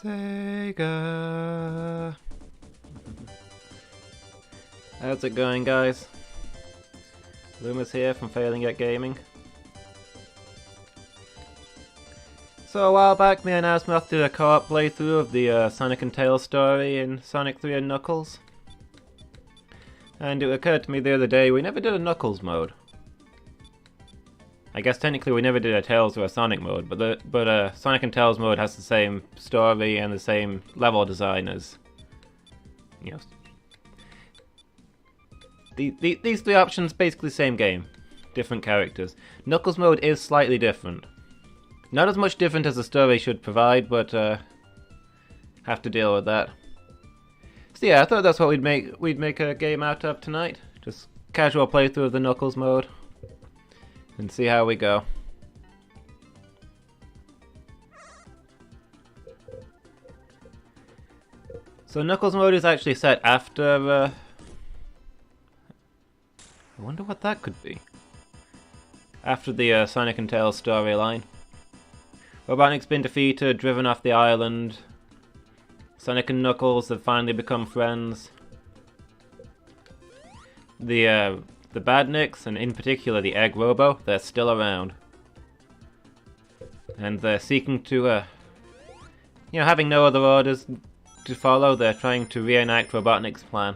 Sega. How's it going, guys? Lumus here from Failing at Gaming. So a while back, me and Asmoth did a co-op playthrough of the Sonic and Tails story in Sonic 3 and Knuckles. And it occurred to me the other day, we never did a Knuckles mode. I guess technically we never did a Tails or a Sonic mode, but Sonic and Tails mode has the same story and the same level design as, you know, these three options, basically same game, different characters. Knuckles mode is slightly different. Not as much different as the story should provide, but have to deal with that. So yeah, I thought that's what we'd make a game out of tonight. Just casual playthrough of the Knuckles mode. And see how we go. So Knuckles mode is actually set after... I wonder what that could be. After the Sonic and Tails storyline. Robotnik's been defeated, driven off the island. Sonic and Knuckles have finally become friends. The Badniks, and in particular the Egg Robo, they're still around. And they're seeking to, having no other orders to follow, they're trying to reenact Robotnik's plan.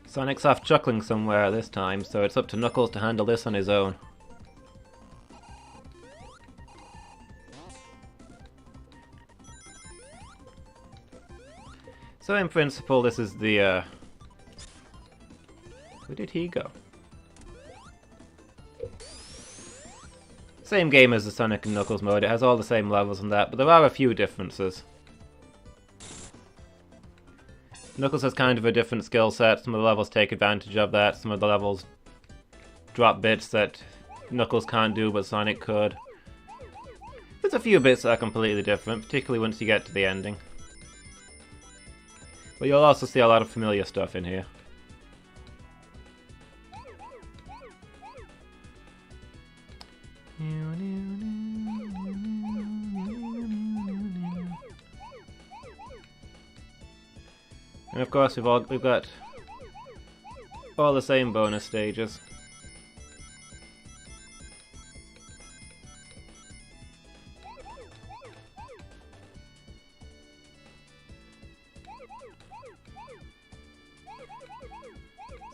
Sonic's off chuckling somewhere this time, so it's up to Knuckles to handle this on his own. So in principle, this is the, where did he go? Same game as the Sonic and Knuckles mode, it has all the same levels and that, but there are a few differences. Knuckles has kind of a different skill set, some of the levels take advantage of that, some of the levels drop bits that Knuckles can't do but Sonic could. There's a few bits that are completely different, particularly once you get to the ending. But you'll also see a lot of familiar stuff in here. And of course we've got all the same bonus stages.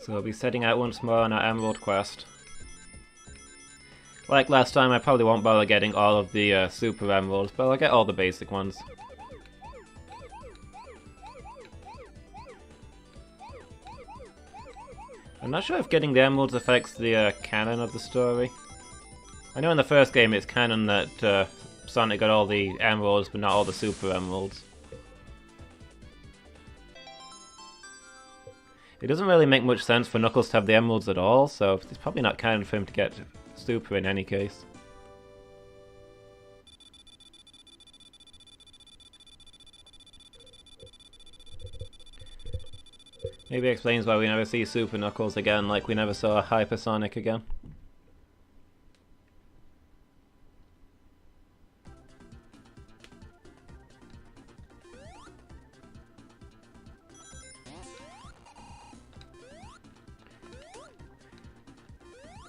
So we'll be setting out once more on our Emerald quest. Like last time, I probably won't bother getting all of the Super Emeralds, but I'll get all the basic ones. I'm not sure if getting the Emeralds affects the canon of the story. I know in the first game it's canon that Sonic got all the Emeralds, but not all the Super Emeralds. It doesn't really make much sense for Knuckles to have the Emeralds at all, so it's probably not canon for him to get Super in any case. Maybe it explains why we never see Super Knuckles again, like we never saw Hyper Sonic again.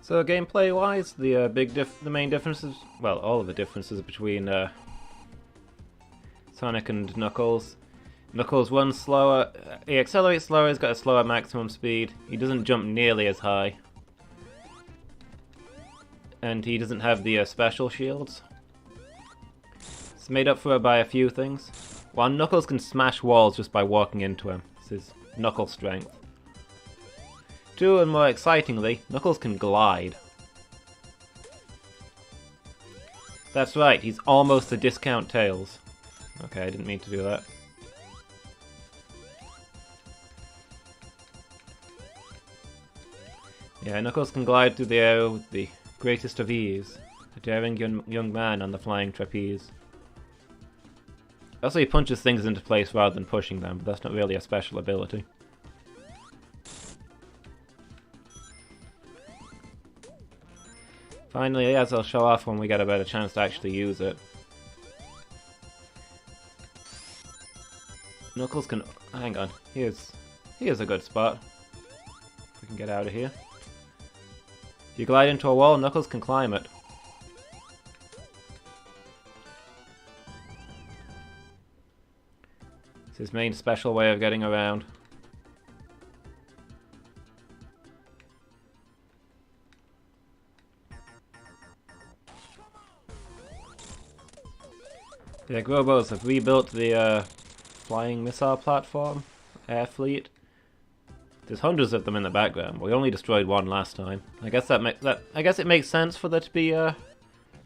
So gameplay-wise, the main differences, well, all of the differences between Sonic and Knuckles. Knuckles runs slower, he accelerates slower, he's got a slower maximum speed, he doesn't jump nearly as high. And he doesn't have the special shields. It's made up for by a few things. While Knuckles can smash walls just by walking into him, it's his knuckle strength. Two, and more excitingly, Knuckles can glide. That's right, he's almost a discount Tails. Okay, I didn't mean to do that. Yeah, Knuckles can glide through the air with the greatest of ease. A daring young man on the flying trapeze. Also, he punches things into place rather than pushing them, but that's not really a special ability. Finally, as I'll show off when we get a better chance to actually use it. Knuckles can... hang on. Here's a good spot. If we can get out of here. If you glide into a wall, Knuckles can climb it. It's his main special way of getting around. The Grobos have rebuilt the flying missile platform, air fleet. There's hundreds of them in the background. We only destroyed one last time. I guess I guess it makes sense for there to be a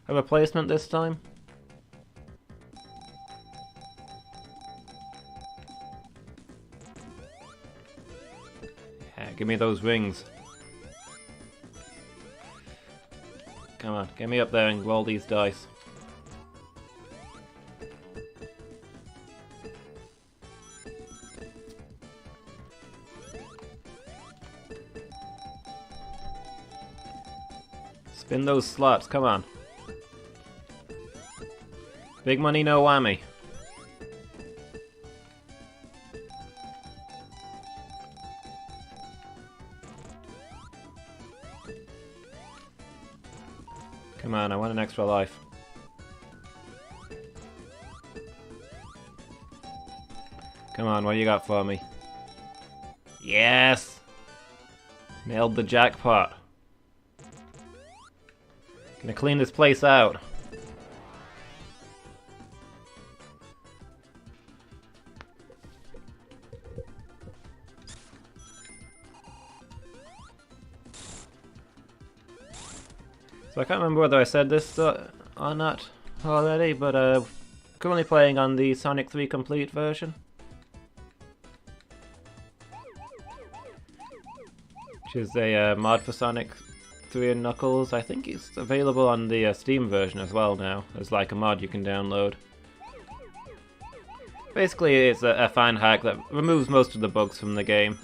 replacement this time. Yeah, give me those rings. Come on, get me up there and roll these dice. Spin those slots, come on. Big money, no whammy. Come on, I want an extra life. Come on, what do you got for me? Yes! Nailed the jackpot. Gonna clean this place out. So I can't remember whether I said this or not already, but currently playing on the Sonic 3 Complete version. Which is a mod for Sonic 3 and Knuckles. I think it's available on the Steam version as well now, as like a mod you can download. Basically it's a fan hack that removes most of the bugs from the game.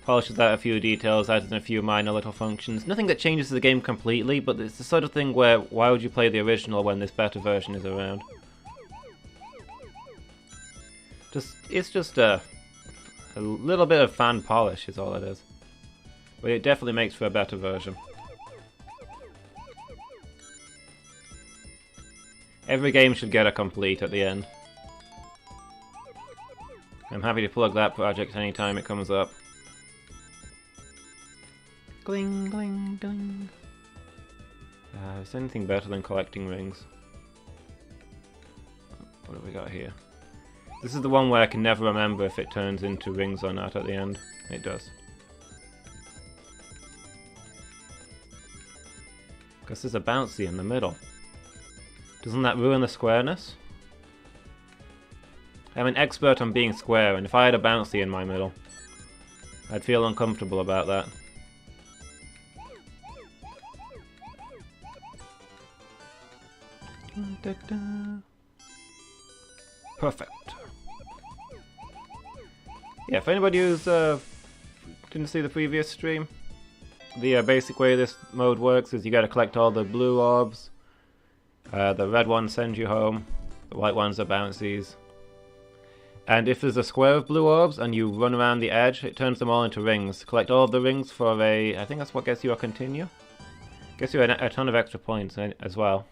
Polishes out a few details, adds in a few minor little functions. Nothing that changes the game completely, but it's the sort of thing where why would you play the original when this better version is around? It's just a little bit of fan polish is all it is. But it definitely makes for a better version. Every game should get a complete at the end. I'm happy to plug that project anytime it comes up. Gling, gling, gling. Is there anything better than collecting rings? What have we got here? This is the one where I can never remember if it turns into rings or not at the end. It does. Because there's a bouncy in the middle. Doesn't that ruin the squareness? I'm an expert on being square, and if I had a bouncy in my middle, I'd feel uncomfortable about that. Perfect. Yeah, if anybody who's didn't see the previous stream, the basic way this mode works is you gotta collect all the blue orbs. The red ones send you home, the white ones are bouncies. And if there's a square of blue orbs and you run around the edge, it turns them all into rings. Collect all of the rings for I think that's what gets you a continue. Gets you a ton of extra points as well.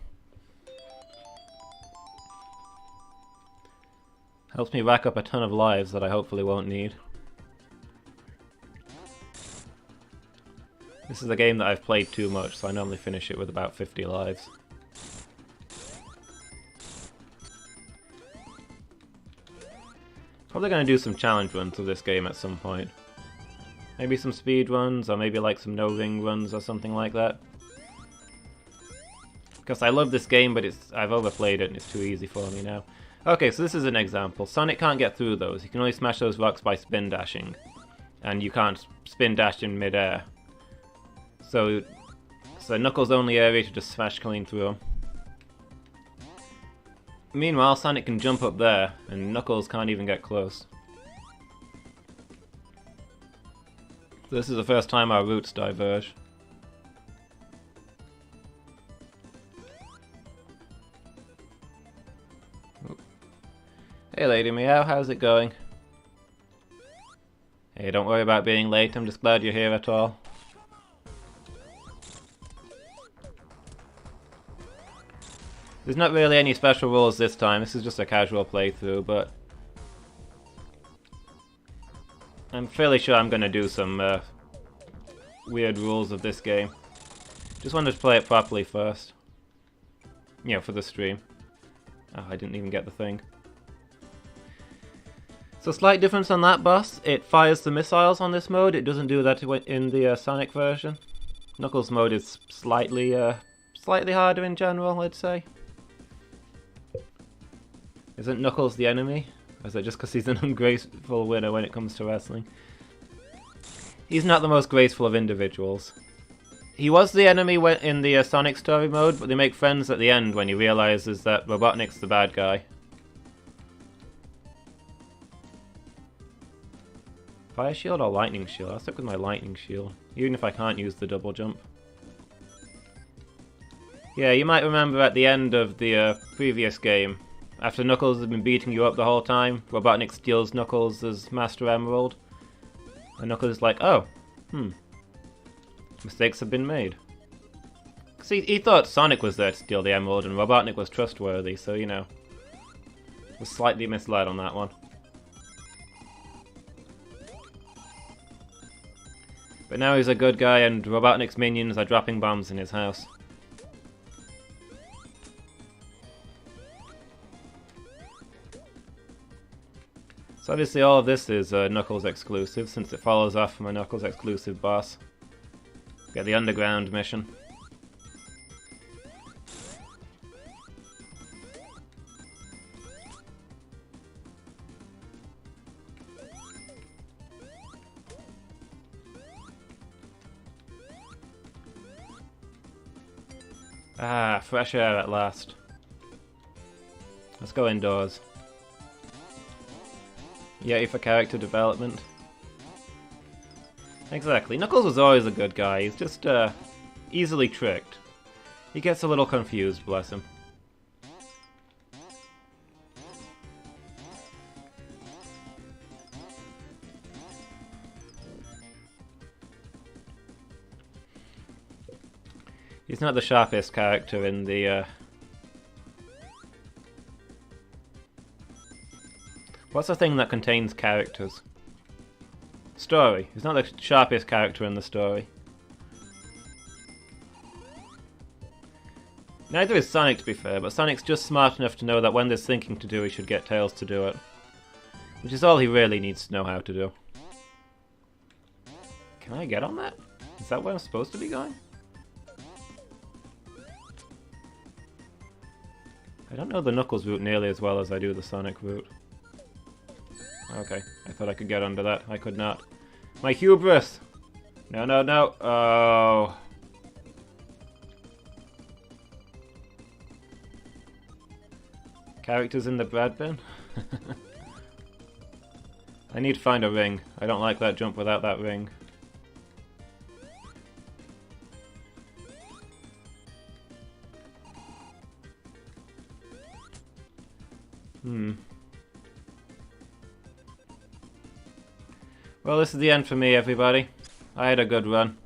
Helps me rack up a ton of lives that I hopefully won't need. This is a game that I've played too much, so I normally finish it with about 50 lives. Probably going to do some challenge runs of this game at some point. Maybe some speed runs, or maybe like some no-ring runs or something like that. Because I love this game, but I've overplayed it and it's too easy for me now. Okay, so this is an example. Sonic can't get through those. You can only smash those rocks by spin dashing. And you can't spin dash in mid-air. So Knuckles' only area to just smash clean through them. Meanwhile, Sonic can jump up there, and Knuckles can't even get close. This is the first time our routes diverge. Hey Lady Meow, how's it going? Hey, don't worry about being late, I'm just glad you're here at all. There's not really any special rules this time, this is just a casual playthrough, but I'm fairly sure I'm gonna do some weird rules of this game. Just wanted to play it properly first. You know, for the stream. Oh, I didn't even get the thing. So slight difference on that boss, it fires the missiles on this mode, it doesn't do that in the Sonic version. Knuckles mode is slightly harder in general, I'd say. Isn't Knuckles the enemy? Or is it just because he's an ungraceful winner when it comes to wrestling? He's not the most graceful of individuals. He was the enemy in the Sonic story mode, but they make friends at the end when he realizes that Robotnik's the bad guy. Fire shield or lightning shield? I'll stick with my lightning shield, even if I can't use the double jump. Yeah, you might remember at the end of the previous game, after Knuckles has been beating you up the whole time, Robotnik steals Knuckles as Master Emerald. And Knuckles is like, oh, mistakes have been made. Because he thought Sonic was there to steal the Emerald and Robotnik was trustworthy, so, you know, was slightly misled on that one. But now he's a good guy and Robotnik's minions are dropping bombs in his house. So obviously all of this is Knuckles exclusive, since it follows off from a Knuckles exclusive boss. Get the underground mission. Ah, fresh air at last. Let's go indoors. Yay for character development. Exactly. Knuckles was always a good guy. He's just easily tricked. He gets a little confused, bless him. He's not the sharpest character in the what's the thing that contains characters? Story. He's not the sharpest character in the story. Neither is Sonic, to be fair, but Sonic's just smart enough to know that when there's thinking to do, he should get Tails to do it. Which is all he really needs to know how to do. Can I get on that? Is that where I'm supposed to be going? I don't know the Knuckles route nearly as well as I do the Sonic route. Okay, I thought I could get under that. I could not. My hubris! No, no, no. Oh. Characters in the bread bin? I need to find a ring. I don't like that jump without that ring. Well, this is the end for me, everybody. I had a good run.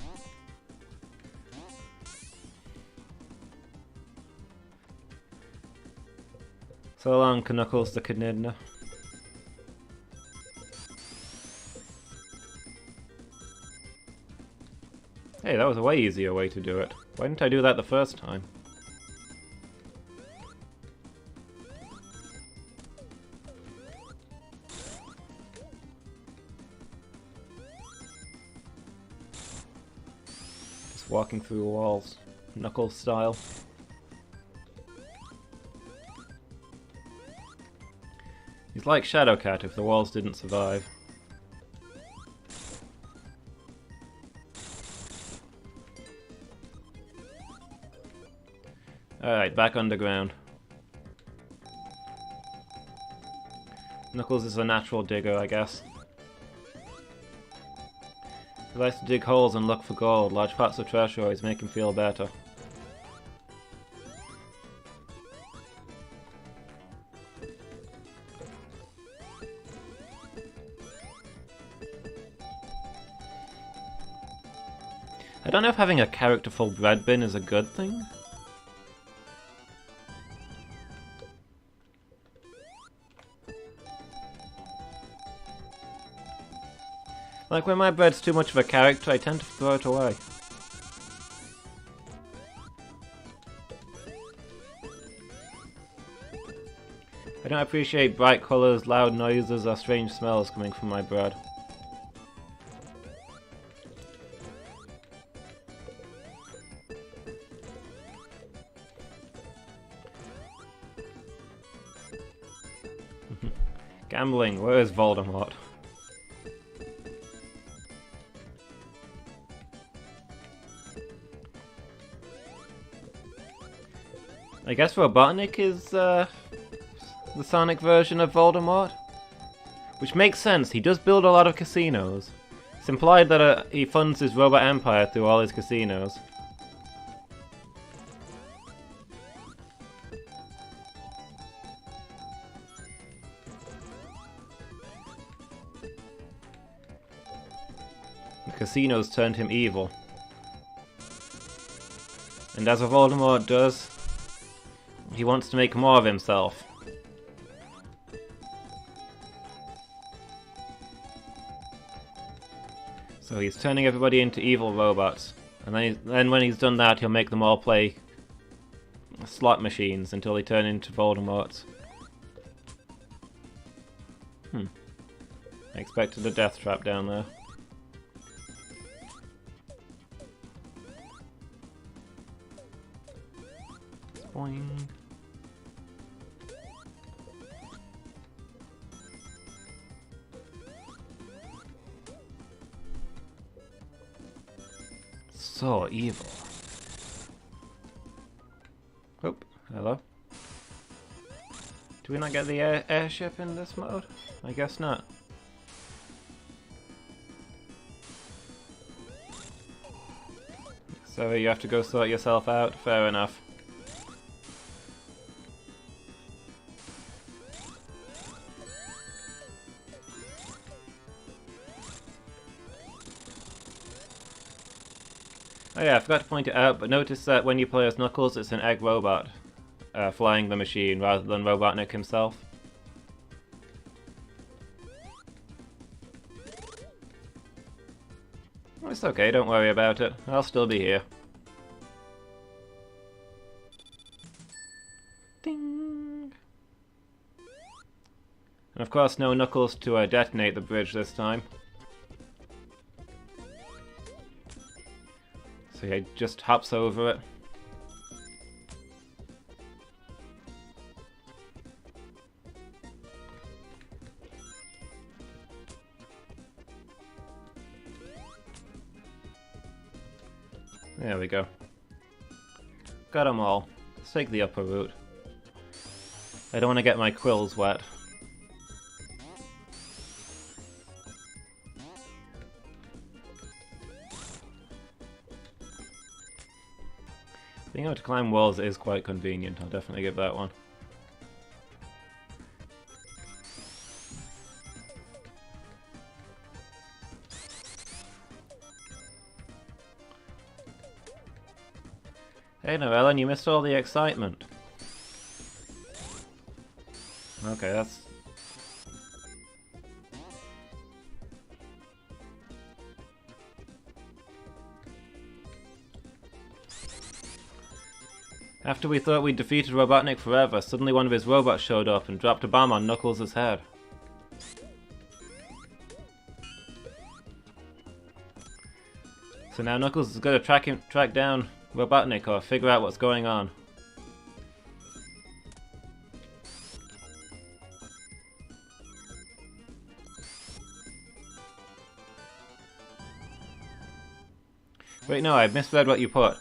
So long, Knuckles the Echidna. Hey, that was a way easier way to do it. Why didn't I do that the first time? Walking through walls, Knuckles style. He's like Shadow Cat if the walls didn't survive. Alright, back underground. Knuckles is a natural digger, I guess. He likes to dig holes and look for gold. Large pots of treasure always make him feel better. don't know if having a characterful bread bin is a good thing. Like, when my bread's too much of a character, I tend to throw it away. I don't appreciate bright colours, loud noises, or strange smells coming from my bread. Gambling, where is Voldemort? I guess Robotnik is the Sonic version of Voldemort? Which makes sense, he does build a lot of casinos. It's implied that he funds his robot empire through all his casinos. The casinos turned him evil. And as a Voldemort does, he wants to make more of himself. So he's turning everybody into evil robots. And then when he's done that, he'll make them all play slot machines until they turn into Voldemorts. I expected a death trap down there. Boing. So evil. Oh, hello. Do we not get the airship in this mode? I guess not. So you have to go sort yourself out? Fair enough. Oh yeah, I forgot to point it out, but notice that when you play as Knuckles, it's an egg robot flying the machine rather than Robotnik himself. Oh, it's okay, don't worry about it. I'll still be here. Ding! And of course no Knuckles to detonate the bridge this time. So he just hops over it. There we go. Got them all. Let's take the upper route. I don't want to get my quills wet. Being able to climb walls is quite convenient, I'll definitely give that one. Hey Noellen, you missed all the excitement. Okay, that's... After we thought we'd defeated Robotnik forever, suddenly one of his robots showed up and dropped a bomb on Knuckles' head. So now Knuckles is going to track down Robotnik or figure out what's going on. Wait, no, I misread what you put.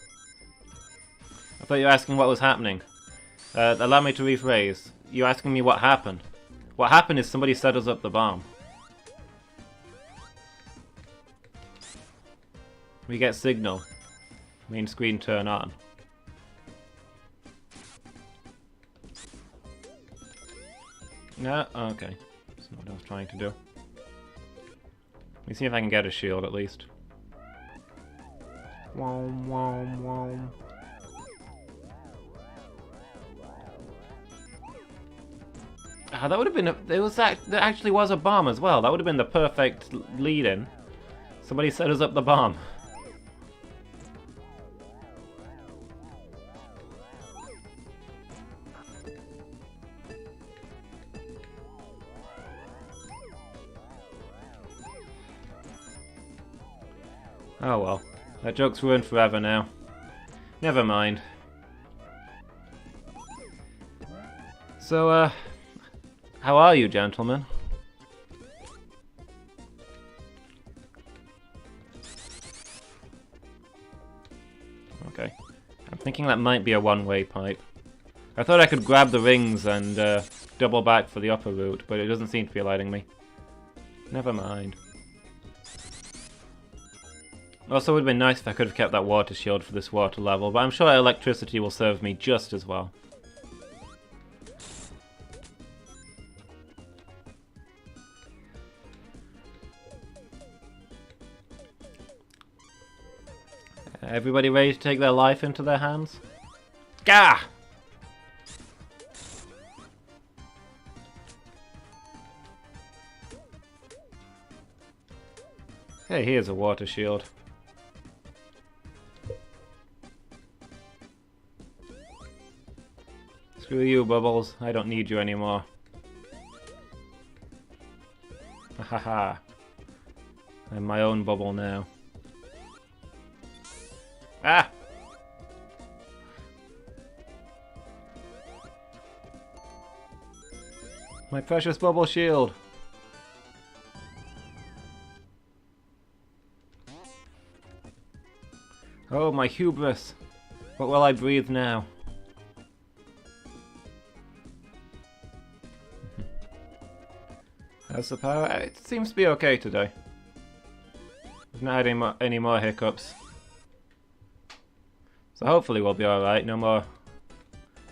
I thought you were asking what was happening. Allow me to rephrase. You're asking me what happened. What happened is somebody set us up the bomb. We get signal. Main screen turn on. No? Okay. That's not what I was trying to do. Let me see if I can get a shield at least. Wom, wom, wom. Ah, that would have been there actually was a bomb as well. That would have been the perfect lead-in. Somebody set us up the bomb. Oh well, that joke's ruined forever now. Never mind. So, how are you, gentlemen? Okay. I'm thinking that might be a one-way pipe. I thought I could grab the rings and double back for the upper route, but it doesn't seem to be letting me. Never mind. Also, it would have been nice if I could have kept that water shield for this water level, but I'm sure electricity will serve me just as well. Everybody ready to take their life into their hands? Gah! Hey, here's a water shield. Screw you, Bubbles. I don't need you anymore. Haha. I'm my own bubble now. Ah! My precious bubble shield! Oh, my hubris! What will I breathe now? How's the power? It seems to be okay today. I've not had any more hiccups. So hopefully we'll be alright, no more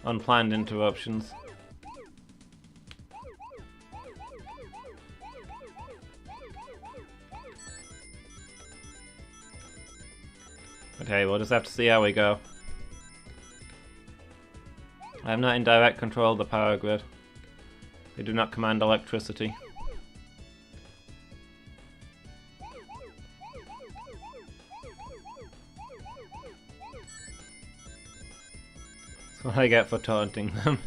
unplanned interruptions. Okay, we'll just have to see how we go. I am not in direct control of the power grid. I do not command electricity. That's what I get for taunting them.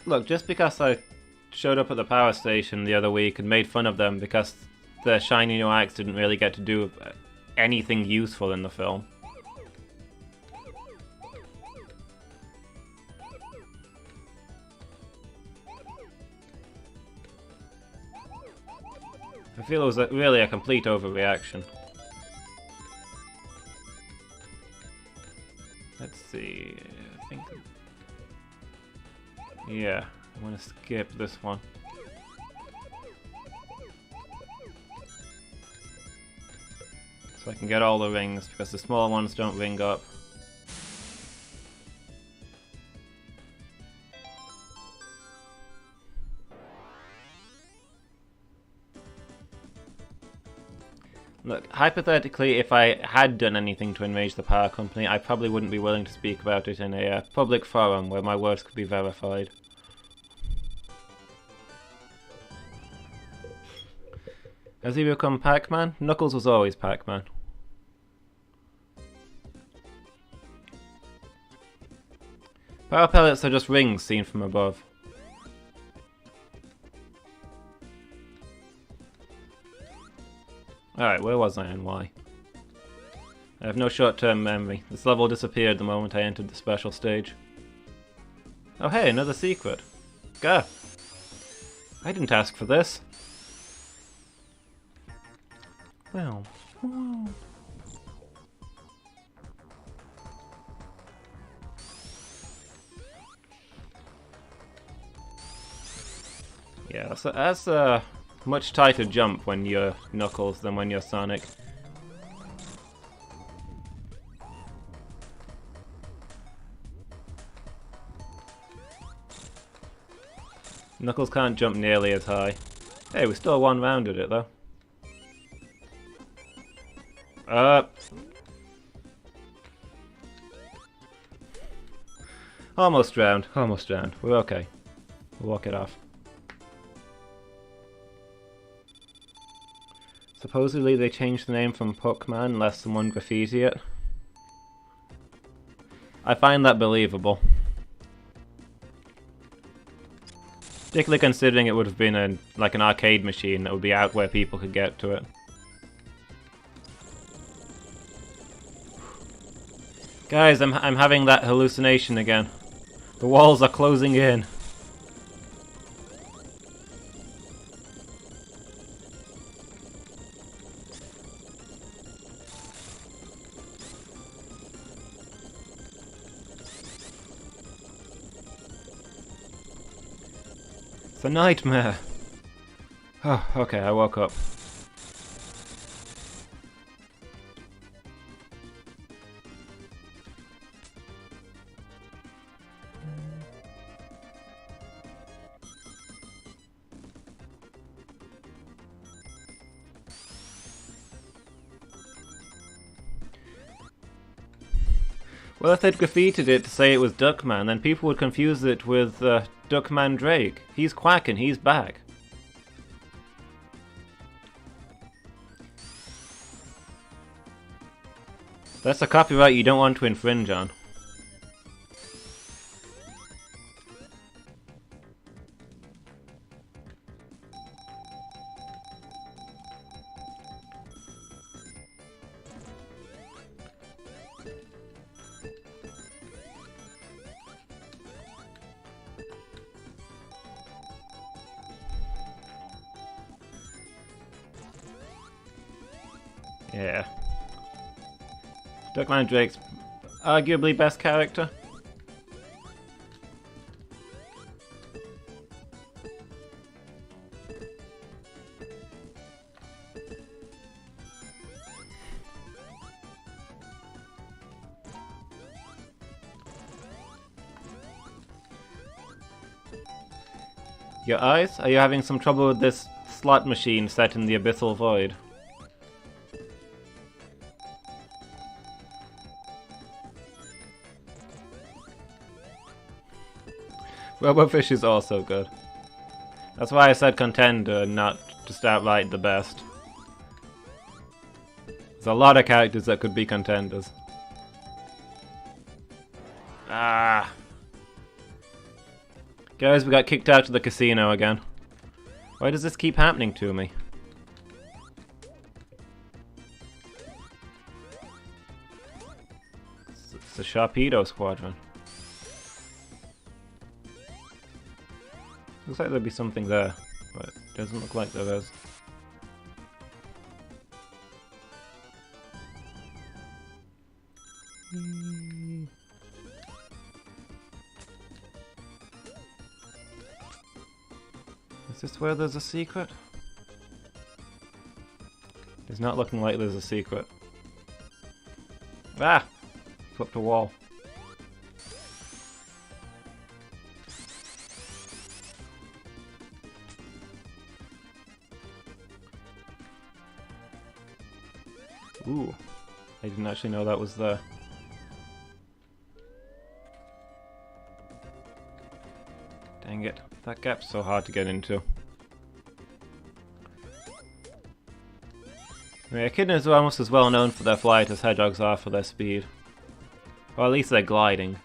Look, just because I showed up at the power station the other week and made fun of them because the shiny new axe didn't really get to do anything useful in the film. I feel it was really a complete overreaction. Let's see, I think... Yeah, I want to skip this one. So I can get all the rings, because the small ones don't ring up. Look, hypothetically, if I had done anything to enrage the power company, I probably wouldn't be willing to speak about it in a public forum where my words could be verified. Has he become Pac-Man? Knuckles was always Pac-Man. Power pellets are just rings seen from above. Alright, where was I and why? I have no short-term memory. This level disappeared the moment I entered the special stage. Oh hey, another secret. Gah! I didn't ask for this. Well... Yeah, so that's a much tighter jump when you're Knuckles than when you're Sonic. Knuckles can't jump nearly as high. Hey, we still one rounded it though. Almost drowned, almost drowned. We're okay. We'll walk it off. Supposedly they changed the name from Puckman unless someone graffiti it. I find that believable. Particularly considering it would have been like an arcade machine that would be out where people could get to it. Guys, I'm having that hallucination again. The walls are closing in. It's a nightmare. Oh, okay, I woke up. Well, if they'd graffitied it to say it was Duckman, then people would confuse it with Duckman Drake. He's quacking, he's back. That's a copyright you don't want to infringe on. Yeah. Duckman Drake's arguably best character. Your eyes? Are you having some trouble with this slot machine set in the abyssal void? Robofish is also good. That's why I said contender, not just outright the best. There's a lot of characters that could be contenders. Ah! Guys, we got kicked out of the casino again. Why does this keep happening to me? It's the Sharpedo Squadron. Looks like there'd be something there, but it doesn't look like there is. Is this where there's a secret? It's not looking like there's a secret. Ah! Flipped a wall. Ooh, I didn't actually know that was there. Dang it, that gap's so hard to get into. I mean, echidnas are almost as well known for their flight as hedgehogs are for their speed. Or at least their gliding.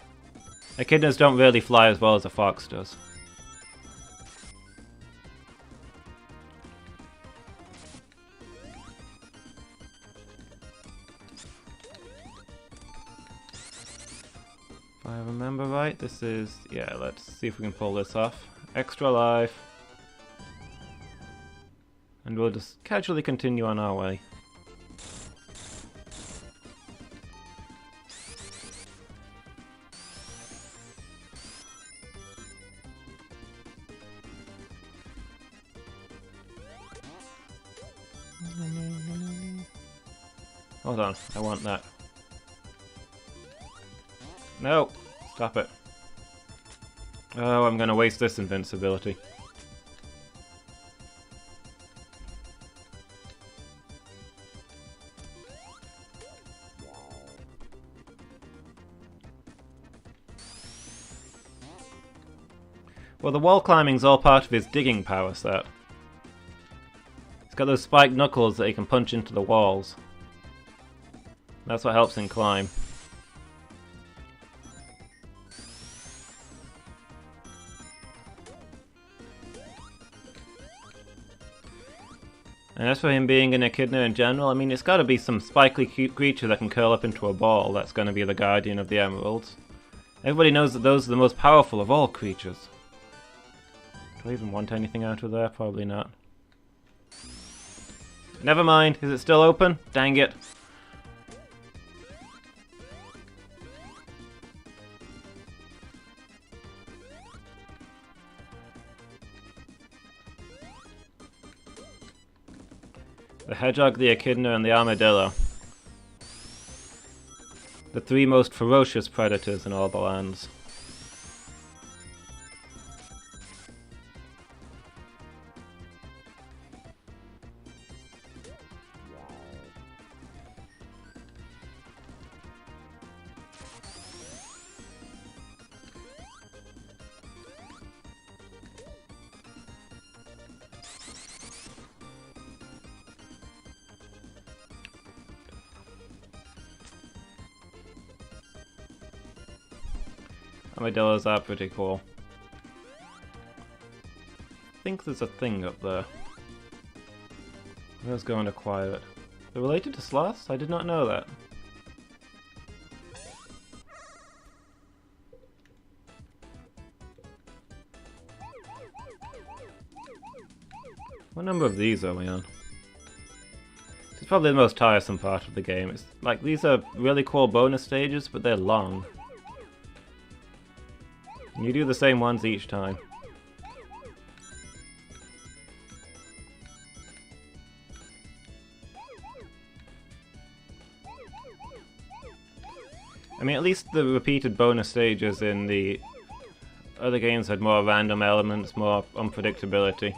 Echidnas don't really fly as well as a fox does. If I remember right, this is... yeah, let's see if we can pull this off. Extra life. And we'll just casually continue on our way. Hold on, I want that. No! Stop it. Oh, I'm gonna waste this invincibility. Well, the wall climbing's all part of his digging power set. He's got those spiked knuckles that he can punch into the walls. That's what helps him climb. And as for him being an echidna in general, I mean, it's got to be some spikely creature that can curl up into a ball that's going to be the guardian of the emeralds. Everybody knows that those are the most powerful of all creatures. Do I even want anything out of there? Probably not. Never mind, is it still open? Dang it. The Hedgehog, the Echidna, and the Armadillo. The three most ferocious predators in all the lands. Armadillos are pretty cool. I think there's a thing up there. Let's go and acquire it. They're related to sloths? I did not know that. What number of these are we on? This is probably the most tiresome part of the game. It's like, these are really cool bonus stages, but they're long. And you do the same ones each time. I mean, at least the repeated bonus stages in the other games had more random elements, more unpredictability.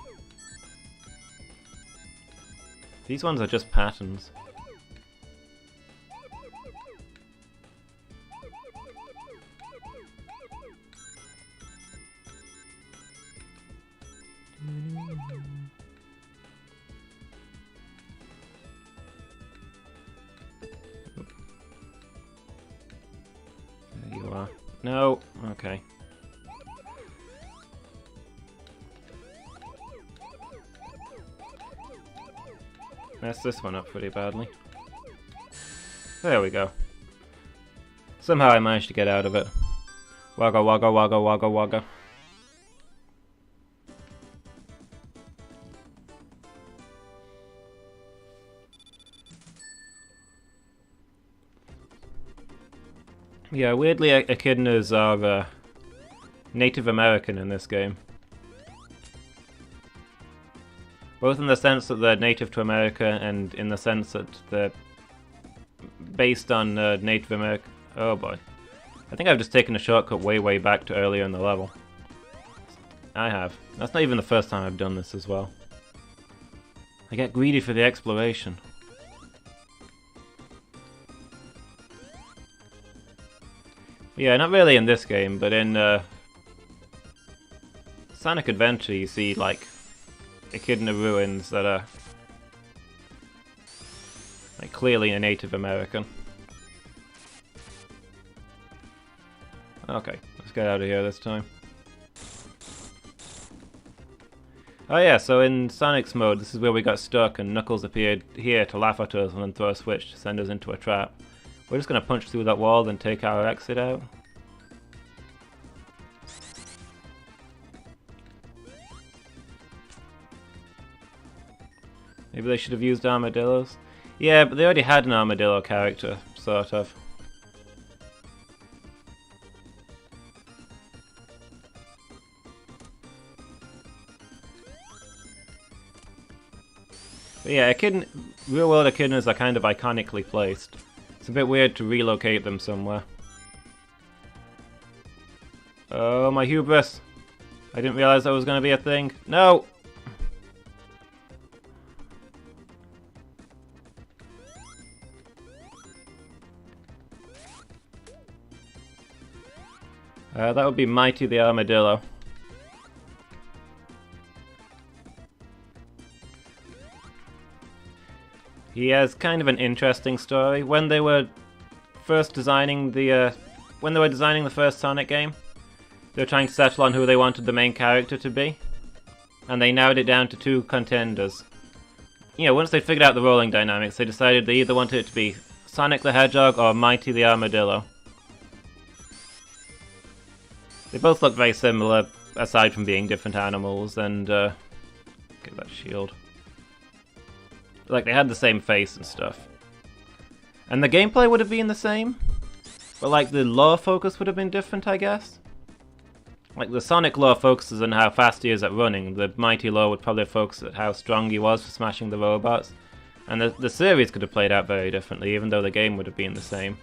These ones are just patterns. There you are. No, okay. Messed this one up pretty badly. There we go. Somehow I managed to get out of it. Wagga wagga wagga wagga wagga. Yeah, weirdly echidnas are Native American in this game. Both in the sense that they're native to America and in the sense that they're based on Native American... Oh boy. I think I've just taken a shortcut way back to earlier in the level. I have. That's not even the first time I've done this as well. I get greedy for the exploration. Yeah, not really in this game, but in Sonic Adventure you see, like, echidna ruins that are, like, clearly a Native American. Okay, let's get out of here this time. Oh yeah, so in Sonic's mode, this is where we got stuck and Knuckles appeared here to laugh at us and then throw a switch to send us into a trap. We're just going to punch through that wall and take our exit out. Maybe they should have used armadillos? Yeah, but they already had an armadillo character, sort of. But yeah, real-world echidnas are kind of iconically placed. It's a bit weird to relocate them somewhere. Oh, my hubris! I didn't realize that was going to be a thing. No! That would be Mighty the Armadillo. He has kind of an interesting story. When they were first designing the first Sonic game, they were trying to settle on who they wanted the main character to be, and they narrowed it down to 2 contenders. You know, once they figured out the rolling dynamics, they decided they either wanted it to be Sonic the Hedgehog or Mighty the Armadillo. They both look very similar, aside from being different animals, and get that shield. Like, they had the same face and stuff. And the gameplay would have been the same, but like the lore focus would have been different, I guess. Like, the Sonic lore focuses on how fast he is at running. The Mighty lore would probably focus on how strong he was for smashing the robots. And the series could have played out very differently, even though the game would have been the same.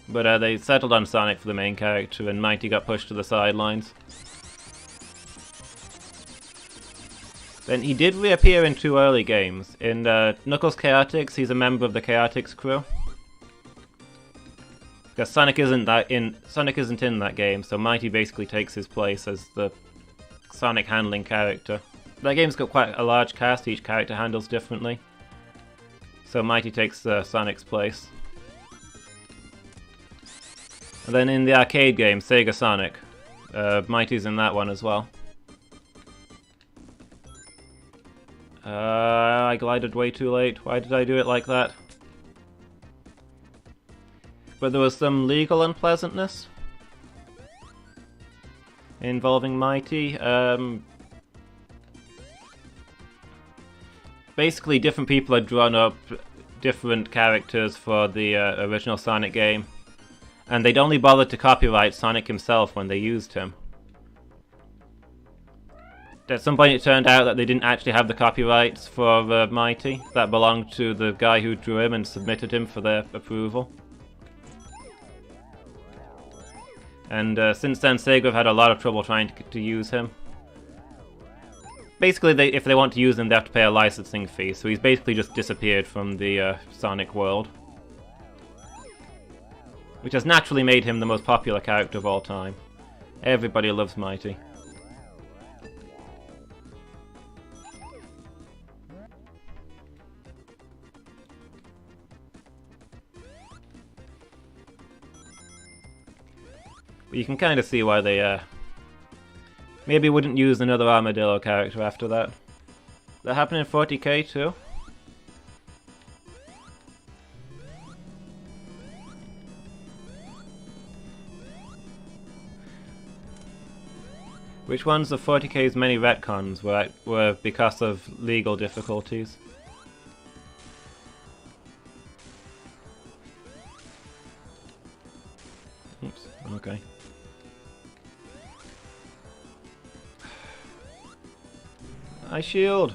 But they settled on Sonic for the main character, and Mighty got pushed to the sidelines. Then he did reappear in 2 early games. In Knuckles Chaotix, he's a member of the Chaotix crew. Because Sonic isn't in that game, so Mighty basically takes his place as the Sonic handling character. That game's got quite a large cast, each character handles differently. So Mighty takes Sonic's place. And then in the arcade game, Sega Sonic, Mighty's in that one as well. I glided way too late. Why did I do it like that? But there was some legal unpleasantness involving Mighty. Basically, different people had drawn up different characters for the original Sonic game, and they'd only bothered to copyright Sonic himself when they used him. At some point it turned out that they didn't actually have the copyrights for Mighty. That belonged to the guy who drew him and submitted him for their approval. And since then, Sega have had a lot of trouble trying to use him. Basically, if they want to use him, they have to pay a licensing fee, so he's basically just disappeared from the Sonic world. Which has naturally made him the most popular character of all time. Everybody loves Mighty. But you can kind of see why they maybe wouldn't use another Armadillo character after that. That happened in 40K too? Which ones of 40K's many retcons were because of legal difficulties? Oops, okay. I shield!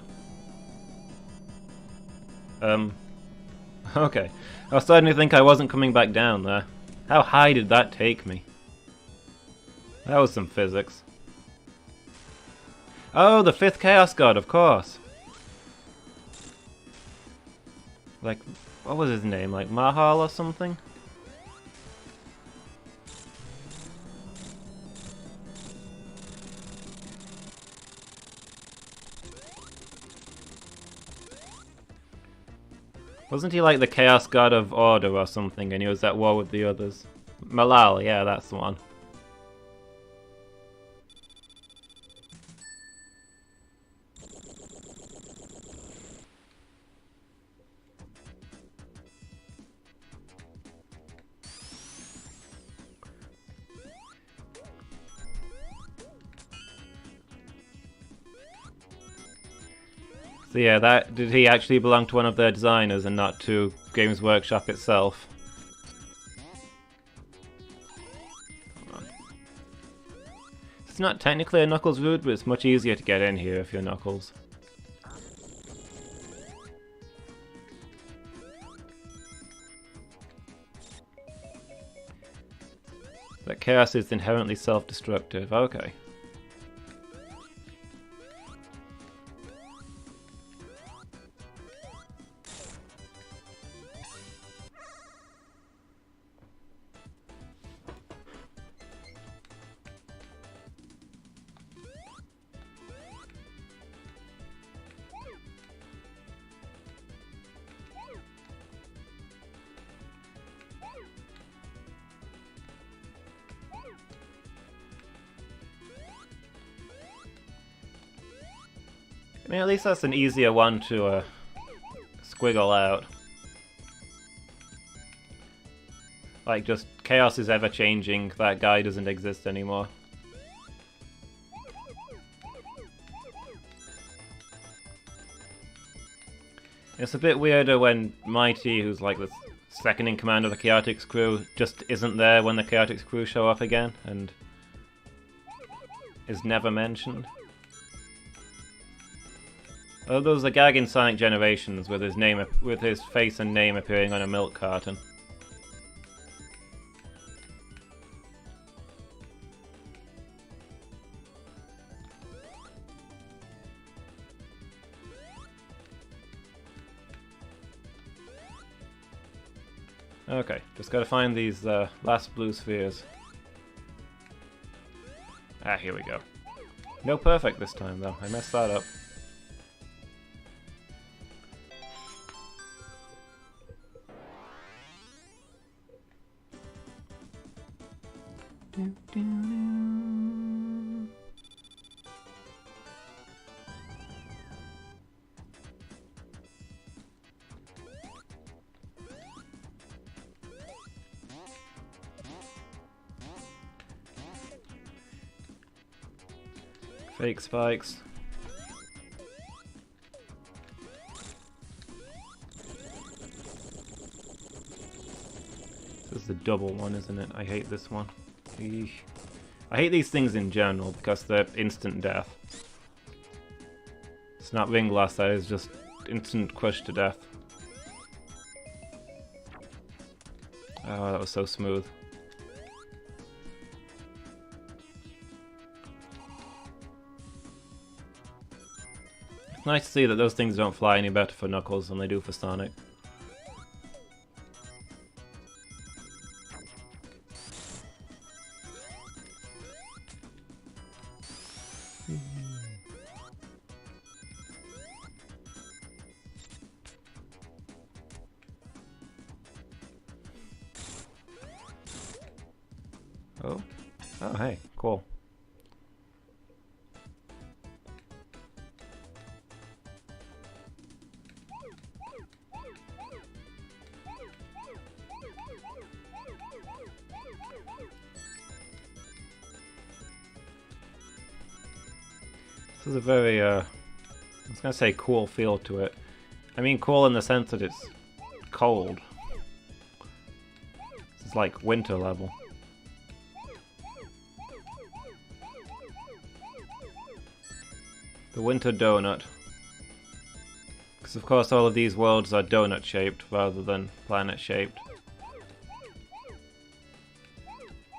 Okay. I was starting to think I wasn't coming back down there. How high did that take me? That was some physics. Oh, the 5th Chaos God, of course! Like, what was his name? Like Mahal or something? Wasn't he like the Chaos God of Order or something, and he was at war with the others? Malal, yeah, that's the one. So yeah, did he actually belong to one of their designers and not to Games Workshop itself? It's not technically a Knuckles route, but it's much easier to get in here if you're Knuckles. That chaos is inherently self-destructive, okay. I mean, at least that's an easier one to squiggle out. Like, just chaos is ever changing, that guy doesn't exist anymore. It's a bit weirder when Mighty, who's like the second in command of the Chaotix crew, just isn't there when the Chaotix crew show up again, and is never mentioned. Oh, there was a gag in Sonic Generations with his face and name appearing on a milk carton. Okay, just gotta find these last blue spheres. Ah, here we go. No perfect this time though, I messed that up. Fake spikes. This is the double one, isn't it? I hate this one. Eesh. I hate these things in general because they're instant death. Snap Ring Blast, that is just instant crush to death. Oh, that was so smooth. It's nice to see that those things don't fly any better for Knuckles than they do for Sonic. Oh. Oh, hey, cool. This is a very, I was gonna say cool feel to it. I mean cool in the sense that it's cold. This is like winter level. The winter donut. Because of course all of these worlds are donut shaped rather than planet shaped.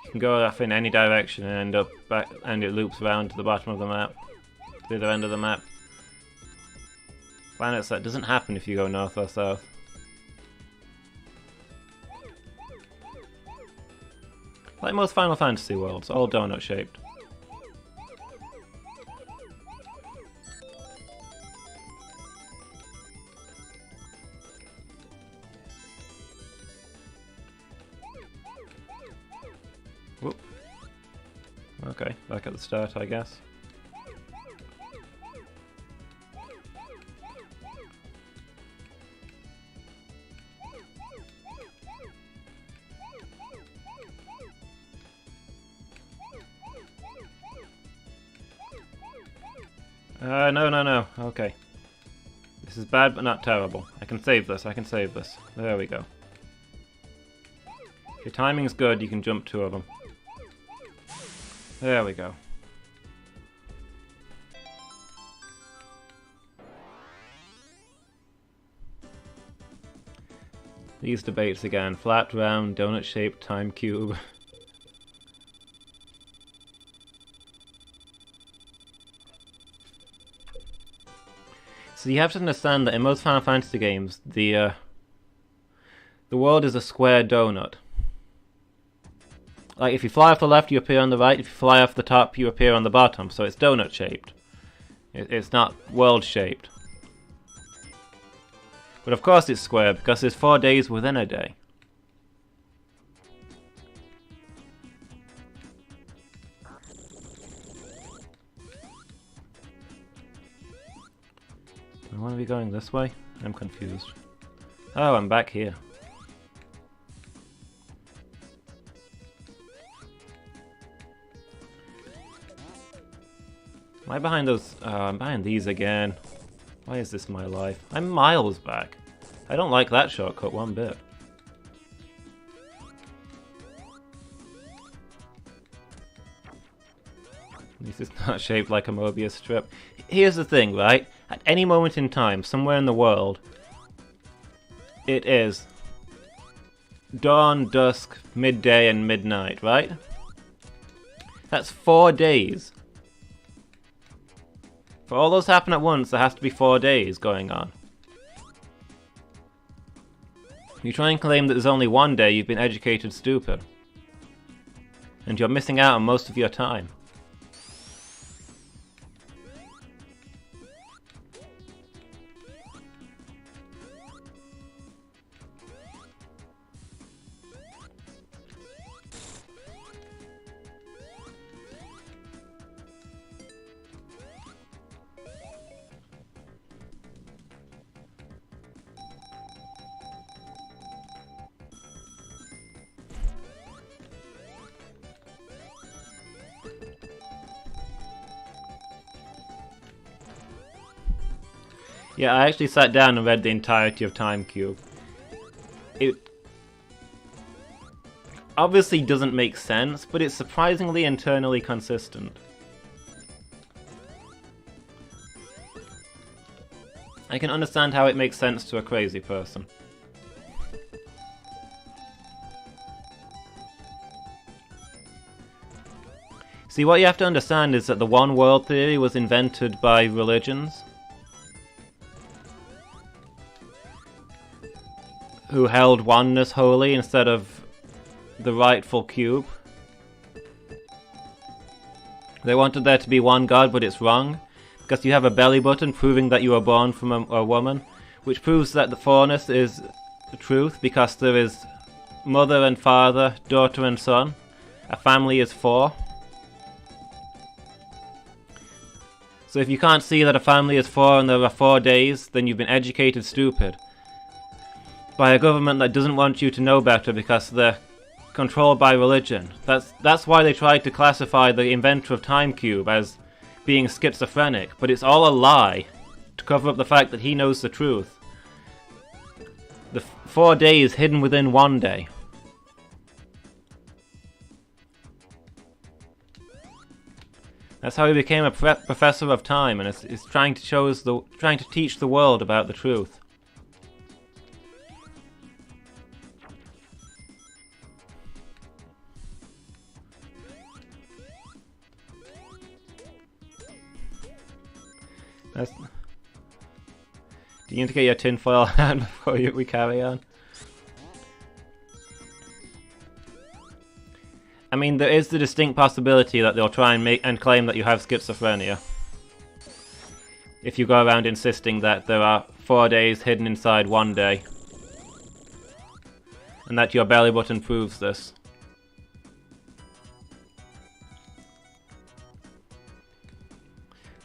You can go off in any direction and end up back, and it loops around to the bottom of the map. To the other end of the map. Planets, that doesn't happen if you go north or south. Like most Final Fantasy worlds, all donut shaped. Whoop. Okay, back at the start, I guess. No. Okay. This is bad, but not terrible. I can save this, I can save this. There we go. If your timing's good, you can jump two of them. There we go. These debates again. Flat, round, donut-shaped, time cube. So you have to understand that in most Final Fantasy games, the world is a square donut. Like, if you fly off the left, you appear on the right. If you fly off the top, you appear on the bottom. So it's donut-shaped. It's not world-shaped. But of course it's square, because there's 4 days within a day. I want to be going this way? I'm confused. Oh, I'm back here. Am I behind those? I'm behind these again. Why is this my life? I'm miles back. I don't like that shortcut one bit. At least it's not shaped like a Mobius strip. Here's the thing, right? At any moment in time, somewhere in the world, it is dawn, dusk, midday, and midnight, right? That's 4 days. For all those to happen at once, there has to be 4 days going on. You try and claim that there's only 1 day, you've been educated stupid. And you're missing out on most of your time. Yeah, I actually sat down and read the entirety of Time Cube. It obviously doesn't make sense, but it's surprisingly internally consistent. I can understand how it makes sense to a crazy person. See, what you have to understand is that the one world theory was invented by religions who held oneness holy instead of the rightful cube. They wanted there to be one God, but it's wrong, because you have a belly button proving that you were born from a woman, which proves that the fourness is the truth, because there is mother and father, daughter and son. A family is 4. So if you can't see that a family is 4 and there are 4 days, then you've been educated stupid by a government that doesn't want you to know better because they're controlled by religion. That's why they tried to classify the inventor of Time Cube as being schizophrenic, but it's all a lie to cover up the fact that he knows the truth. The 4 days hidden within 1 day. That's how he became a professor of time, and is trying to teach the world about the truth. Do you need to get your tinfoil out before we carry on? I mean, there is the distinct possibility that they'll try and claim that you have schizophrenia. If you go around insisting that there are 4 days hidden inside 1 day. And that your belly button proves this.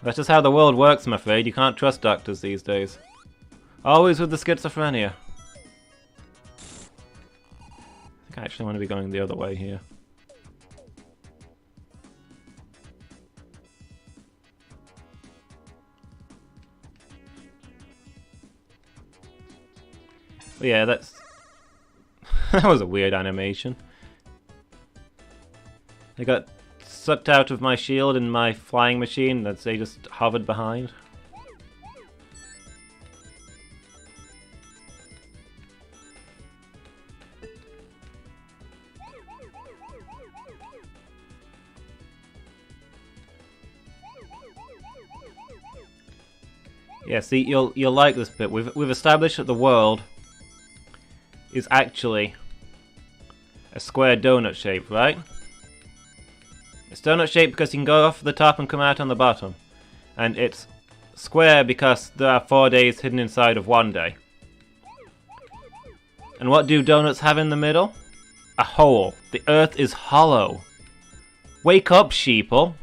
That's just how the world works, I'm afraid. You can't trust doctors these days. Always with the schizophrenia. I think I actually want to be going the other way here. But yeah, that's... that was a weird animation. I got sucked out of my shield in my flying machine that they just hovered behind. Yeah, see, you'll like this bit. We've established that the world is actually a square donut shape, right? It's donut shaped because you can go off the top and come out on the bottom. And it's square because there are 4 days hidden inside of 1 day. And what do donuts have in the middle? A hole. The earth is hollow. Wake up, sheeple.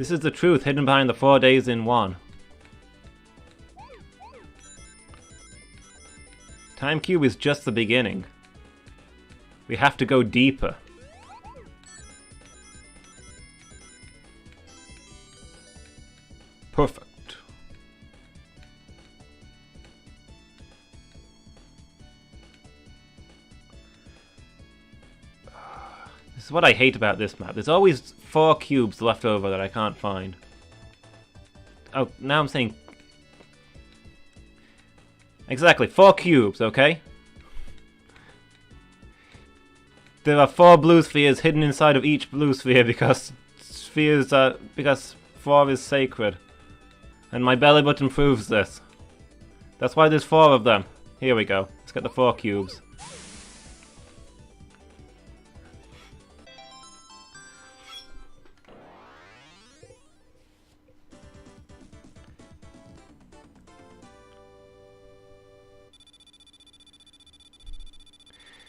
This is the truth hidden behind the 4 days in one. Time Cube is just the beginning. We have to go deeper. Perfect. This is what I hate about this map. There's always 4 cubes left over that I can't find. Oh, now I'm saying... Exactly, 4 cubes, okay? There are 4 blue spheres hidden inside of each blue sphere because because 4 is sacred. And my belly button proves this. That's why there's 4 of them. Here we go. Let's get the 4 cubes.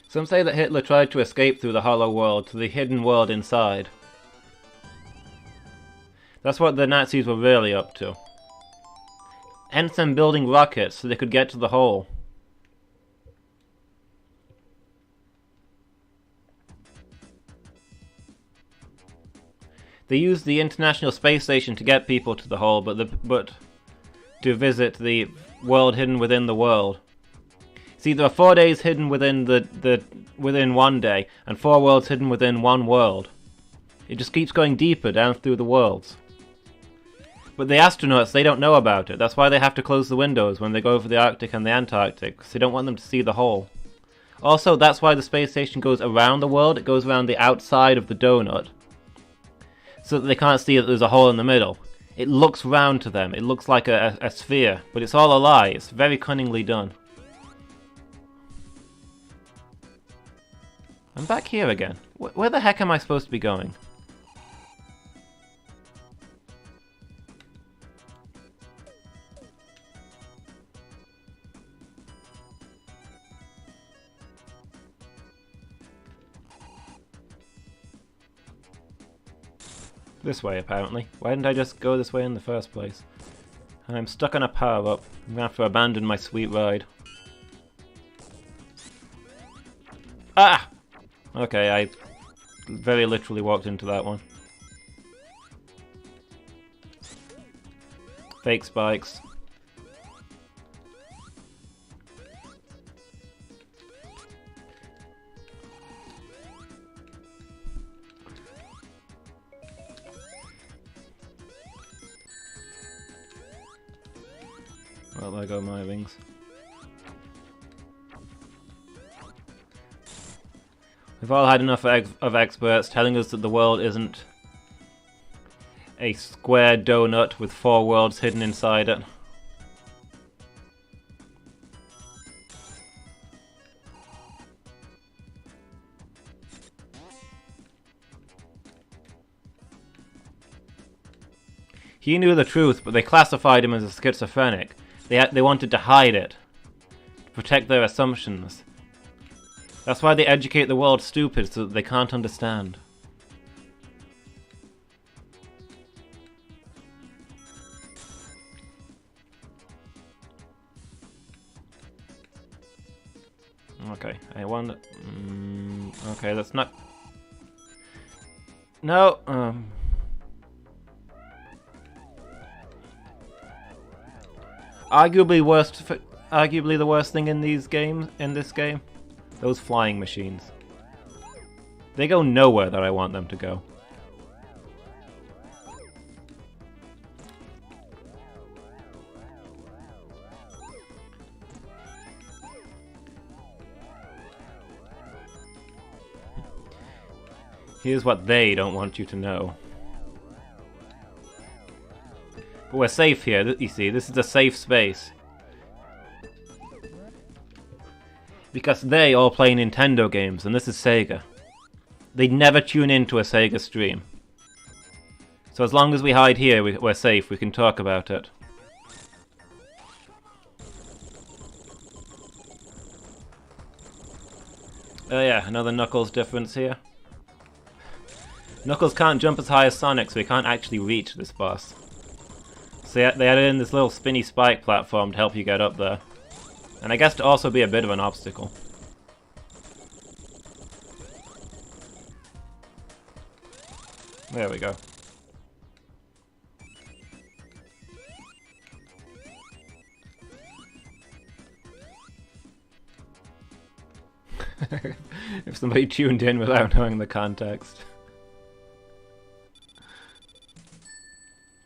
Some say that Hitler tried to escape through the hollow world to the hidden world inside. That's what the Nazis were really up to. Hence them building rockets so they could get to the hole. They used the International Space Station to get people to the hole, but to visit the world hidden within the world. See, there are 4 days hidden within within 1 day, and 4 worlds hidden within 1 world. It just keeps going deeper down through the worlds. But the astronauts, they don't know about it. That's why they have to close the windows when they go over the Arctic and the Antarctic, because they don't want them to see the hole. Also, that's why the space station goes around the world. It goes around the outside of the donut, so that they can't see that there's a hole in the middle. It looks round to them. It looks like a sphere, but it's all a lie. It's very cunningly done. I'm back here again. Where the heck am I supposed to be going? This way, apparently. Why didn't I just go this way in the first place? I'm stuck on a power-up. I'm gonna have to abandon my sweet ride. Ah! Okay, I very literally walked into that one. Fake spikes. Well, there go my rings. We've all had enough of experts telling us that the world isn't a square donut with 4 worlds hidden inside it. He knew the truth, but they classified him as a schizophrenic. They wanted to hide it, to protect their assumptions. That's why they educate the world stupid, so that they can't understand. Okay, I wonder... okay, that's not... No, Arguably the worst thing in this game, those flying machines. They go nowhere that I want them to go. Here's what they don't want you to know. But we're safe here, you see, this is a safe space. Because they all play Nintendo games, and this is Sega. They'd never tune into a Sega stream. So as long as we hide here, we're safe, we can talk about it. Oh yeah, another Knuckles difference here. Knuckles can't jump as high as Sonic, so he can't actually reach this boss. So they added in this little spinny spike platform to help you get up there. And I guess to also be a bit of an obstacle. There we go. If somebody tuned in without knowing the context.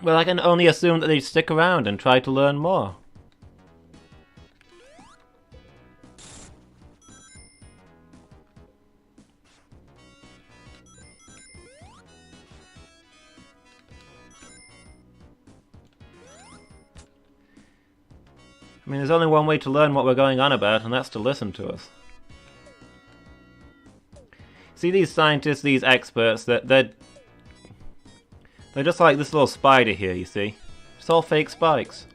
Well, I can only assume that they stick around and try to learn more. I mean, there's only one way to learn what we're going on about, and that's to listen to us. See these scientists, these experts, they're just like this little spider here, you see. It's all fake spikes.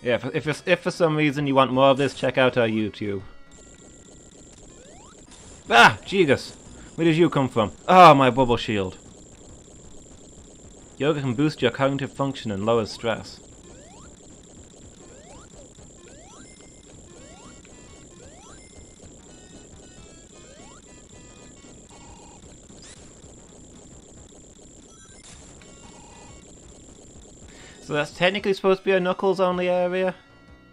Yeah, if for some reason you want more of this, check out our YouTube. Ah! Gigas! Where did you come from? Ah, my bubble shield. Yoga can boost your cognitive function and lower stress. So that's technically supposed to be a Knuckles-only area,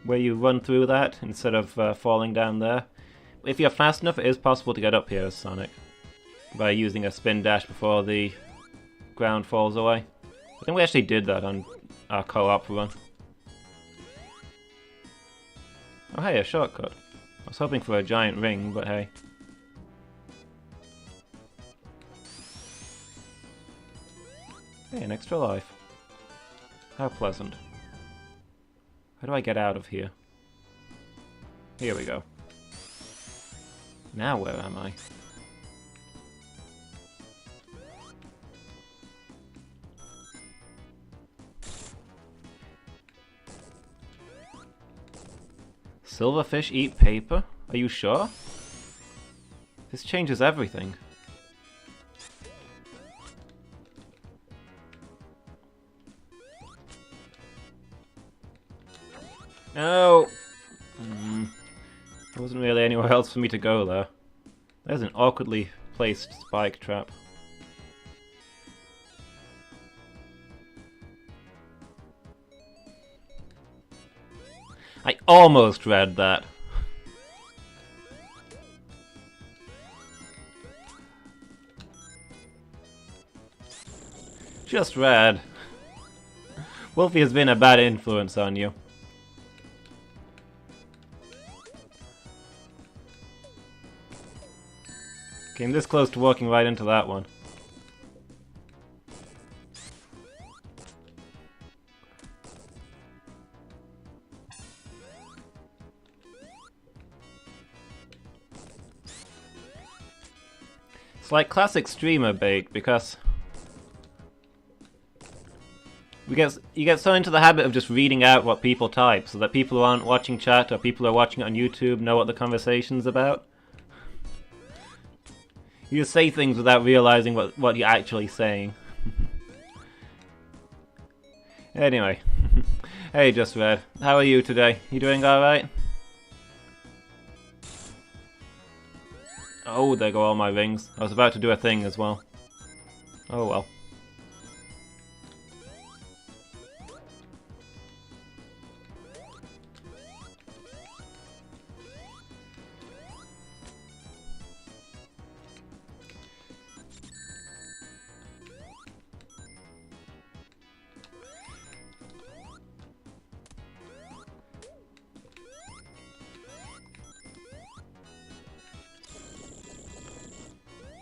where you run through that instead of falling down there. If you're fast enough, it is possible to get up here as Sonic, by using a spin dash before the ground falls away. I think we actually did that on our co-op run. Oh hey, a shortcut. I was hoping for a giant ring, but hey. Hey, an extra life. How pleasant. How do I get out of here? Here we go. Now where am I? Silverfish eat paper? Are you sure? This changes everything. No! There wasn't really anywhere else for me to go there. There's an awkwardly placed spike trap. I almost read that. Just read. Wolfie has been a bad influence on you. Came this close to walking right into that one. It's like classic streamer bait, because you get so into the habit of just reading out what people type, so that people who aren't watching chat or people who are watching it on YouTube know what the conversation's about. You just say things without realizing what you're actually saying. Anyway. Hey, Just Red. How are you today? You doing alright? Oh, there go all my rings. I was about to do a thing as well. Oh well.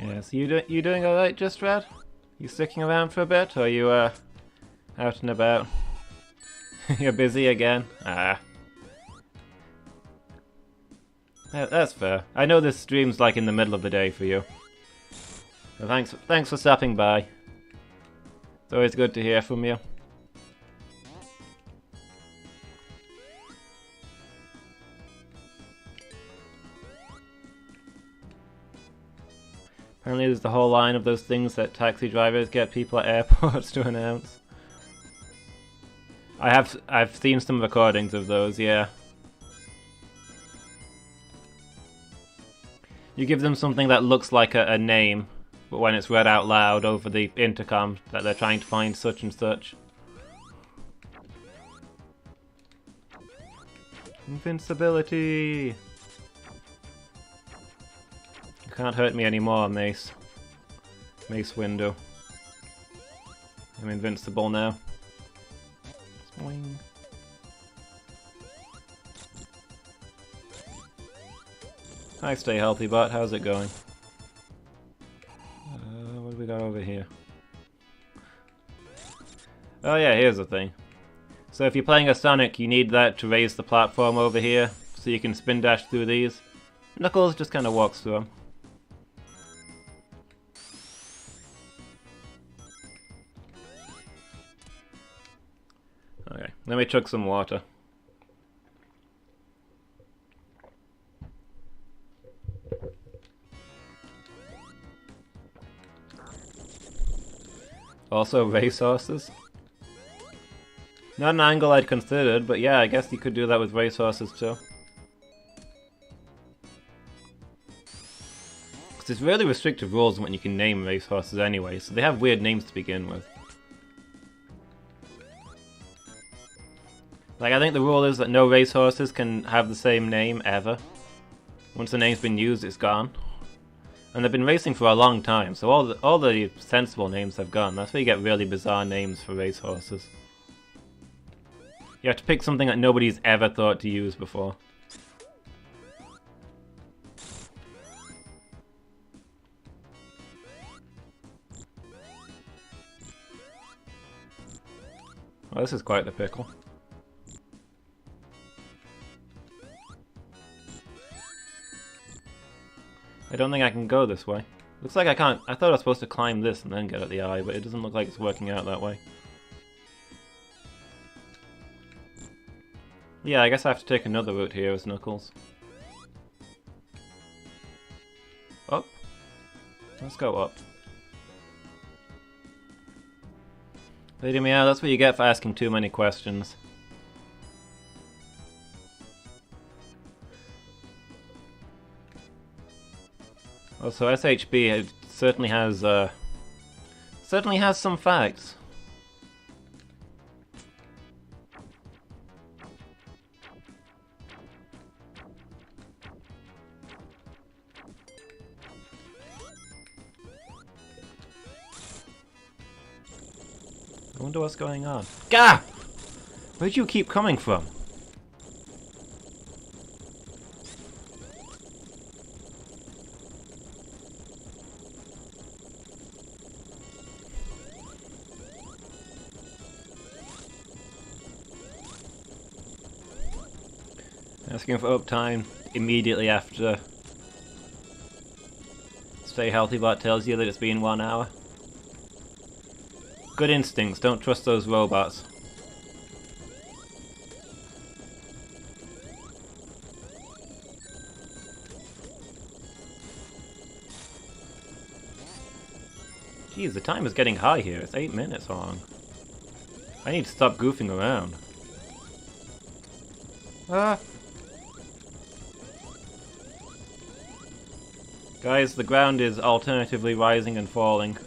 Yes, you doing alright, Just Red? You sticking around for a bit, or are you out and about? You're busy again? Ah. That's fair. I know this stream's like in the middle of the day for you. So thanks for stopping by. It's always good to hear from you. Apparently there's the whole line of those things that taxi drivers get people at airports to announce. I've seen some recordings of those, yeah. You give them something that looks like a name, but when it's read out loud over the intercom that they're trying to find such and such. Invincibility! You can't hurt me anymore, Mace. Mace Window. I'm invincible now. Swing. Hi, Stay Healthy Bot. How's it going? What do we got over here? Oh yeah, here's the thing. So if you're playing a Sonic, you need that to raise the platform over here, so you can spin dash through these. Knuckles just kind of walks through them. Okay, let me chug some water. Also racehorses. Not an angle I'd considered, but yeah, I guess you could do that with racehorses too. Because there's really restrictive rules on when you can name racehorses anyway, so they have weird names to begin with. Like, I think the rule is that no racehorses can have the same name ever. Once the name's been used, it's gone. And they've been racing for a long time, so all the sensible names have gone. That's where you get really bizarre names for racehorses. You have to pick something that nobody's ever thought to use before. Well, this is quite the pickle. I don't think I can go this way. Looks like I can't. I thought I was supposed to climb this and then get at the eye, but it doesn't look like it's working out that way. Yeah, I guess I have to take another route here as Knuckles. Up? Let's go up. Lady Meow, that's what you get for asking too many questions. Also, SHB certainly has some facts. I wonder what's going on. Gah! Where'd you keep coming from? Asking for uptime immediately after Stay Healthy Bot tells you that it's been 1 hour. Good instincts, don't trust those robots. Jeez, the time is getting high here. It's 8 minutes long. I need to stop goofing around. Ah! Guys, the ground is alternatively rising and falling.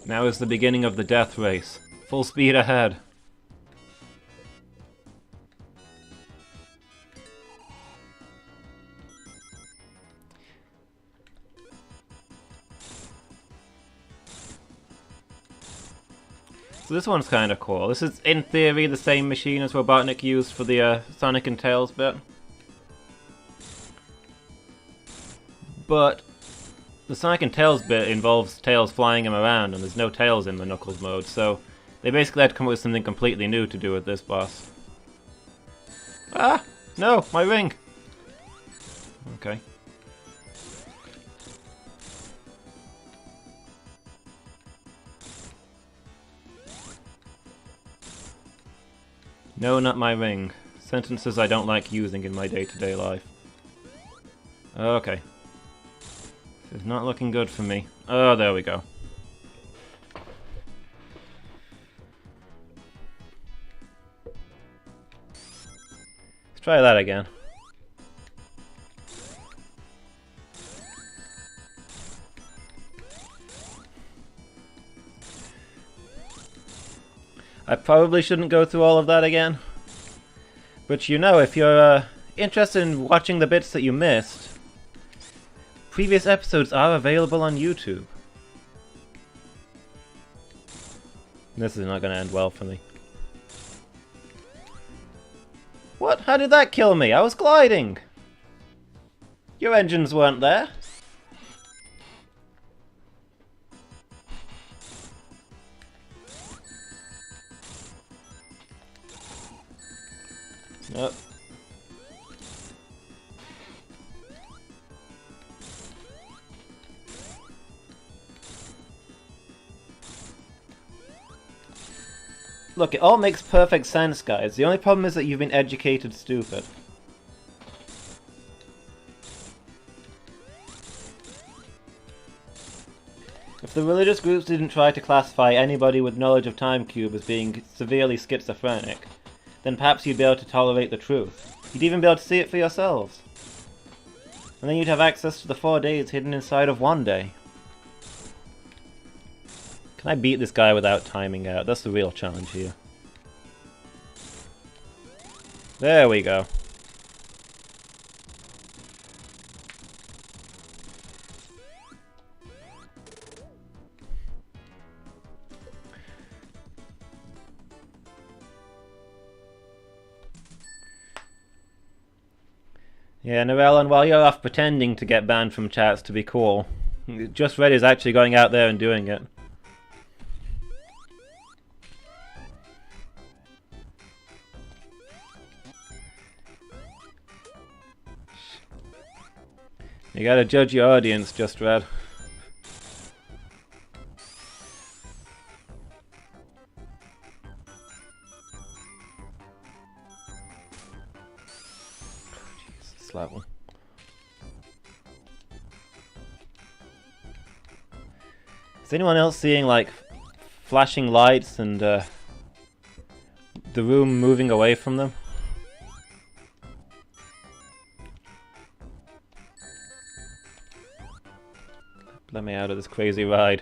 Now is the beginning of the death race. Full speed ahead. So this one's kind of cool. This is, in theory, the same machine as Robotnik used for the Sonic and Tails bit. But the Sonic and Tails bit involves Tails flying him around, and there's no Tails in the Knuckles mode, so they basically had to come up with something completely new to do with this boss. Ah! No! My ring! Okay. No, not my ring. Sentences I don't like using in my day-to-day life. Okay. This is not looking good for me. Oh, there we go. Let's try that again. I probably shouldn't go through all of that again. But you know, if you're interested in watching the bits that you missed, previous episodes are available on YouTube. This is not going to end well for me. What? How did that kill me? I was gliding! Your engines weren't there. Nope. Look, it all makes perfect sense, guys. The only problem is that you've been educated stupid. If the religious groups didn't try to classify anybody with knowledge of Time Cube as being severely schizophrenic, then perhaps you'd be able to tolerate the truth. You'd even be able to see it for yourselves. And then you'd have access to the 4 days hidden inside of 1 day. Can I beat this guy without timing out? That's the real challenge here. There we go. Yeah, Narellen, while you're off pretending to get banned from chats to be cool, Just Red is actually going out there and doing it. You gotta judge your audience, Just Red. Jesus, level. Is anyone else seeing, like, flashing lights and the room moving away from them? Let me out of this crazy ride.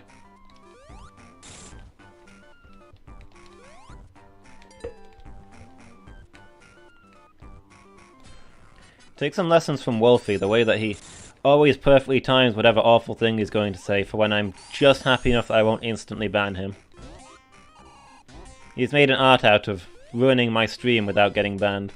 Take some lessons from Wolfie, the way that he always perfectly times whatever awful thing he's going to say for when I'm just happy enough that I won't instantly ban him. He's made an art out of ruining my stream without getting banned.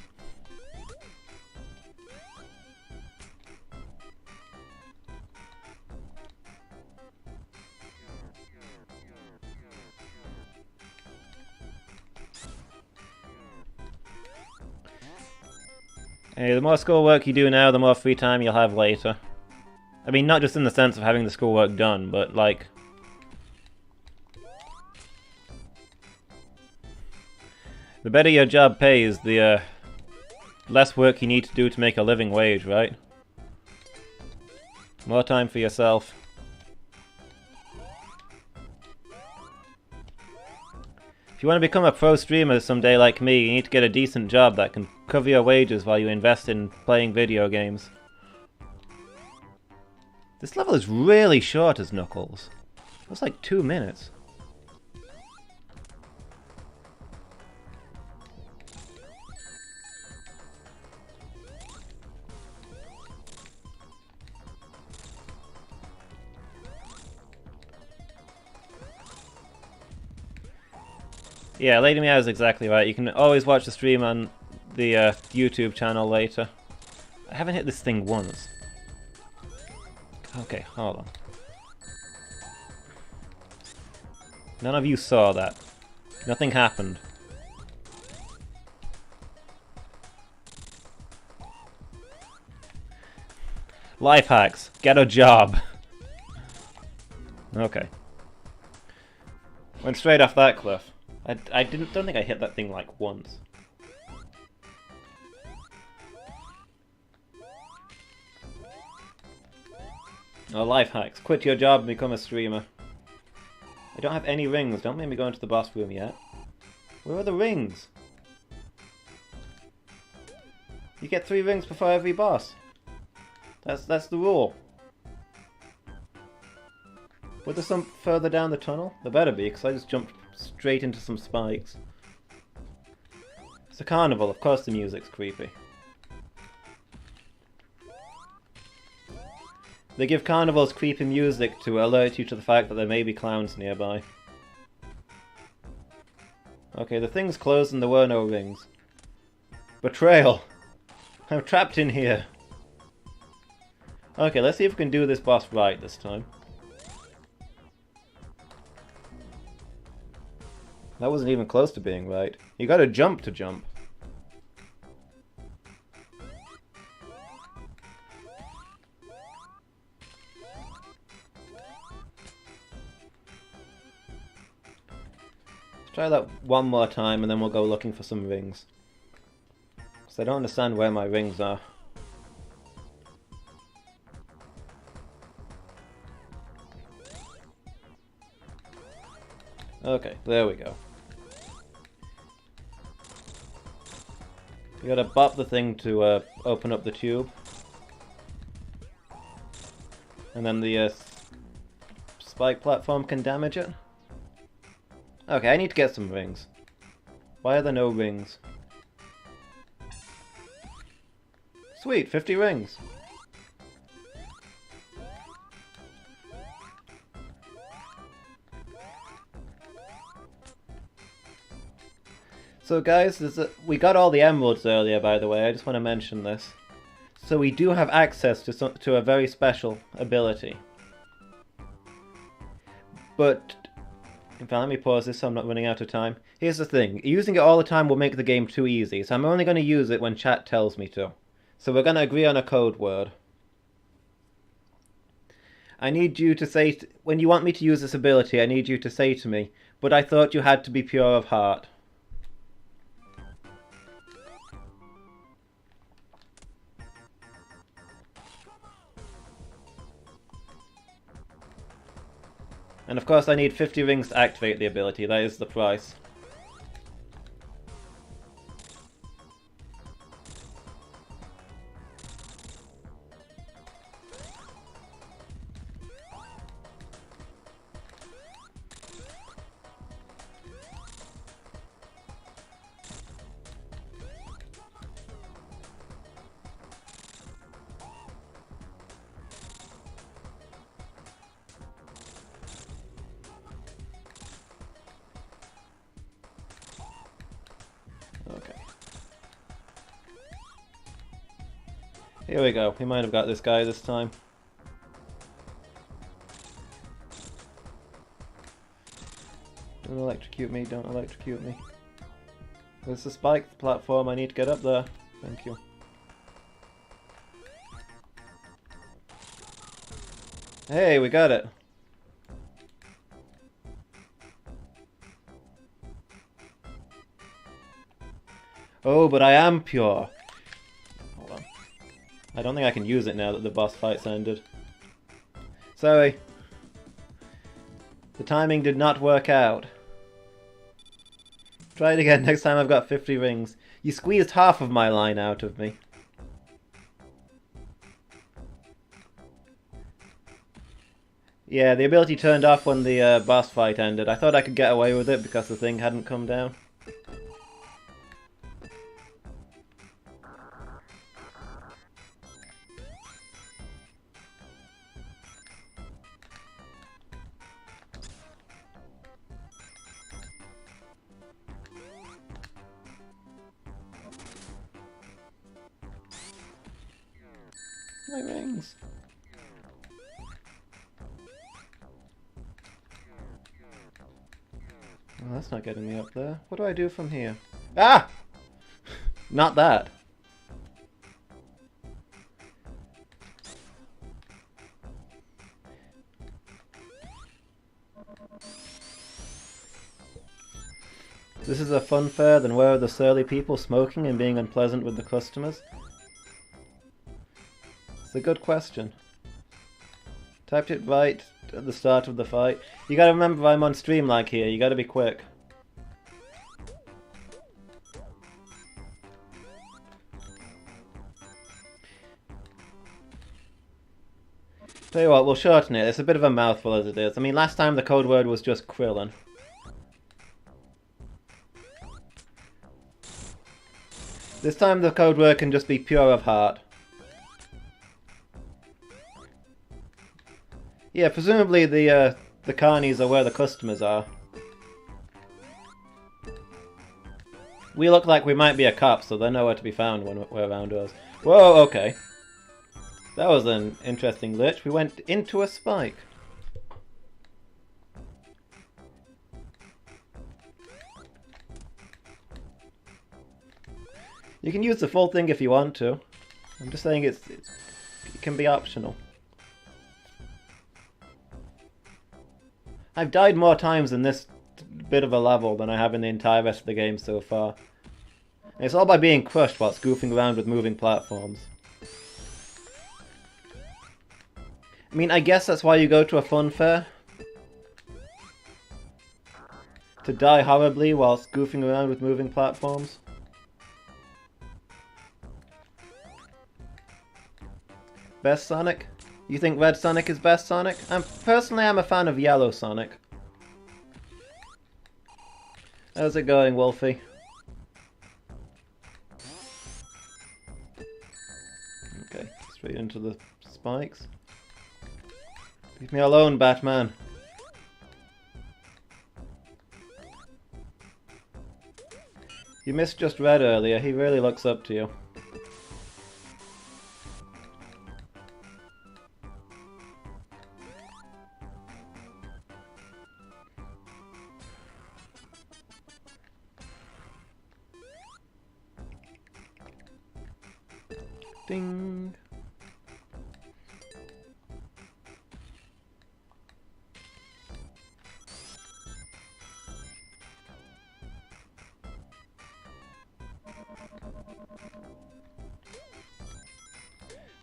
Hey, the more schoolwork you do now, the more free time you'll have later. I mean, not just in the sense of having the schoolwork done, but like... the better your job pays, the less work you need to do to make a living wage, right? More time for yourself. If you want to become a pro streamer someday like me, you need to get a decent job that can cover your wages while you invest in playing video games. This level is really short as Knuckles. It was like 2 minutes. Yeah, Lady Meow is exactly right. You can always watch the stream on the YouTube channel later. I haven't hit this thing once. Okay, hold on. None of you saw that. Nothing happened. Life hacks. Get a job. Okay. Went straight off that cliff. I don't think I hit that thing like once. Oh, life hacks. Quit your job and become a streamer. I don't have any rings. Don't make me go into the boss room yet. Where are the rings? You get 3 rings before every boss. That's the rule. Were there some further down the tunnel? There better be, because I just jumped straight into some spikes. It's a carnival, of course the music's creepy. They give carnivals creepy music to alert you to the fact that there may be clowns nearby. Okay, the thing's closed and there were no rings. Betrayal! I'm trapped in here! Okay, let's see if we can do this boss right this time. That wasn't even close to being right. You gotta jump to jump. Try that one more time and then we'll go looking for some rings. Because I don't understand where my rings are. Okay, there we go. You gotta bop the thing to open up the tube. And then the spike platform can damage it. Okay, I need to get some rings. Why are there no rings? Sweet, 50 rings. So guys, we got all the emeralds earlier, by the way, I just want to mention this. So we do have access to a very special ability. But in fact, let me pause this so I'm not running out of time. Here's the thing, using it all the time will make the game too easy, so I'm only going to use it when chat tells me to. So we're going to agree on a code word. I need you to say, when you want me to use this ability, I need you to say to me, but I thought you had to be pure of heart. And of course I need 50 rings to activate the ability, that is the price. Okay. Here we go. We might have got this guy this time. Don't electrocute me, don't electrocute me. There's a spike platform, I need to get up there. Thank you. Hey, we got it! Oh, but I am pure! Hold on. I don't think I can use it now that the boss fight's ended. Sorry. The timing did not work out. Try it again next time I've got 50 rings. You squeezed half of my line out of me. Yeah, the ability turned off when the boss fight ended. I thought I could get away with it because the thing hadn't come down. My rings. Well, that's not getting me up there. What do I do from here? Ah! Not that. This is a fun fair, then where are the surly people smoking and being unpleasant with the customers? It's a good question. Typed it right at the start of the fight. You gotta remember I'm on stream like here, you gotta be quick. Tell you what, we'll shorten it. It's a bit of a mouthful as it is. I mean, last time the code word was just Krillin. This time the code word can just be pure of heart. Yeah, presumably the carnies are where the customers are. We look like we might be a cop, so they're nowhere to be found when we're around us. Whoa, okay. That was an interesting glitch. We went into a spike. You can use the full thing if you want to. I'm just saying it can be optional. I've died more times in this bit of a level than I have in the entire rest of the game so far. And it's all by being crushed whilst goofing around with moving platforms. I mean, I guess that's why you go to a fun fair. To die horribly whilst goofing around with moving platforms. Best Sonic? You think Red Sonic is best Sonic? Personally, I'm a fan of Yellow Sonic. How's it going, Wolfie? Okay, straight into the spikes. Leave me alone, Batman. You missed just Red earlier. He really looks up to you. Ding.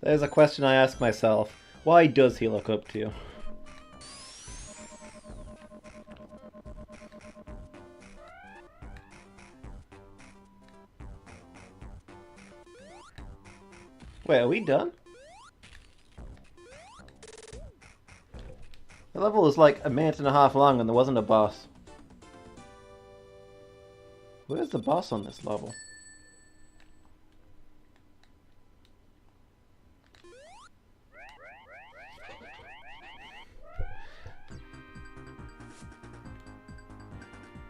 There's a question I ask myself. Why does he look up to you? Wait, are we done? The level was like a minute and a half long and there wasn't a boss. Where's the boss on this level?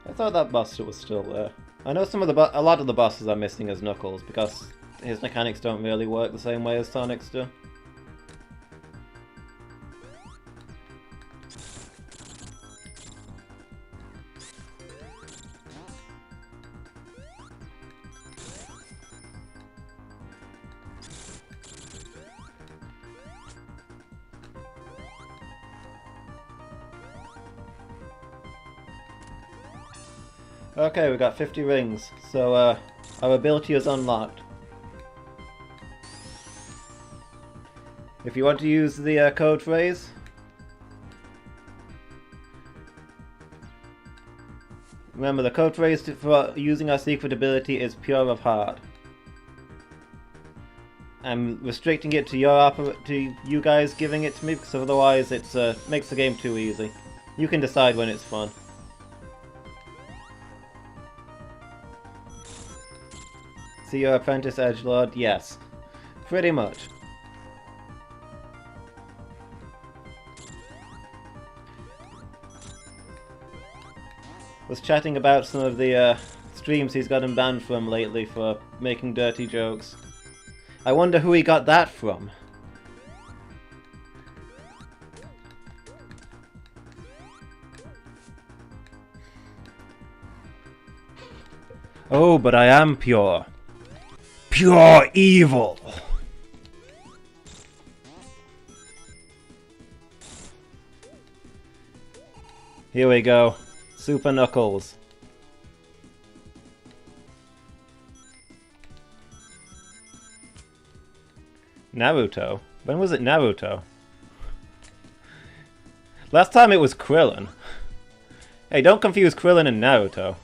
I thought that boss was still there. I know a lot of the bosses are missing as Knuckles because his mechanics don't really work the same way as Sonic's do. Okay, we got 50 rings, so our ability is unlocked. If you want to use the code phrase, remember the code phrase for using our secret ability is pure of heart. I'm restricting it to you guys giving it to me because otherwise it makes the game too easy. You can decide when it's fun. See your apprentice edgelord? Yes. Pretty much. Was chatting about some of the streams he's gotten banned from lately for making dirty jokes. I wonder who he got that from. Oh, but I am pure. Pure evil! Here we go. Super Knuckles. Naruto? When was it Naruto? Last time it was Krillin. Hey, don't confuse Krillin and Naruto.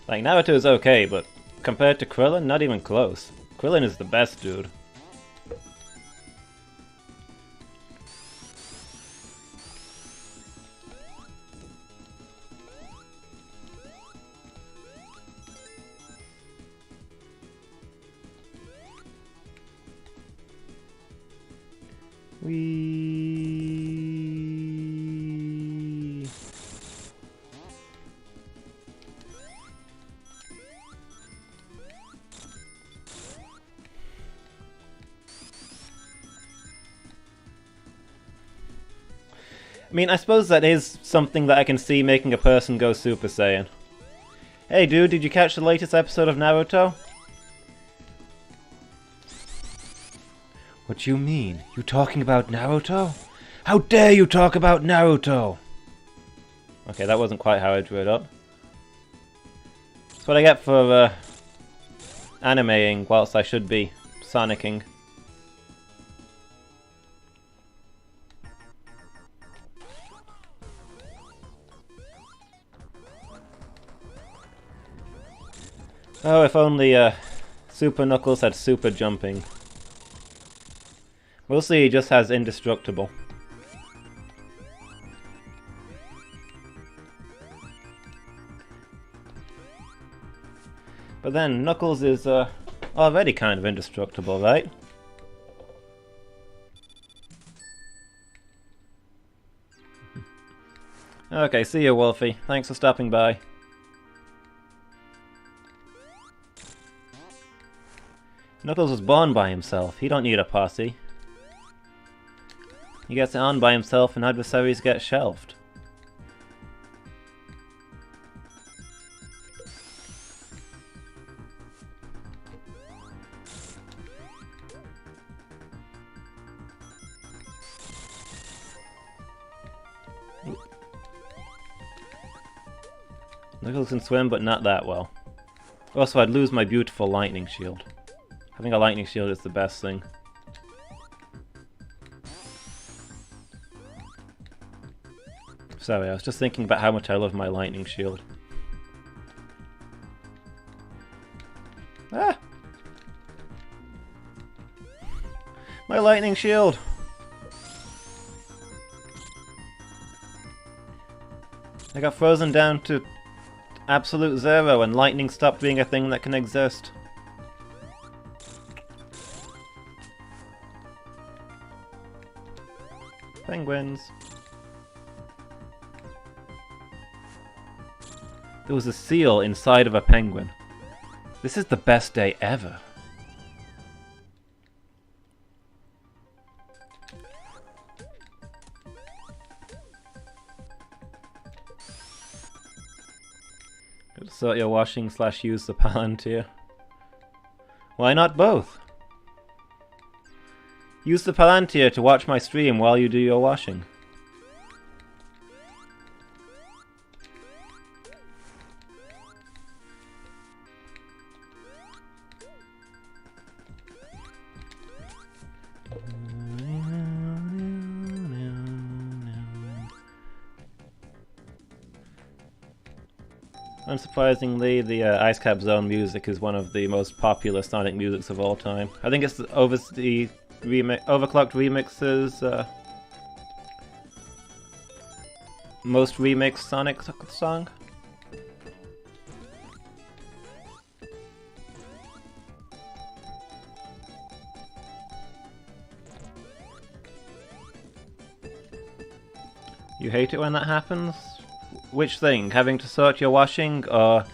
Like, Naruto is okay, but compared to Krillin, not even close. Krillin is the best dude. I mean, I suppose that is something that I can see making a person go Super Saiyan. Hey dude, did you catch the latest episode of Naruto? What you mean? You talking about Naruto? How dare you talk about Naruto? Okay, that wasn't quite how I drew it up. That's what I get for animating whilst I should be sonicking. Oh, if only Super Knuckles had super jumping. Mostly he just has indestructible. But then Knuckles is already kind of indestructible, right? Okay, see you, Wolfie. Thanks for stopping by. Knuckles was born by himself. He don't need a posse. He gets it on by himself and adversaries get shelved. Knuckles can swim, but not that well. Also, I'd lose my beautiful lightning shield. Having a lightning shield is the best thing. Sorry, I was just thinking about how much I love my lightning shield. Ah! My lightning shield! I got frozen down to absolute zero and lightning stopped being a thing that can exist. Penguins. There was a seal inside of a penguin. This is the best day ever. Gotta sort your washing / use the Palantir. Why not both? Use the Palantir to watch my stream while you do your washing. Unsurprisingly, the Ice Cap Zone music is one of the most popular Sonic musics of all time. I think it's the overclocked remixes, most remixed Sonic song. You hate it when that happens? Which thing? Having to sort your washing, or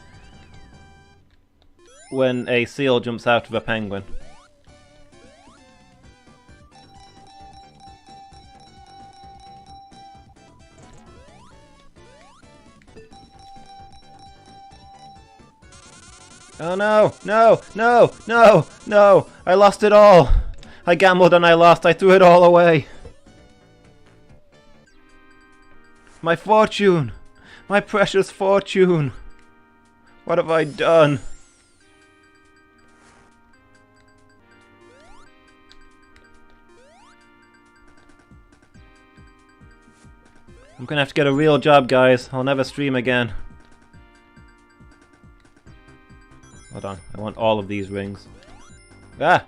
when a seal jumps out of a penguin? Oh no! No! No! No! No! I lost it all! I gambled and I lost. I threw it all away. My fortune! My precious fortune! What have I done? I'm gonna have to get a real job, guys. I'll never stream again. Hold on, I want all of these rings. Ah!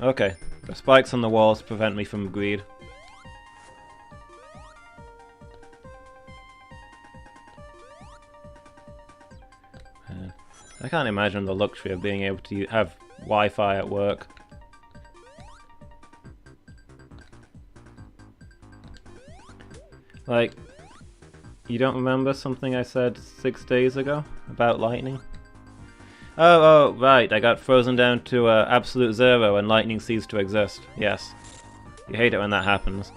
Okay, the spikes on the walls prevent me from greed. I can't imagine the luxury of being able to have Wi-Fi at work. Like, you don't remember something I said 6 days ago about lightning? Oh, right, I got frozen down to absolute zero and lightning ceased to exist. Yes. You hate it when that happens.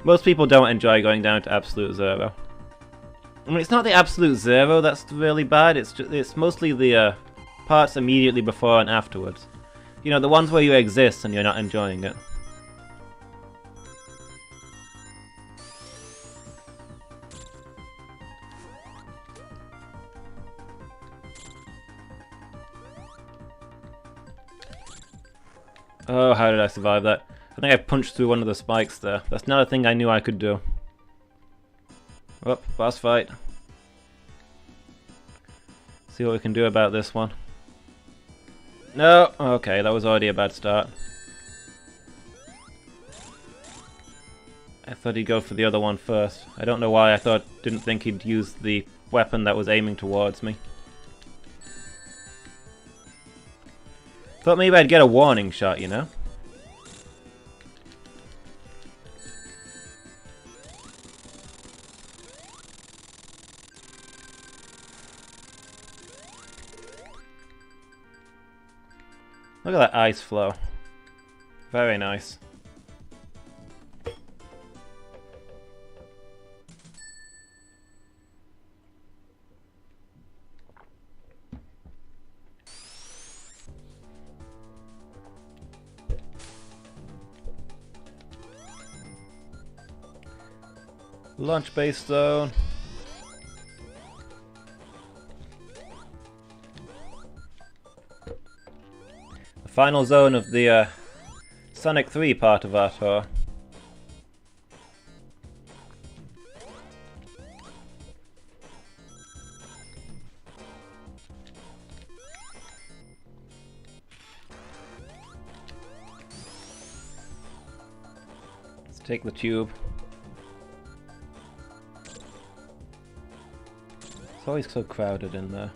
Most people don't enjoy going down to absolute zero. I mean, it's not the absolute zero that's really bad, it's mostly the parts immediately before and afterwards. You know, the ones where you exist and you're not enjoying it. Oh, how did I survive that? I think I punched through one of the spikes there. That's not a thing I knew I could do. Oh, boss fight. See what we can do about this one. No! Okay, that was already a bad start. I thought he'd go for the other one first. I don't know why didn't think he'd use the weapon that was aiming towards me. Thought maybe I'd get a warning shot, you know? Look at that ice flow. Very nice. Launch base zone. The final zone of the Sonic 3 part of our tour. Let's take the tube. It's always so crowded in there.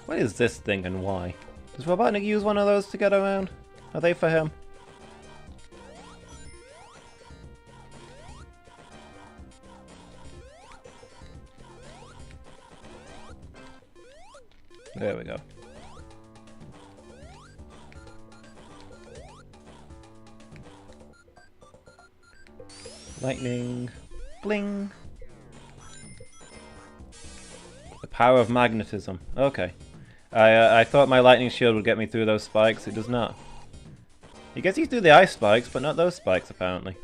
What is this thing and why? Does Robotnik use one of those to get around? Are they for him? There we go. Lightning. Bling. The power of magnetism. Okay. I thought my lightning shield would get me through those spikes. It does not. It gets you through the ice spikes, but not those spikes, apparently.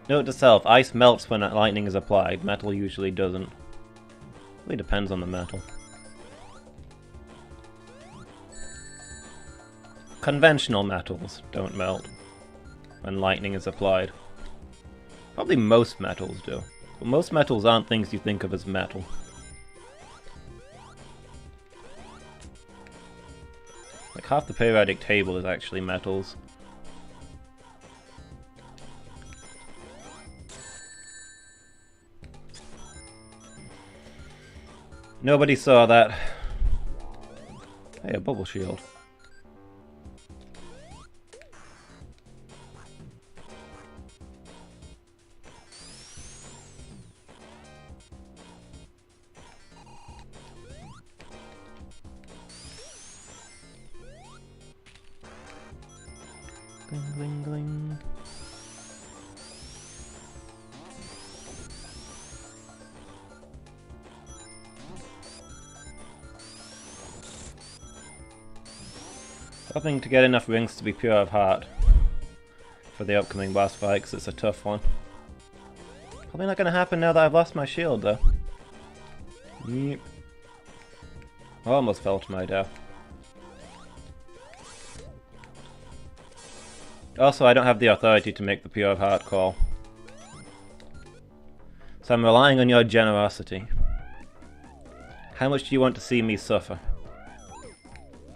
Note to self, ice melts when lightning is applied. Metal usually doesn't. Really depends on the metal. Conventional metals don't melt when lightning is applied. Probably most metals do. But most metals aren't things you think of as metal. Like half the periodic table is actually metals. Nobody saw that. Hey, a bubble shield. Gling, gling, gling. Hoping to get enough rings to be pure of heart for the upcoming boss fight, because it's a tough one. Probably not going to happen now that I've lost my shield, though. Yep. Almost fell to my death. Also, I don't have the authority to make the pure of heart call. So I'm relying on your generosity. How much do you want to see me suffer?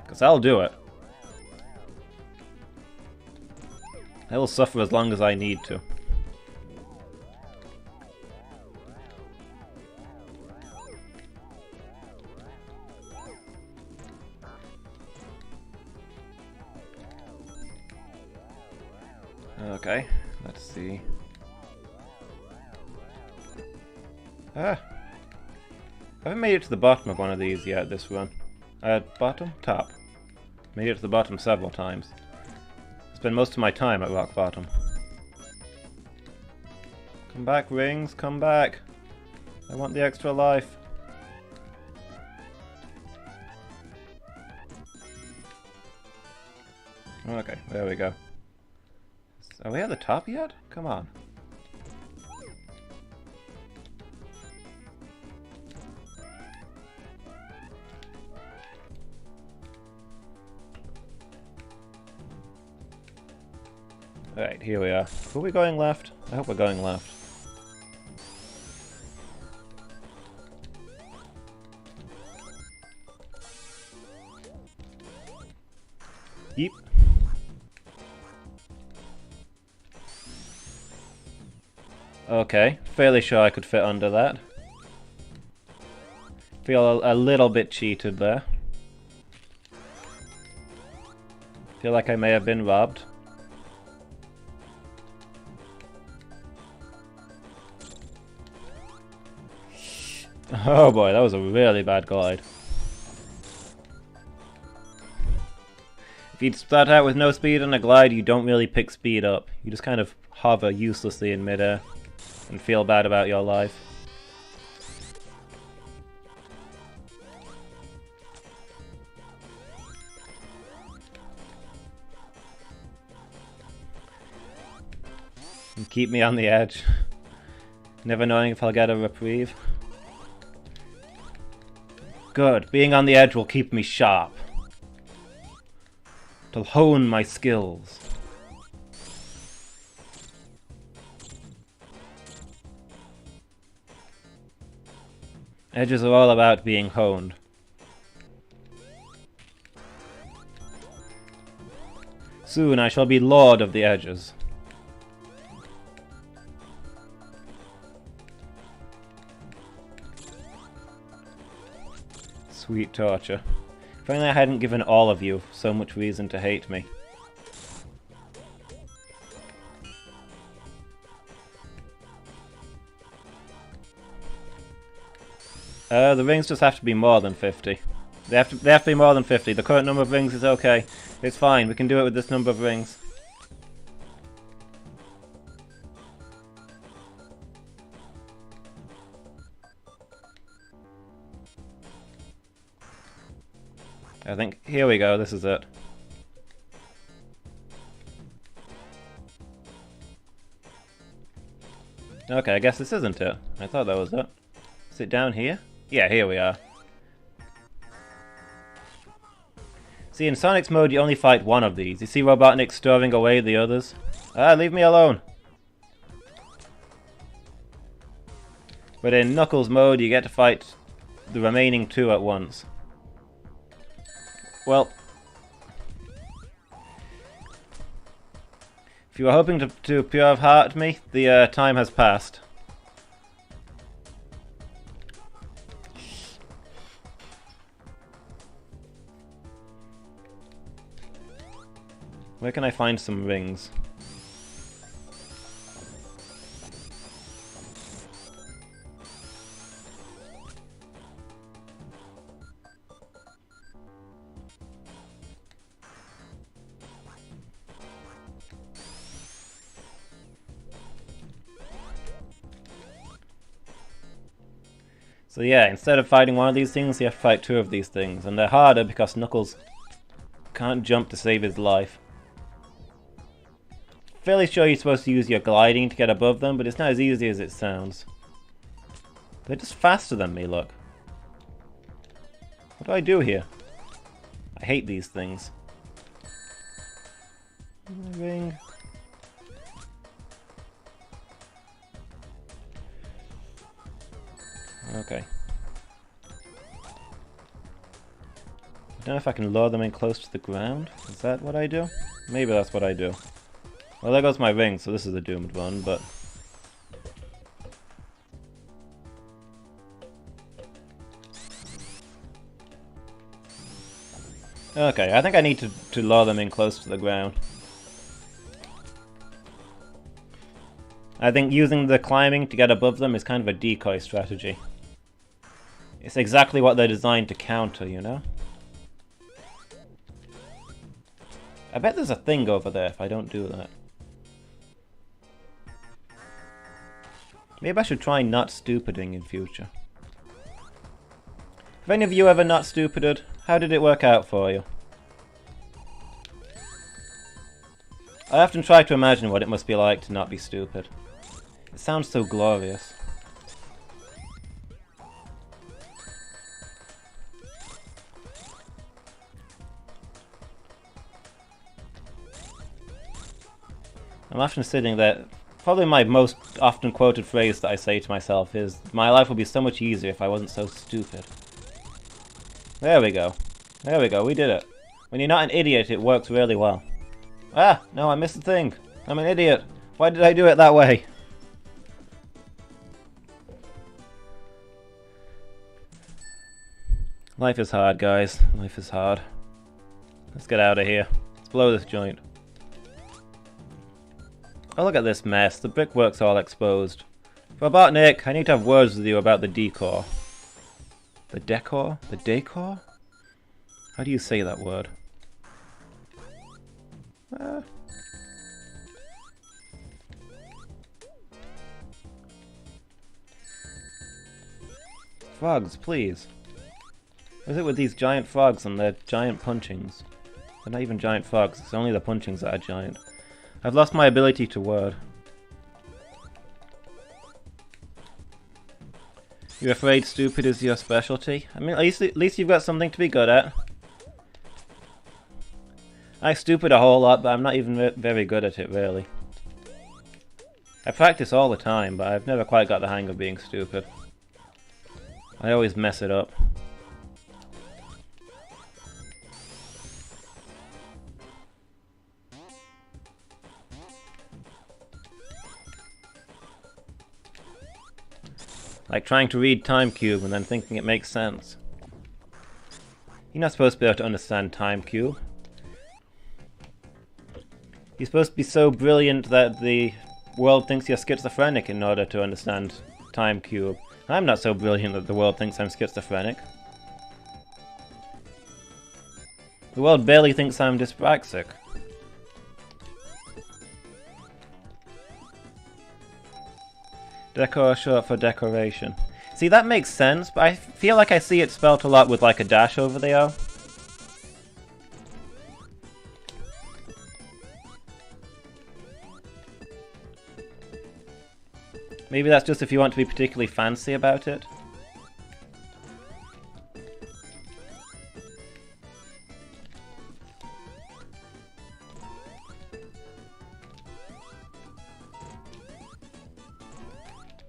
Because I'll do it. I will suffer as long as I need to. Okay, let's see. I haven't made it to the bottom of one of these yet this run. Bottom? Top. Made it to the bottom several times. Spend most of my time at rock bottom. Come back, rings, come back. I want the extra life. Okay, there we go. Are we at the top yet? Come on. Alright, here we are. Are we going left? I hope we're going left. Yeep. Okay, fairly sure I could fit under that. Feel a little bit cheated there. Feel like I may have been robbed. Oh boy, that was a really bad glide. If you start out with no speed on a glide, you don't really pick speed up. You just kind of hover uselessly in midair and feel bad about your life. And keep me on the edge. Never knowing if I'll get a reprieve. Good. Being on the edge will keep me sharp. To hone my skills. Edges are all about being honed. Soon I shall be Lord of the Edges. Sweet torture. If only I hadn't given all of you so much reason to hate me. The rings just have to be more than 50. They have to be more than 50. The current number of rings is okay. It's fine. We can do it with this number of rings. I think, here we go, this is it. Okay, I guess this isn't it. I thought that was it. Is it down here? Yeah, here we are. See, in Sonic's mode you only fight one of these. You see Robotnik storing away the others? Ah, leave me alone! But in Knuckles mode you get to fight the remaining two at once. Well, if you were hoping to pure of heart me, the time has passed. Where can I find some rings? So yeah, instead of fighting one of these things, you have to fight two of these things. And they're harder because Knuckles Can't jump to save his life. Fairly sure you're supposed to use your gliding to get above them, but it's not as easy as it sounds. They're just faster than me, look. What do I do here? I hate these things. Ring. Okay. I don't know if I can lure them in close to the ground. Is that what I do? Maybe that's what I do. Well, there goes my ring, so this is a doomed one, but... Okay, I think I need to lure them in close to the ground. I think using the climbing to get above them is kind of a decoy strategy. It's exactly what they're designed to counter, you know? I bet there's a thing over there if I don't do that. Maybe I should try not stupiding in future. Have any of you ever not stupided? How did it work out for you? I often try to imagine what it must be like to not be stupid. It sounds so glorious. I'm often sitting there. Probably my most often quoted phrase that I say to myself is, my life would be so much easier if I wasn't so stupid. There we go. There we go, we did it. When you're not an idiot, it works really well. Ah! No, I missed the thing. I'm an idiot. Why did I do it that way? Life is hard, guys. Life is hard. Let's get out of here. Let's blow this joint. Oh, look at this mess. The brickwork's all exposed. Robotnik, I need to have words with you about the decor. The decor? The decor? How do you say that word? Frogs, please. What is it with these giant frogs and their giant punchings? They're not even giant frogs, it's only the punchings that are giant. I've lost my ability to word. You're afraid stupid is your specialty? I mean, at least you've got something to be good at. I stupid a whole lot, but I'm not even very good at it, really. I practice all the time, but I've never quite got the hang of being stupid. I always mess it up. Like trying to read Time Cube and then thinking it makes sense. You're not supposed to be able to understand Time Cube. You're supposed to be so brilliant that the world thinks you're schizophrenic in order to understand Time Cube. I'm not so brilliant that the world thinks I'm schizophrenic. The world barely thinks I'm dyspraxic. Decor short for decoration. See, that makes sense, but I feel like I see it spelt a lot with like a dash over the O. Maybe that's just if you want to be particularly fancy about it.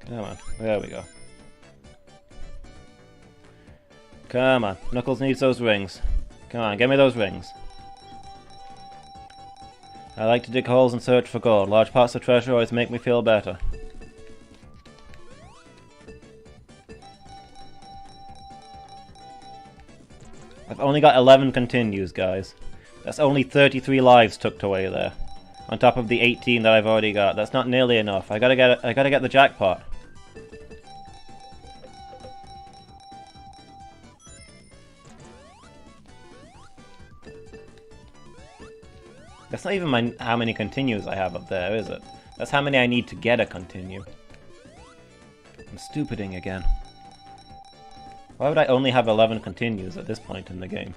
Come on, there we go. Come on, Knuckles needs those rings. Come on, get me those rings. I like to dig holes and search for gold. Large pots of treasure always make me feel better. I've only got 11 continues, guys. That's only 33 lives tucked away there. On top of the 18 that I've already got. That's not nearly enough. I gotta get the jackpot. That's not even how many continues I have up there, is it? That's how many I need to get a continue. I'm stupiding again. Why would I only have 11 continues at this point in the game?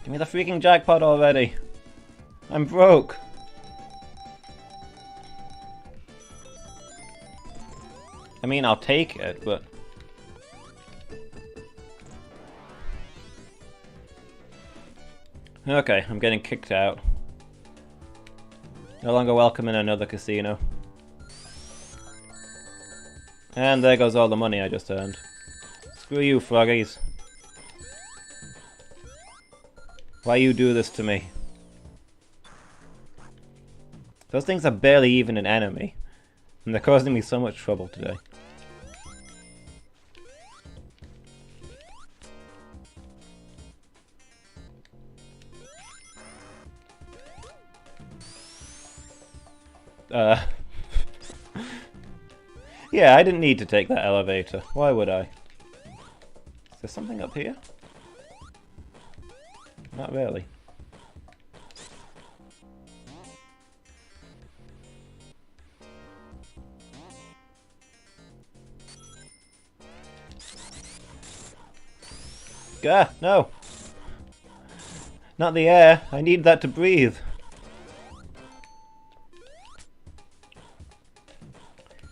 Give me the freaking jackpot already. I'm broke. I mean, I'll take it, but... Okay, I'm getting kicked out. No longer welcome in another casino. And there goes all the money I just earned. Screw you, froggies. Why you do this to me? Those things are barely even an enemy. And they're causing me so much trouble today. Yeah, I didn't need to take that elevator. Why would I? Is there something up here? Not really. Gah, no! Not the air. I need that to breathe.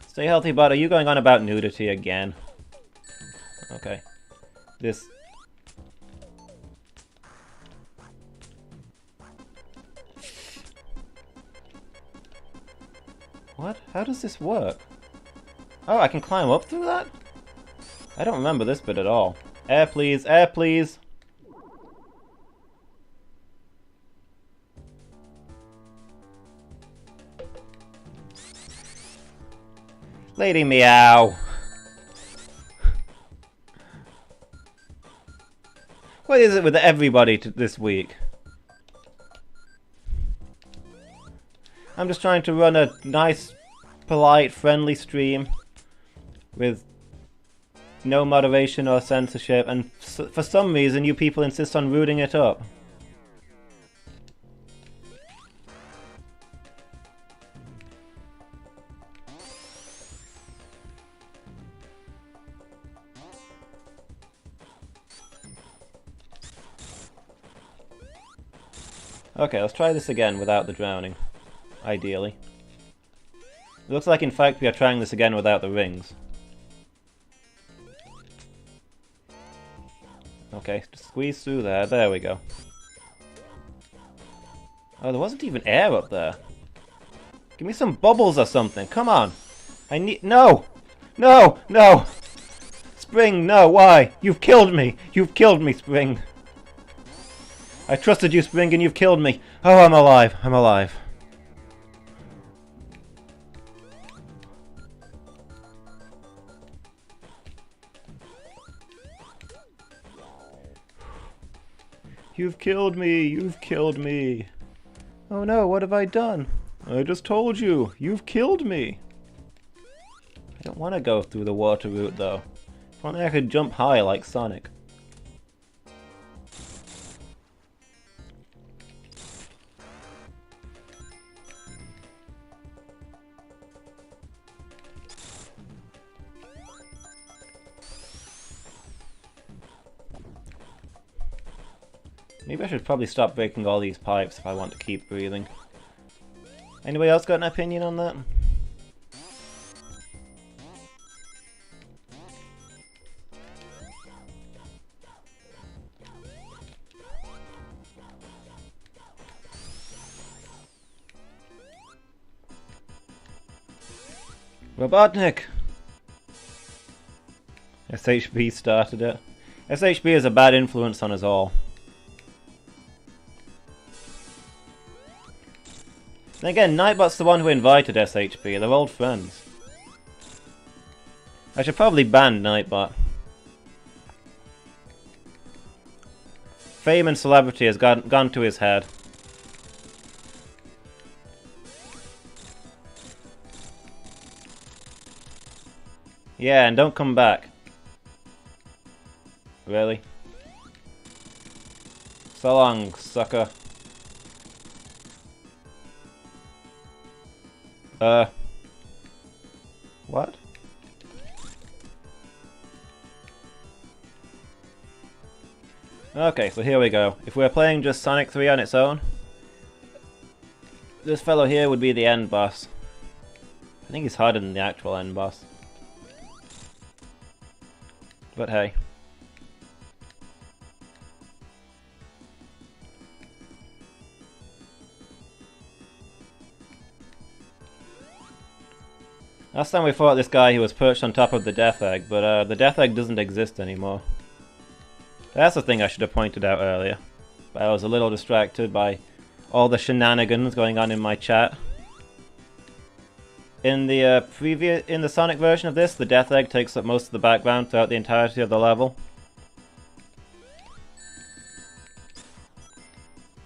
Stay healthy, bud. Are you going on about nudity again? Okay. This... What? How does this work? Oh, I can climb up through that? I don't remember this bit at all. Air, please. Air, please. Lady Meow. What is it with everybody this week? I'm just trying to run a nice, polite, friendly stream with no moderation or censorship, and for some reason you people insist on rooting it up. Okay, let's try this again without the drowning. Ideally. It looks like in fact we are trying this again without the rings. Okay, just squeeze through there. There we go. Oh, there wasn't even air up there. Give me some bubbles or something. Come on. I need... No! No! No! Spring, no, why? You've killed me! You've killed me, Spring! I trusted you, Spring, and you've killed me. Oh, I'm alive. I'm alive. You've killed me. You've killed me. Oh no, what have I done? I just told you. You've killed me. I don't want to go through the water route, though. If only I could jump high like Sonic. Maybe I should probably stop breaking all these pipes if I want to keep breathing. Anybody else got an opinion on that? Robotnik! SHB started it. SHB is a bad influence on us all. And again, Nightbot's the one who invited SHB, they're old friends. I should probably ban Nightbot. Fame and celebrity has gone to his head. Yeah, and don't come back. Really? So long, sucker. What? Okay, so here we go. If we're playing just Sonic 3 on its own, this fellow here would be the end boss. I think he's harder than the actual end boss. But hey. Last time we fought this guy, he was perched on top of the Death Egg, but the Death Egg doesn't exist anymore. That's the thing I should have pointed out earlier. But I was a little distracted by all the shenanigans going on in my chat. In the Sonic version of this, the Death Egg takes up most of the background throughout the entirety of the level.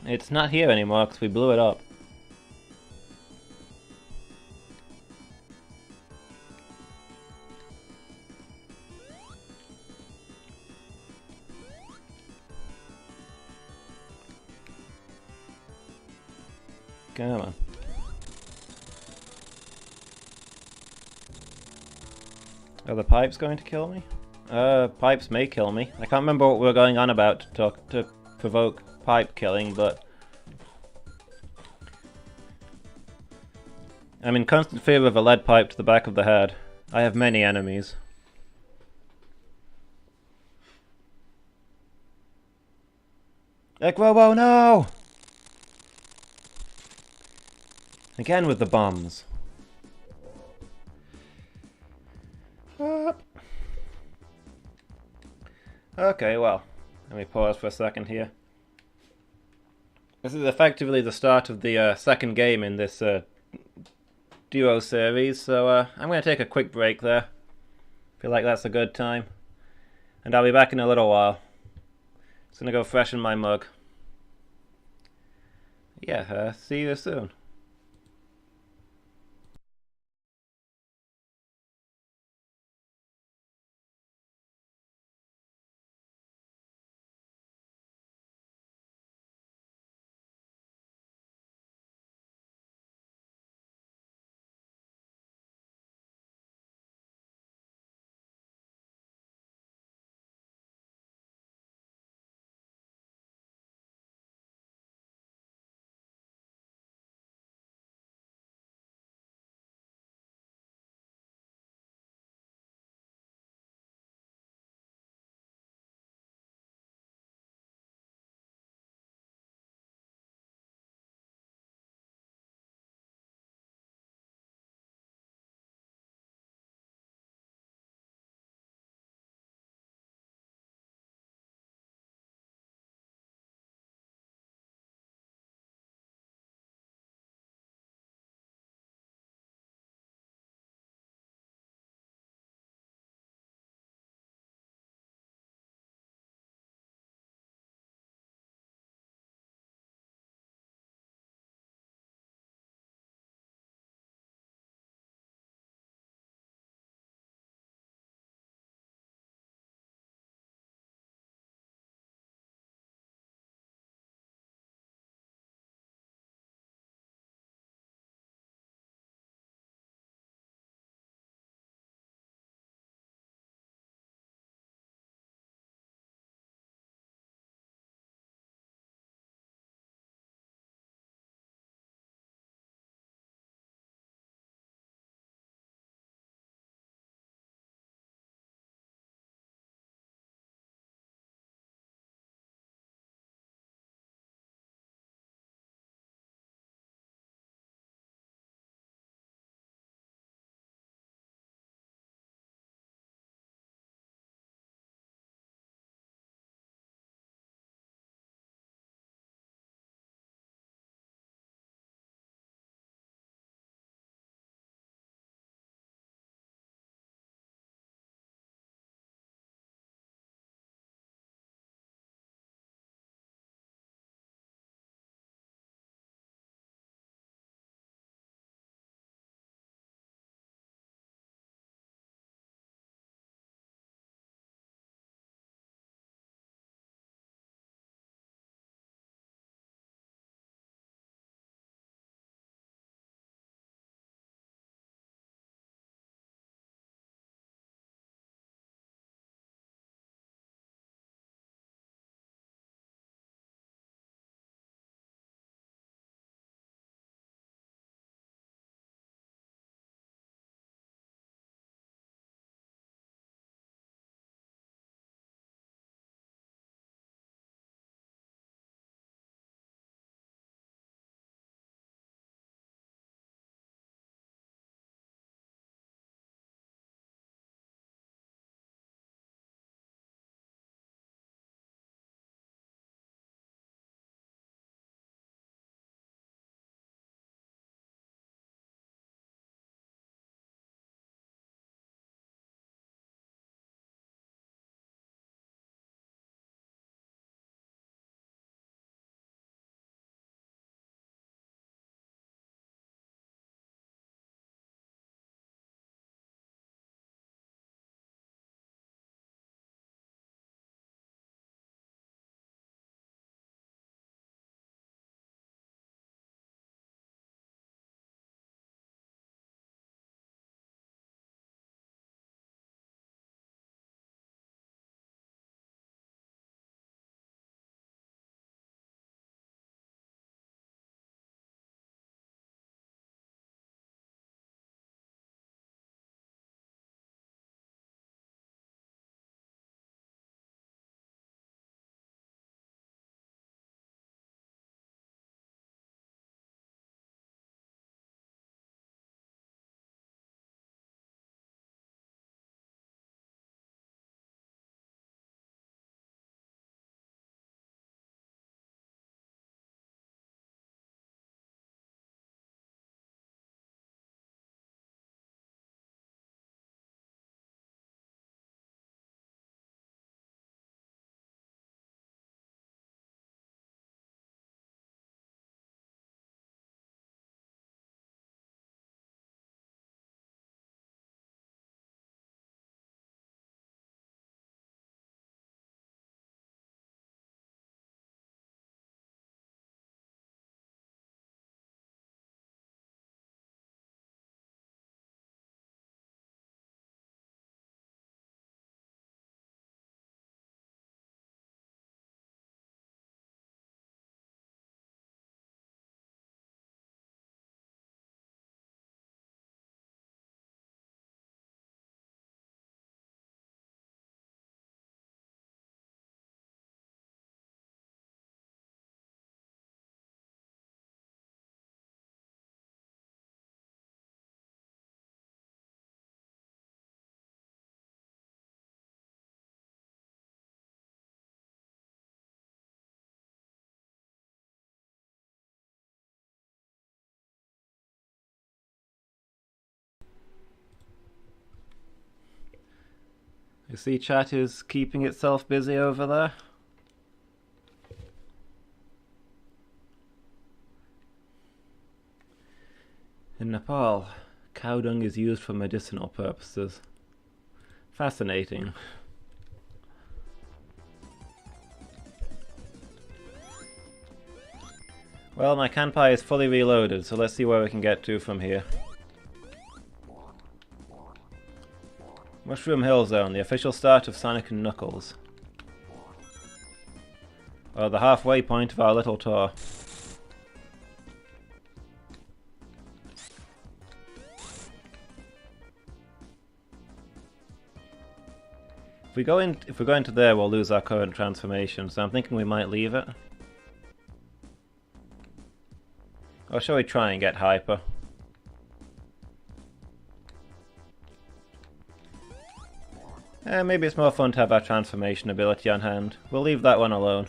It's not here anymore because we blew it up. Come on. Are the pipes going to kill me? Pipes may kill me. I can't remember what we're going on about to provoke pipe killing, but I'm in constant fear of a lead pipe to the back of the head. I have many enemies. Robo, no! Again with the bombs. Okay, well, let me pause for a second here. This is effectively the start of the second game in this duo series, so I'm going to take a quick break there. Feel like that's a good time. And I'll be back in a little while. Just going to go freshen my mug. Yeah, see you soon. You see chat is keeping itself busy over there? In Nepal, cow dung is used for medicinal purposes. Fascinating. Well, my Kanpai is fully reloaded, so let's see where we can get to from here. Mushroom Hill Zone, the official start of Sonic & Knuckles. Or the halfway point of our little tour. If we go into there, we'll lose our current transformation, so I'm thinking we might leave it. Or shall we try and get hyper? Maybe it's more fun to have our transformation ability on hand. We'll leave that one alone.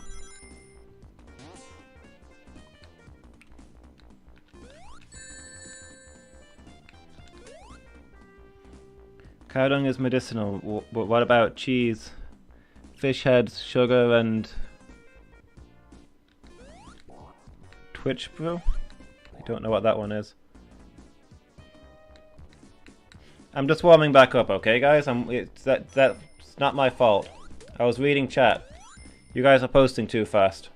Cow dung is medicinal, but what about cheese? Fish heads, sugar, and... Twitch brew? I don't know what that one is. I'm just warming back up, okay guys? That's not my fault. I was reading chat. You guys are posting too fast.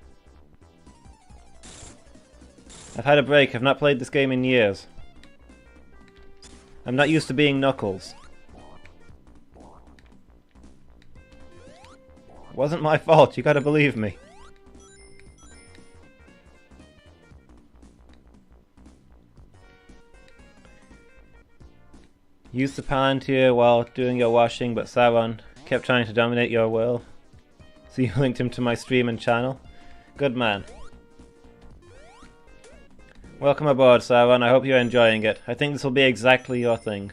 I've had a break, I've not played this game in years. I'm not used to being Knuckles. It wasn't my fault, you gotta believe me. Use the Palantir while doing your washing, but Sauron kept trying to dominate your will. So you linked him to my stream and channel? Good man. Welcome aboard, Sauron. I hope you're enjoying it. I think this will be exactly your thing.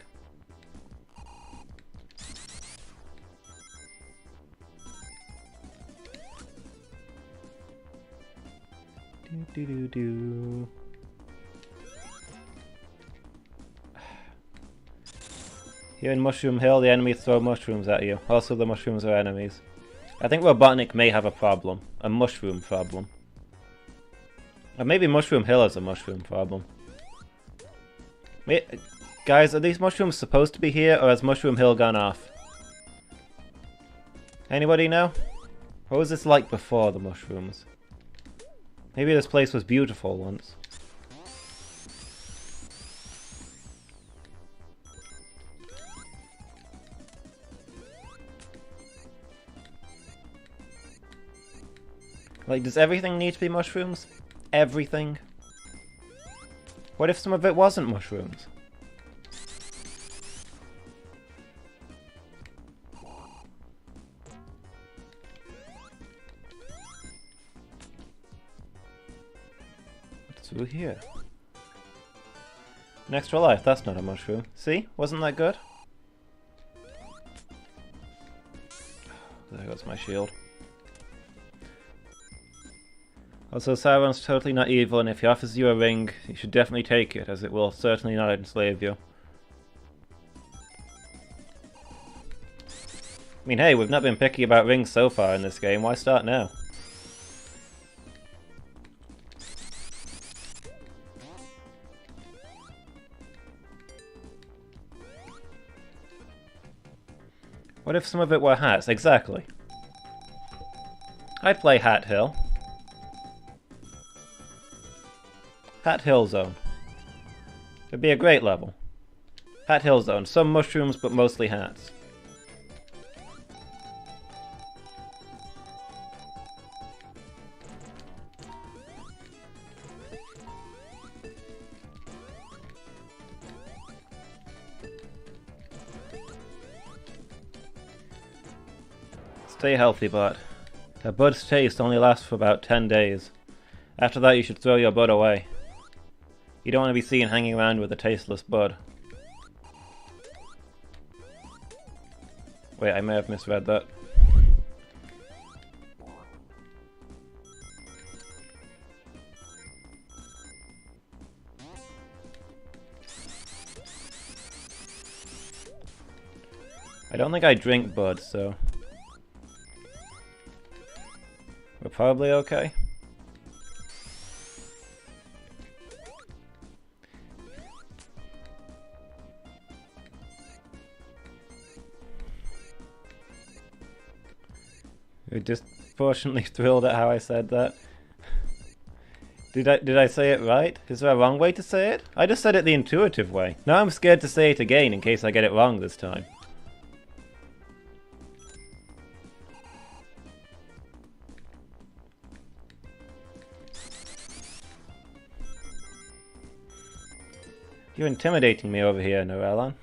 Do. Here in Mushroom Hill, the enemies throw mushrooms at you. Also, the mushrooms are enemies. I think Robotnik may have a problem. A mushroom problem. Or maybe Mushroom Hill has a mushroom problem. Wait, guys, are these mushrooms supposed to be here, or has Mushroom Hill gone off? Anybody know? What was this like before the mushrooms? Maybe this place was beautiful once. Like, does everything need to be mushrooms? Everything? What if some of it wasn't mushrooms? What's through here? An extra life, that's not a mushroom. See? Wasn't that good? There goes my shield. Also, Sauron's totally not evil, and if he offers you a ring, you should definitely take it, as it will certainly not enslave you. I mean, hey, we've not been picky about rings so far in this game, why start now? What if some of it were hats? Exactly. I'd play Hat Hill. Hat Hill Zone. It'd be a great level. Hat Hill Zone. Some mushrooms, but mostly hats. Stay healthy, bud. A bud's taste only lasts for about 10 days. After that, you should throw your bud away. You don't want to be seen hanging around with a tasteless bud. Wait, I may have misread that. I don't think I drink Bud, so we're probably okay. You're disproportionately thrilled at how I said that. Did I say it right? Is there a wrong way to say it? I just said it the intuitive way. Now I'm scared to say it again in case I get it wrong this time. You're intimidating me over here, Noellan.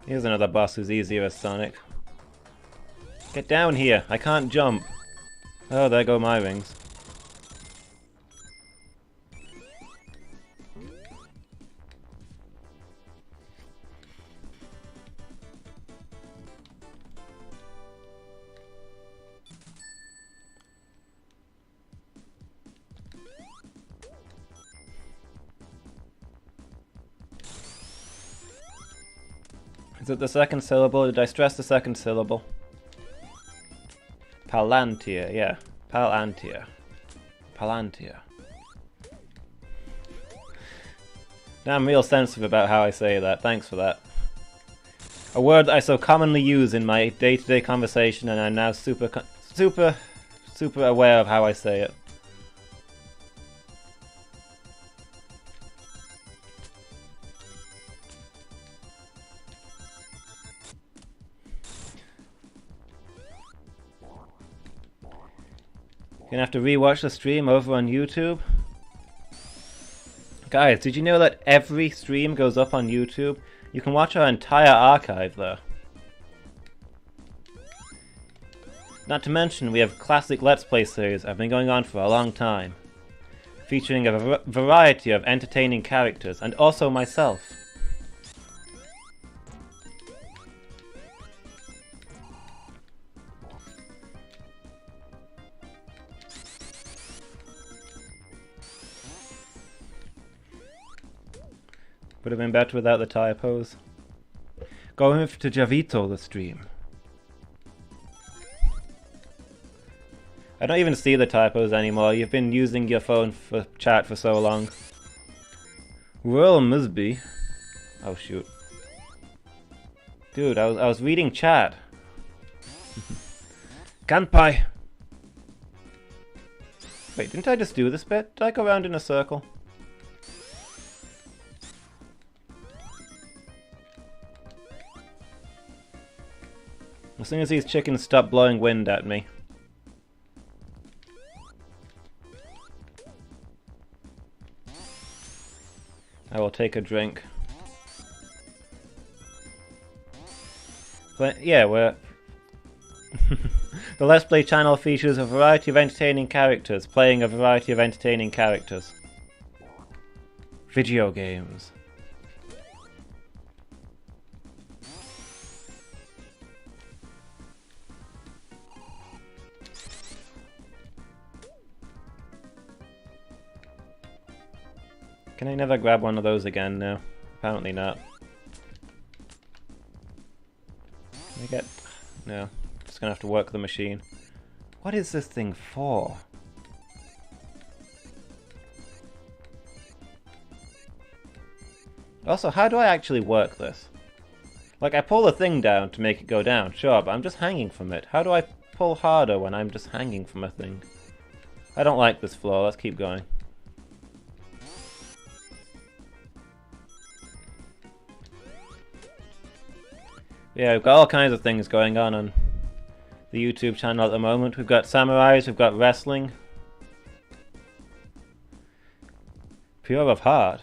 Here's another boss who's easier as Sonic. Get down here! I can't jump! Oh, there go my rings. Is it the second syllable? Did I stress the second syllable? Palantir, yeah. Palantir. Palantir. Now I'm real sensitive about how I say that. Thanks for that. A word that I so commonly use in my day-to-day conversation, and I'm now super aware of how I say it. Gonna have to rewatch the stream over on YouTube. Guys, did you know that every stream goes up on YouTube? You can watch our entire archive there. Not to mention, we have classic Let's Play series that have been going on for a long time, featuring a variety of entertaining characters, and also myself. Would have been better without the typos. Going to Javito the stream. I don't even see the typos anymore. You've been using your phone for chat for so long. Well, Musby. Oh shoot. Dude, I was reading chat. Kanpai! Wait, didn't I just do this bit? Did I go around in a circle? As soon as these chickens stop blowing wind at me. I will take a drink. But yeah, we're... The Let's Play channel features a variety of entertaining characters, playing a variety of entertaining characters. Video games. Can I never grab one of those again now? Apparently not. Can I get... No. Just gonna have to work the machine. What is this thing for? Also, how do I actually work this? Like, I pull the thing down to make it go down, sure, but I'm just hanging from it. How do I pull harder when I'm just hanging from a thing? I don't like this floor, let's keep going. Yeah, we've got all kinds of things going on the YouTube channel at the moment. We've got samurais, we've got wrestling. Pure of heart,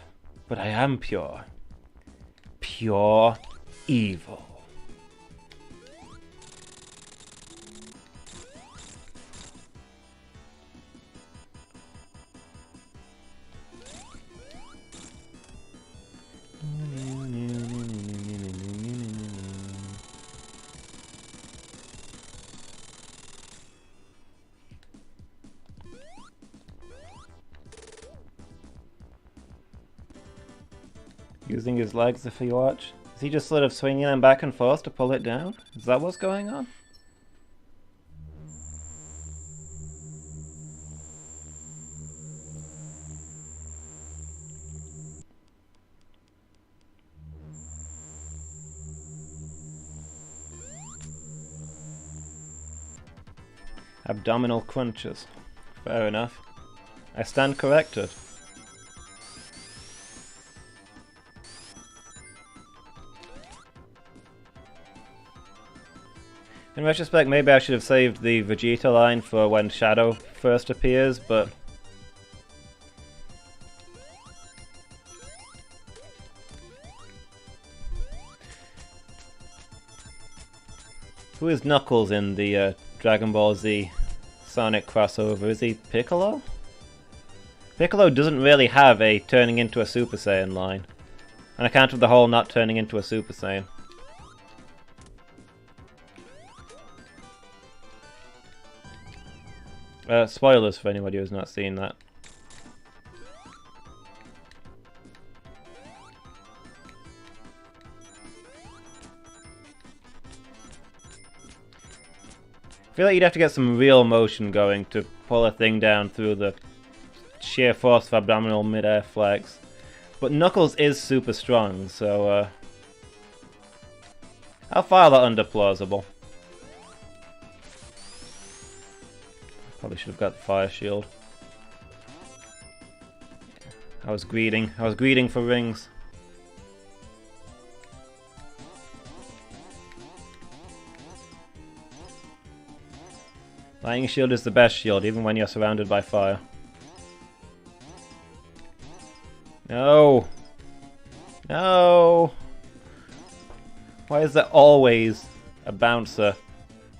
but I am pure. Pure evil. Using his legs if you watch. Is he just sort of swinging them back and forth to pull it down? Is that what's going on? Abdominal crunches. Fair enough. I stand corrected. In retrospect, maybe I should have saved the Vegeta line for when Shadow first appears, but... Who is Knuckles in the Dragon Ball Z Sonic crossover? Is he Piccolo? Piccolo doesn't really have a turning into a Super Saiyan line, on account of the whole not turning into a Super Saiyan. Spoilers for anybody who's not seen that. I feel like you'd have to get some real motion going to pull a thing down through the sheer force of abdominal mid-air flex. But Knuckles is super strong, so I'll file that under plausible. Probably should have got the fire shield. I was greeding for rings. Lightning shield is the best shield, even when you're surrounded by fire. No! No! Why is there always a bouncer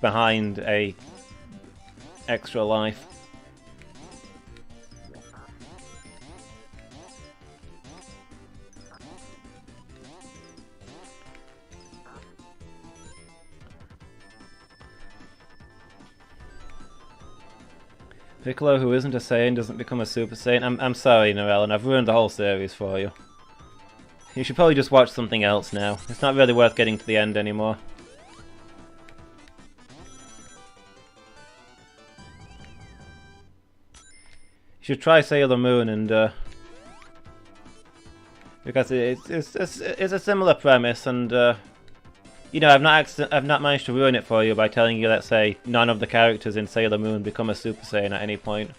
behind a extra life? Piccolo, who isn't a Saiyan, doesn't become a Super Saiyan. I'm sorry, Norellen, I've ruined the whole series for you. You should probably just watch something else now. It's not really worth getting to the end anymore. You should try Sailor Moon and because it's a similar premise, and you know, I've not managed to ruin it for you by telling you that, say, none of the characters in Sailor Moon become a Super Saiyan at any point.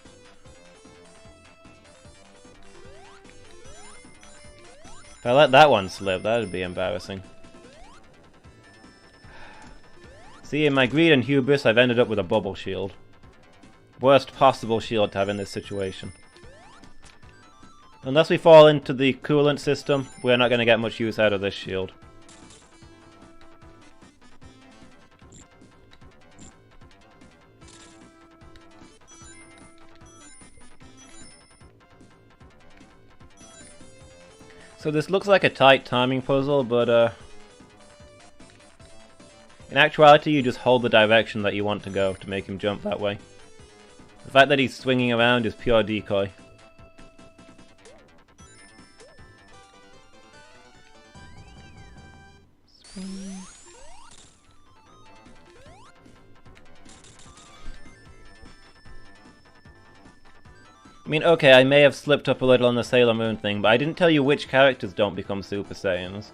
If I let that one slip, that would be embarrassing. See, in my greed and hubris, I've ended up with a bubble shield. Worst possible shield to have in this situation. Unless we fall into the coolant system, we're not going to get much use out of this shield. So this looks like a tight timing puzzle, but in actuality you just hold the direction that you want to go to make him jump that way. The fact that he's swinging around is pure decoy. I mean, okay, I may have slipped up a little on the Sailor Moon thing, but I didn't tell you which characters don't become Super Saiyans.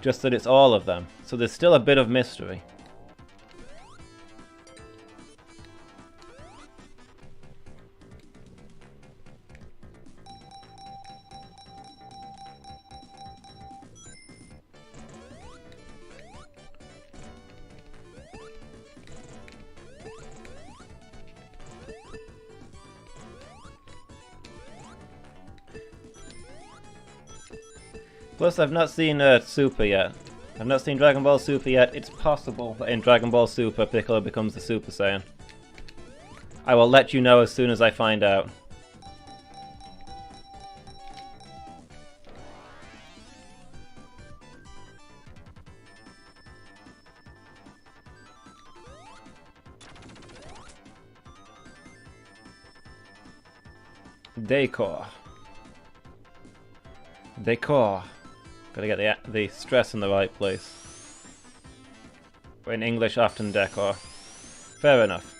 Just that it's all of them. So there's still a bit of mystery. Plus, I've not seen Super yet. I've not seen Dragon Ball Super yet. It's possible that in Dragon Ball Super, Piccolo becomes the Super Saiyan. I will let you know as soon as I find out. Decor. Gotta get the stress in the right place. In English, often decor. Fair enough.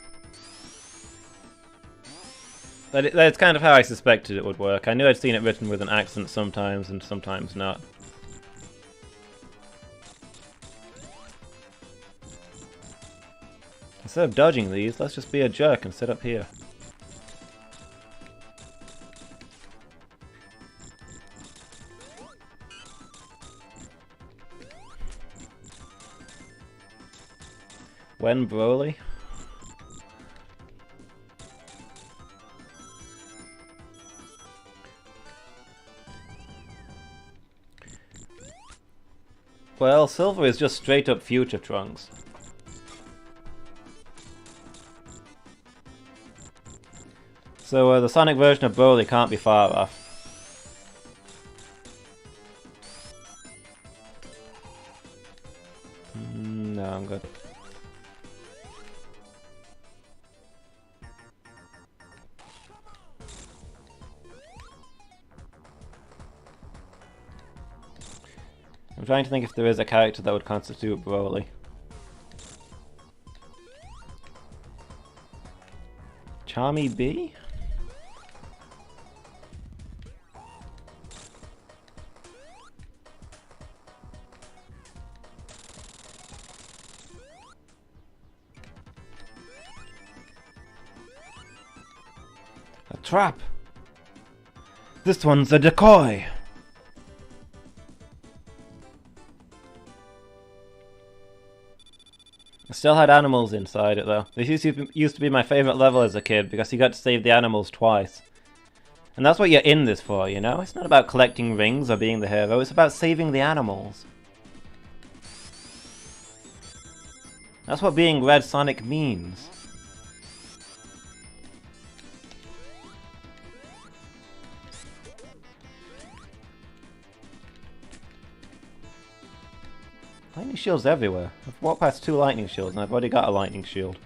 That's kind of how I suspected it would work. I knew I'd seen it written with an accent sometimes and sometimes not. Instead of dodging these, let's just be a jerk and sit up here. When Broly? Well, Silver is just straight up future Trunks. So the Sonic version of Broly can't be far off. No, I'm good. I'm trying to think if there is a character that would constitute Broly. Charmy B? A trap! This one's a decoy! I still had animals inside it though. This used to be my favourite level as a kid because you got to save the animals twice. And that's what you're in this for, you know? It's not about collecting rings or being the hero, it's about saving the animals. That's what being Red Sonic means. Lightning shields everywhere. I've walked past 2 lightning shields and I've already got a lightning shield.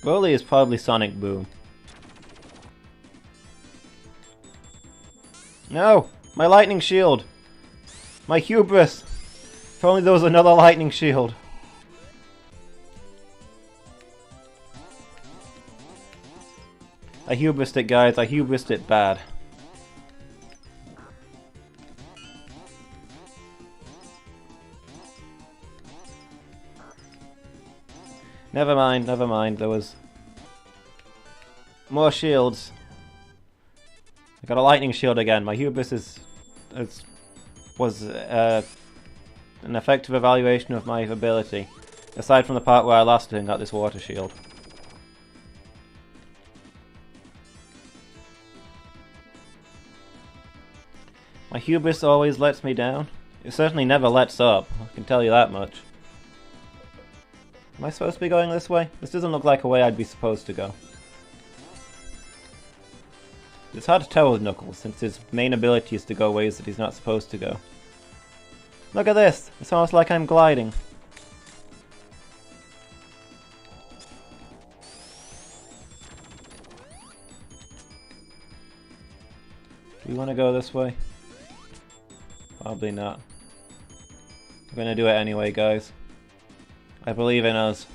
Broly is probably Sonic Boom. No! My lightning shield! My hubris! If only there was another lightning shield. I hubrised it, guys. I hubrised it bad. Never mind, never mind. There was more shields. I got a lightning shield again. My hubris was an effective evaluation of my ability. Aside from the part where I lost it and got this water shield. My hubris always lets me down. It certainly never lets up, I can tell you that much. Am I supposed to be going this way? This doesn't look like a way I'd be supposed to go. It's hard to tell with Knuckles, since his main ability is to go ways that he's not supposed to go. Look at this! It's almost like I'm gliding. Do we want to go this way? Probably not. We're gonna do it anyway, guys. I believe in us.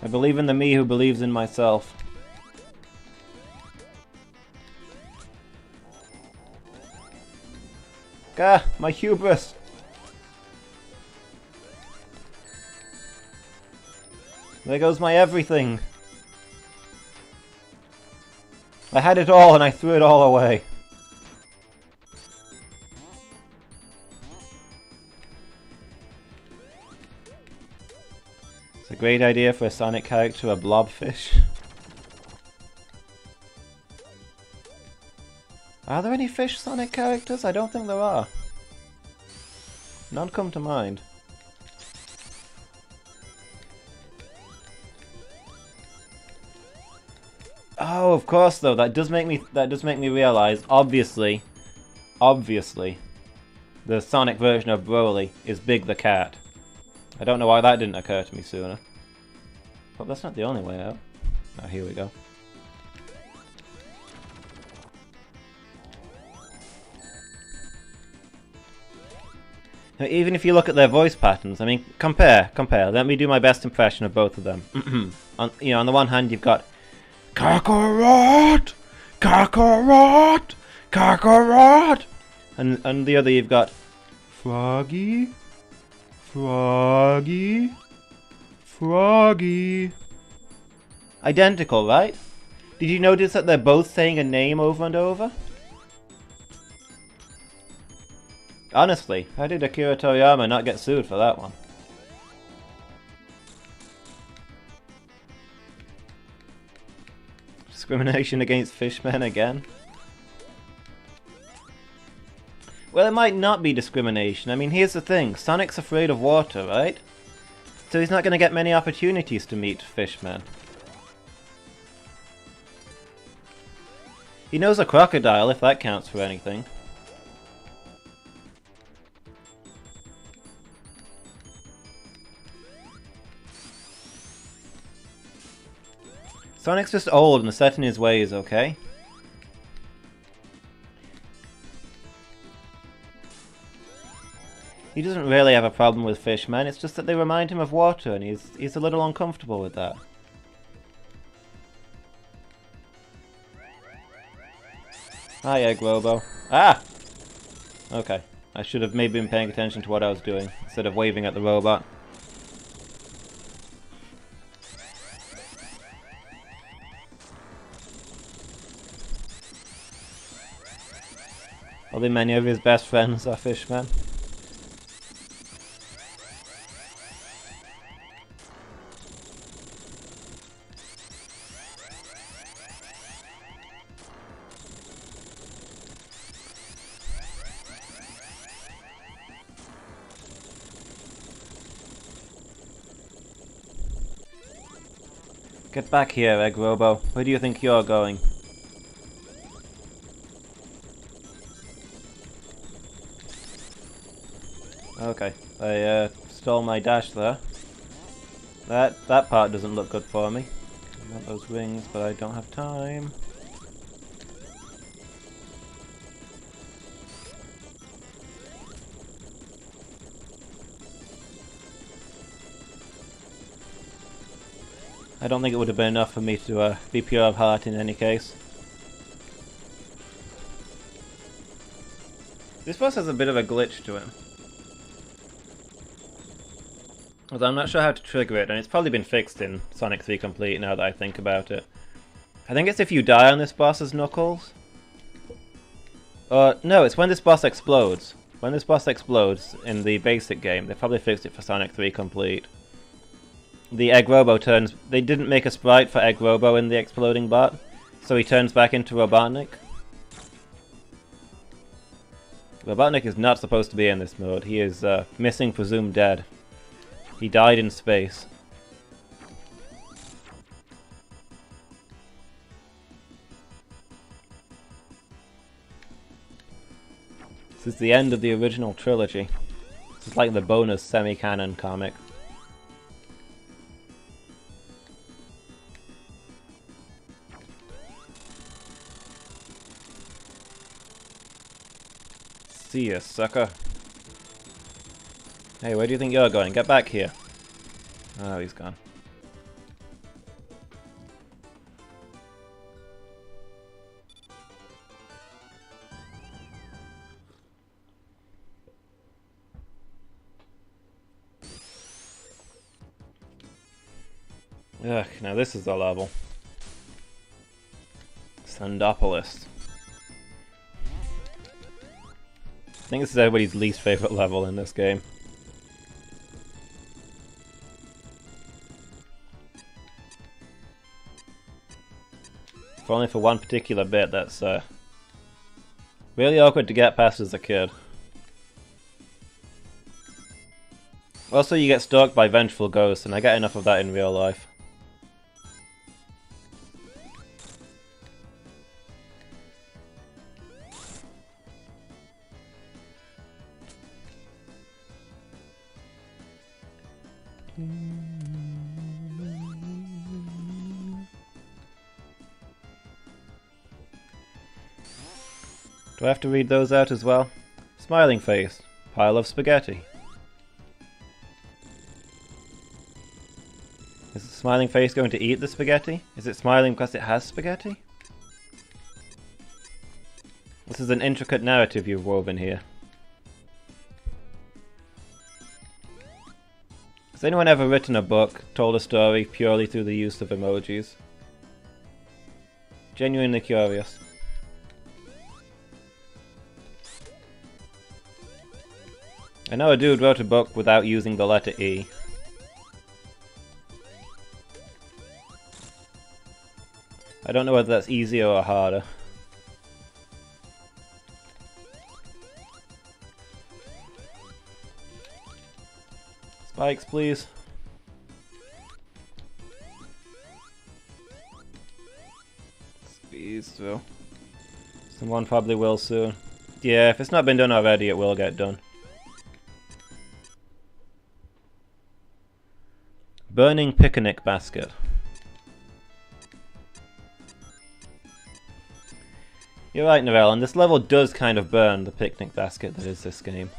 I believe in the me who believes in myself. Gah! My hubris! There goes my everything! I had it all and I threw it all away. It's a great idea for a Sonic character, a blobfish. Are there any fish Sonic characters? I don't think there are. None come to mind. Oh, of course though. That does make me realize. Obviously, the Sonic version of Broly is Big the Cat. I don't know why that didn't occur to me sooner. But that's not the only way out. Oh, here we go. Now, even if you look at their voice patterns, I mean, compare. Let me do my best impression of both of them. On the one hand, you've got Kakarot, Kakarot, Kakarot, and the other you've got Froggy, Froggy, Froggy. Identical, right? Did you notice that they're both saying a name over and over? Honestly, how did Akira Toriyama not get sued for that one? Discrimination against fishmen again? Well, it might not be discrimination. I mean, here's the thing. Sonic's afraid of water, right? So he's not going to get many opportunities to meet fishmen. He knows a crocodile, if that counts for anything. Sonic's just old and set in his ways, okay? He doesn't really have a problem with fishmen, it's just that they remind him of water and he's a little uncomfortable with that. Hi, Egg Robo. Ah! Okay. I should have maybe been paying attention to what I was doing, instead of waving at the robot. Probably many of his best friends are fishmen. Get back here, Egg Robo. Where do you think you're going? Okay, I stole my dash there. That part doesn't look good for me. I want those rings, but I don't have time. I don't think it would have been enough for me to be pure of heart in any case. This boss has a bit of a glitch to him. Although I'm not sure how to trigger it, and it's probably been fixed in Sonic 3 Complete now that I think about it. I think it's if you die on this boss as Knuckles. No, it's when this boss explodes. When this boss explodes in the basic game, they probably fixed it for Sonic 3 Complete. The Egg Robo turns... They didn't make a sprite for Egg Robo in the exploding bot, so he turns back into Robotnik. Robotnik is not supposed to be in this mode. He is missing, presumed dead. He died in space. This is the end of the original trilogy. This is like the bonus semi-canon comic. See ya, sucker. Hey, where do you think you're going? Get back here. Oh, he's gone. Ugh, now this is the level. Sandopolis. I think this is everybody's least favorite level in this game. If only for one particular bit that's really awkward to get past as a kid. Also, you get stalked by vengeful ghosts, and I get enough of that in real life. Do I have to read those out as well? Smiling face. Pile of spaghetti. Is the smiling face going to eat the spaghetti? Is it smiling because it has spaghetti? This is an intricate narrative you've woven here. Has anyone ever written a book, told a story purely through the use of emojis? Genuinely curious. I know a dude wrote a book without using the letter E. I don't know whether that's easier or harder. Spikes, please. Squeeze through. Someone probably will soon. Yeah, if it's not been done already, it will get done. Burning picnic basket. You're right, Narelle, and this level does kind of burn the picnic basket that is this game.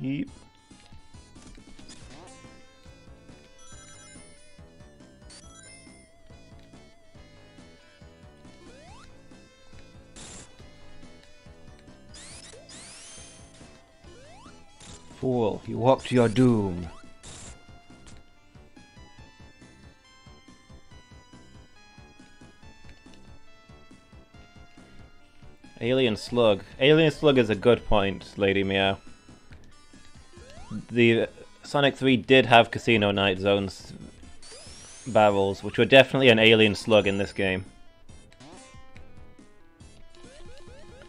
Yeep. Fool, you walk to your doom. Alien Slug. Alien Slug is a good point, Lady Meow. The Sonic 3 did have Casino Night Zones barrels, which were definitely an Alien Slug in this game.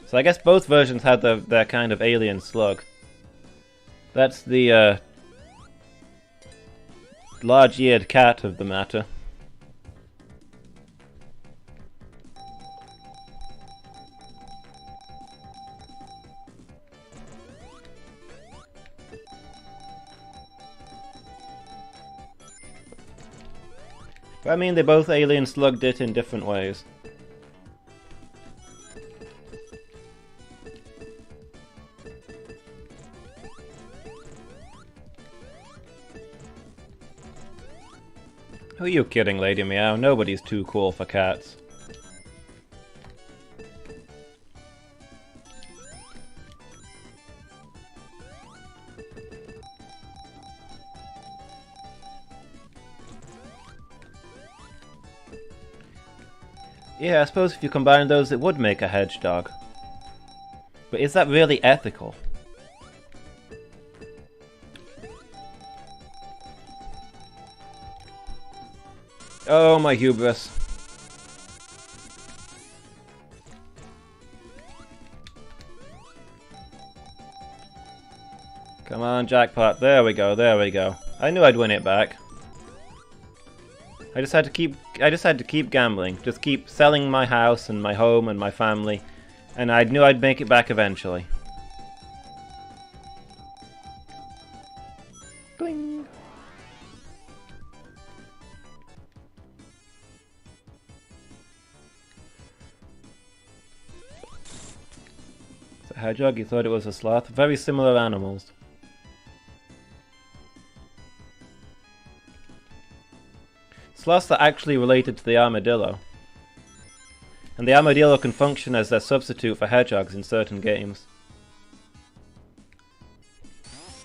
So I guess both versions had their kind of Alien Slug. That's the large-eared cat of the matter. But I mean, they both Alien Slugged it in different ways. Who are you kidding, Lady Meow? Nobody's too cool for cats. Yeah, I suppose if you combine those it would make a hedgehog. But is that really ethical? Oh, my hubris. Come on, jackpot. There we go, there we go. I knew I'd win it back. I just had to keep gambling. Just keep selling my house and my home and my family. And I knew I'd make it back eventually. Gling. It's a hedgehog, you thought it was a sloth. Very similar animals. Sloths are actually related to the armadillo. And the armadillo can function as their substitute for hedgehogs in certain games.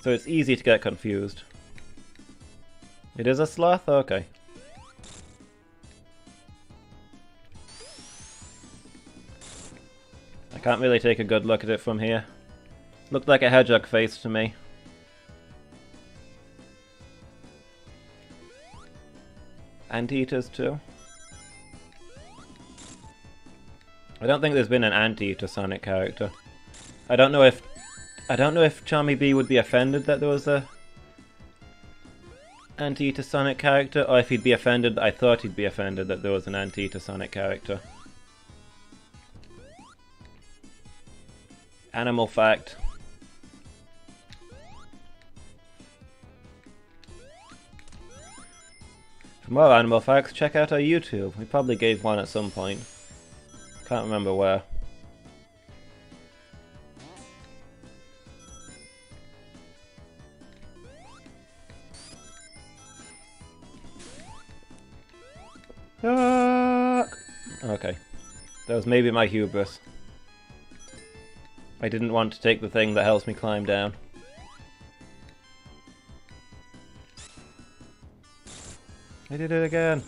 So it's easy to get confused. It is a sloth? Okay. I can't really take a good look at it from here. Looked like a hedgehog face to me. Anteaters too? I don't think there's been an Anteater Sonic character. I don't know if Charmy B would be offended that there was a Anteater Sonic character, or if he'd be offended that I thought he'd be offended that there was an Anteater Sonic character. Animal fact. For more animal facts, check out our YouTube. We probably gave one at some point. Can't remember where. Okay. That was maybe my hubris. I didn't want to take the thing that helps me climb down. I did it again.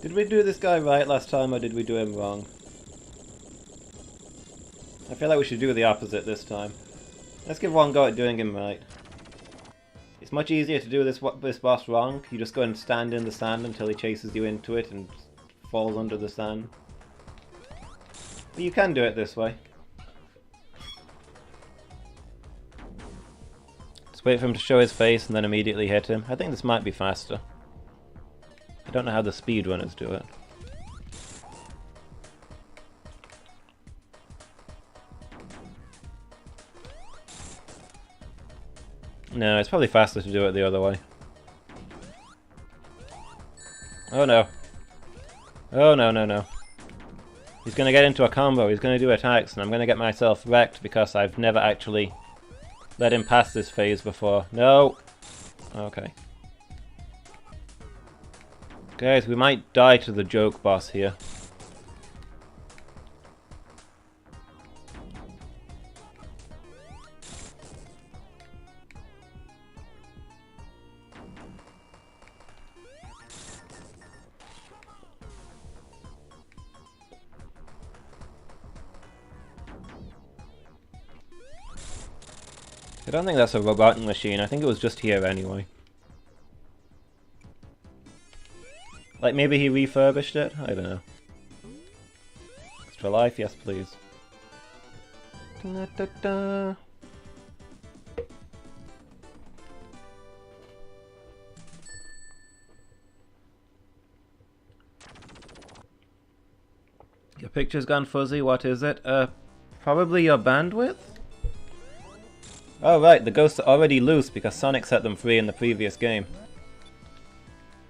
Did we do this guy right last time, or did we do him wrong? I feel like we should do the opposite this time. Let's give one go at doing him right. It's much easier to do this boss wrong. You just go and stand in the sand until he chases you into it and falls under the sand. But you can do it this way. Just wait for him to show his face and then immediately hit him. I think this might be faster. I don't know how the speedrunners do it. No, it's probably faster to do it the other way. Oh no. Oh no, no, no. He's gonna get into a combo, he's gonna do attacks, and I'm gonna get myself wrecked because I've never actually let him pass this phase before. No! Okay. Guys, we might die to the joke boss here. I don't think that's a robotic machine, I think it was just here anyway. Like maybe he refurbished it? I don't know. Extra life? Yes please. Da, da, da. Your picture's gone fuzzy, what is it? Probably your bandwidth? Oh right, the ghosts are already loose because Sonic set them free in the previous game.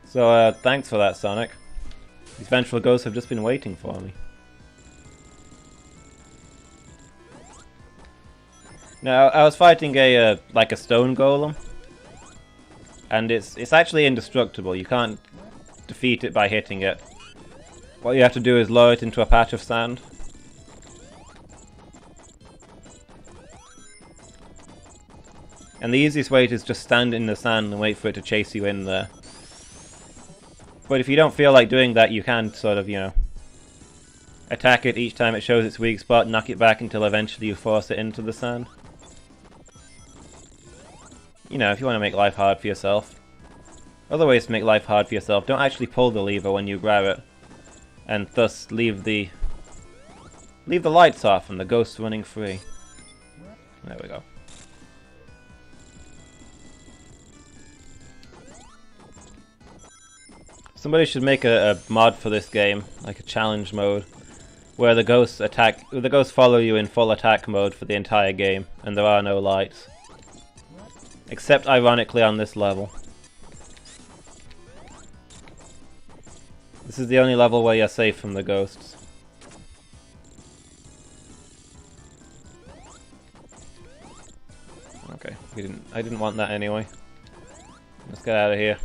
So thanks for that, Sonic. These vengeful ghosts have just been waiting for me. Now, I was fighting a like a stone golem, and it's actually indestructible. You can't defeat it by hitting it. What you have to do is lower it into a patch of sand. And the easiest way is just stand in the sand and wait for it to chase you in there. But if you don't feel like doing that, you can sort of, you know, attack it each time it shows its weak spot, knock it back until eventually you force it into the sand. You know, if you want to make life hard for yourself. Other ways to make life hard for yourself, don't actually pull the lever when you grab it. And thus leave the lights off and the ghosts running free. There we go. Somebody should make a mod for this game, like a challenge mode, where the ghosts follow you in full attack mode for the entire game, and there are no lights. Except ironically on this level. This is the only level where you're safe from the ghosts. Okay, I didn't want that anyway. Let's get out of here.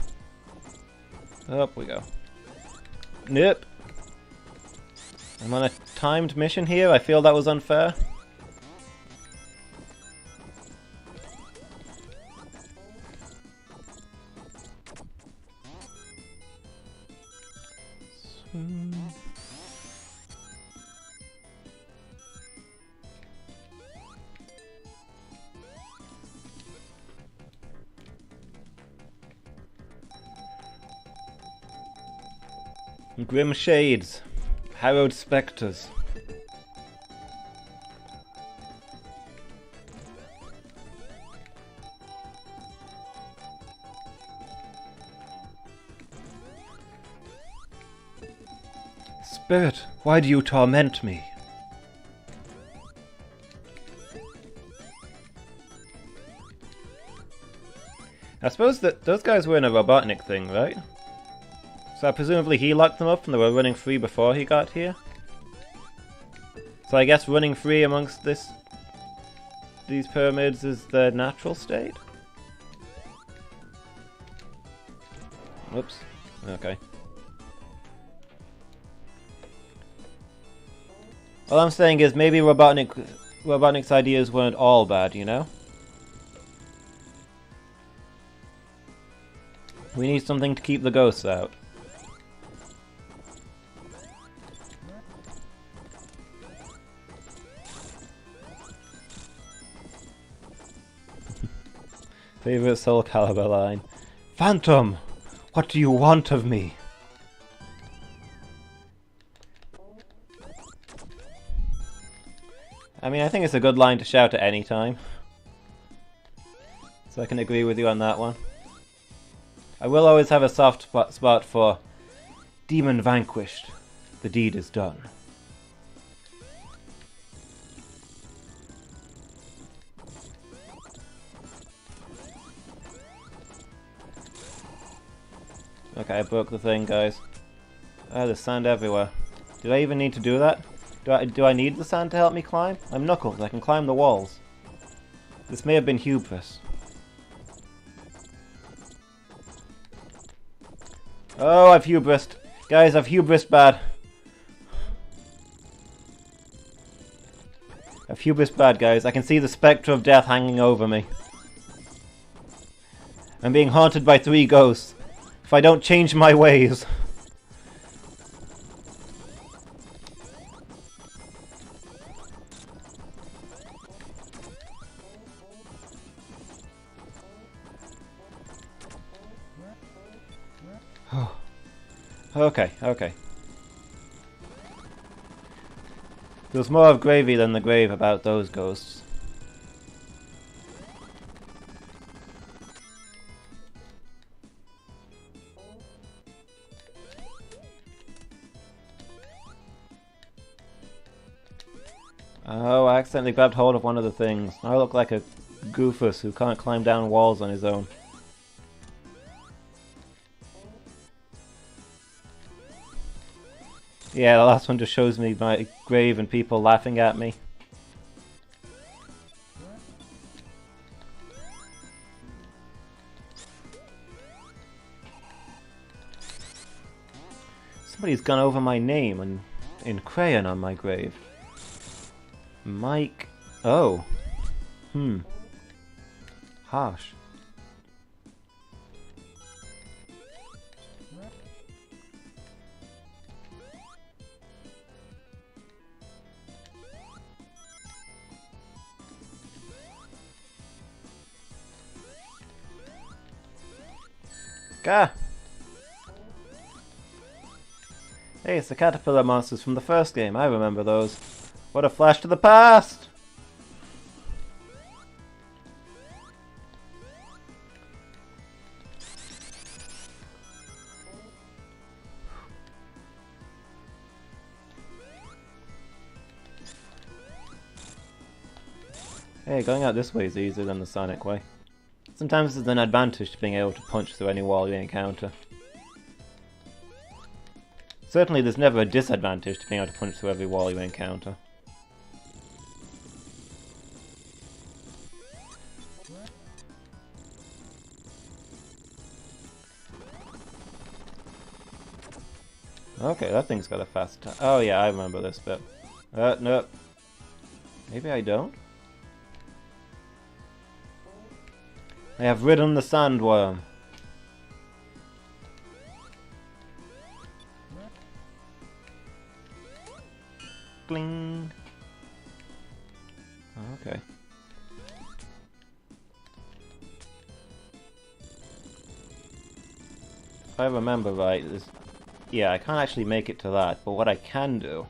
Up we go. Nope. I'm on a timed mission here. I feel that was unfair. Grim shades, harrowed spectres. Spirit, why do you torment me? I suppose that those guys were in a Robotnik thing, right? So presumably he locked them up and they were running free before he got here? So I guess running free amongst these pyramids is the natural state? Whoops. Okay. All I'm saying is maybe Robotnik's ideas weren't all bad, you know? We need something to keep the ghosts out. Favorite Soul Calibur line. Phantom! What do you want of me? I mean, I think it's a good line to shout at any time. So I can agree with you on that one. I will always have a soft spot for Demon vanquished. The deed is done. Okay, I broke the thing, guys. Oh, there's sand everywhere. Did I even need to do that? Do I need the sand to help me climb? I'm Knuckles, I can climb the walls. This may have been hubris. Oh, I've hubrised. Guys, I've hubrised bad. I've hubrised bad, guys. I can see the spectre of death hanging over me. I'm being haunted by 3 ghosts. If I don't change my ways. Okay, okay. There's more of gravy than the grave about those ghosts. Oh, I accidentally grabbed hold of one of the things. I look like a goofus who can't climb down walls on his own. Yeah, the last one just shows me my grave and people laughing at me. Somebody's gone over my name in crayon on my grave. Mike... Oh. Harsh. Gah! Hey, it's the caterpillar monsters from the first game. I remember those. What a flash to the past! Hey, going out this way is easier than the Sonic way. Sometimes there's an advantage to being able to punch through any wall you encounter. Certainly there's never a disadvantage to being able to punch through every wall you encounter. Okay, that thing's got a fast attack. Oh yeah, I remember this bit. Nope. Maybe I don't? I have ridden the sandworm. Gling. Okay. If I remember right, yeah, I can't actually make it to that, but what I can do...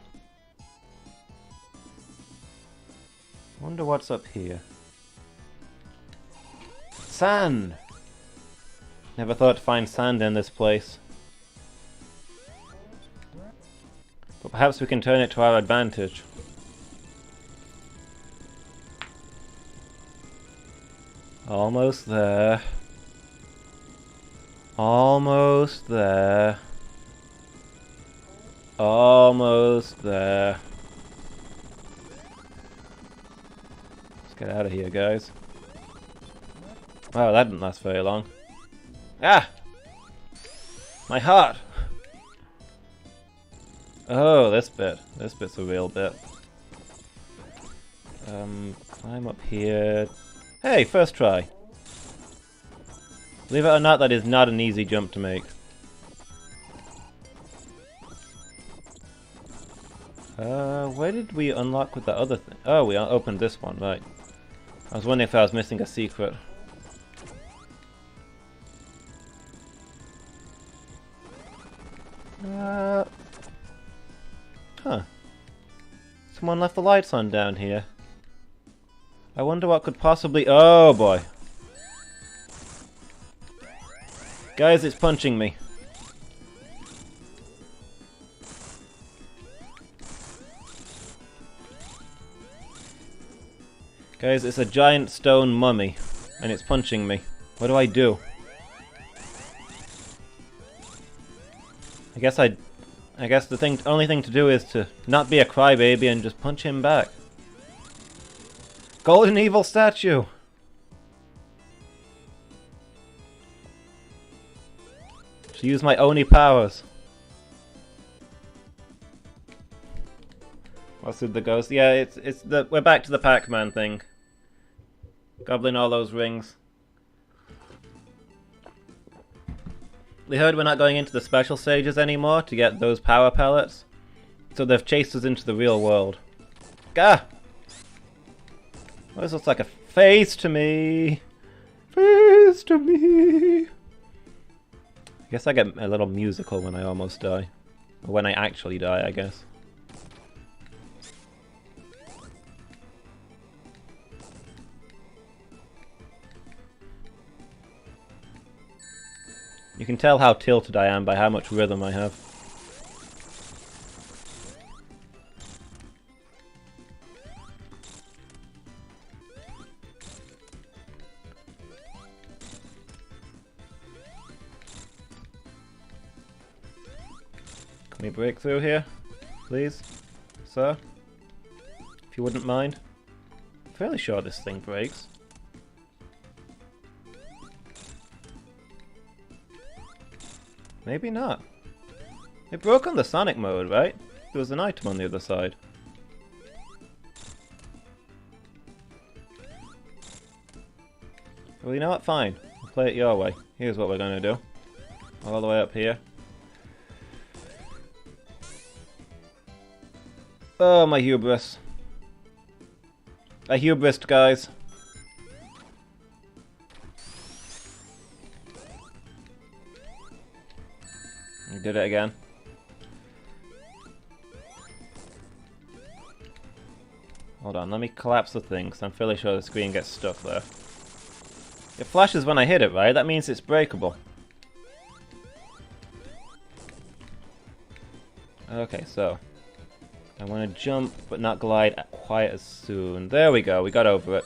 Wonder what's up here. Sand! Never thought to find sand in this place. But Perhaps we can turn it to our advantage. Almost there. Almost there. Almost there. Let's get out of here, guys. Wow, that didn't last very long. Ah! My heart! Oh, this bit. This bit's a real bit. Climb up here. Hey, first try. Believe it or not, that is not an easy jump to make. Where did we unlock with the other thing? Oh, we opened this one, right. I was wondering if I was missing a secret. Huh. Someone left the lights on down here. I wonder what could possibly... Oh boy. Guys, it's punching me. Guys, it's a giant stone mummy, and it's punching me. What do I do? I guess the only thing to do is to not be a crybaby and just punch him back. Golden evil statue! To use my Oni powers. What's with the ghost? Yeah, we're back to the Pac-Man thing. Gobbling all those rings. We heard we're not going into the special stages anymore to get those power pellets. So they've chased us into the real world. Gah! Well, this looks like a face to me. Face to me. I guess I get a little musical when I almost die. Or when I actually die, I guess. You can tell how tilted I am by how much rhythm I have. Can we break through here, please, sir? If you wouldn't mind. I'm fairly sure this thing breaks. Maybe not. It broke on the Sonic mode, right? There was an item on the other side. Well, you know what? Fine. We'll play it your way. Here's what we're gonna do. All the way up here. Oh, my hubris. I hubrised, guys. We did it again. Hold on, let me collapse the thing, because I'm fairly sure the screen gets stuck there. It flashes when I hit it, right? That means it's breakable. Okay, so... I want to jump, but not glide quite as soon. There we go, we got over it.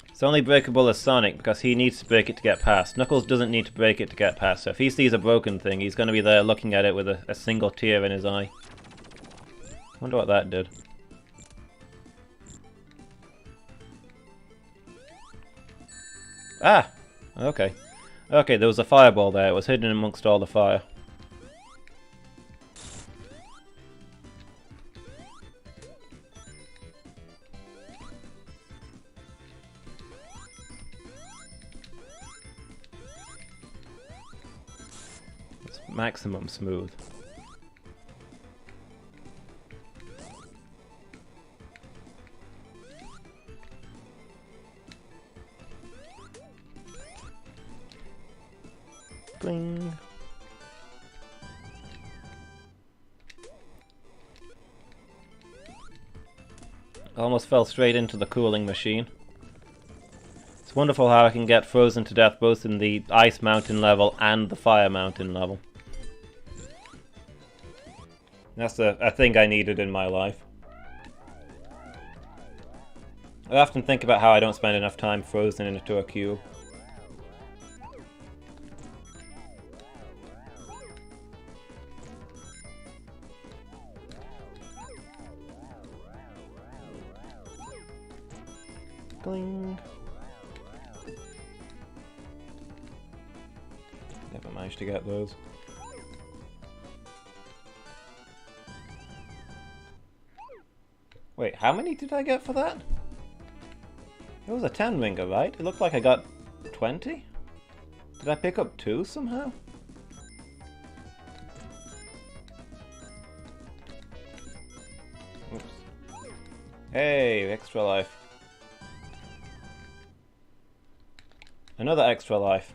It's only breakable as Sonic, because he needs to break it to get past. Knuckles doesn't need to break it to get past, so if he sees a broken thing, he's going to be there looking at it with a single tear in his eye. Wonder what that did. Ah! Okay. Okay, there was a fireball there. It was hidden amongst all the fire. It's maximum smooth. Bling. Almost fell straight into the cooling machine. It's wonderful how I can get frozen to death both in the ice mountain level and the fire mountain level. That's a thing I needed in my life. I often think about how I don't spend enough time frozen into a cube. Gling. Never managed to get those. Wait, how many did I get for that? It was a 10 ringer, right? It looked like I got 20? Did I pick up 2 somehow? Oops. Hey, extra life. Another extra life.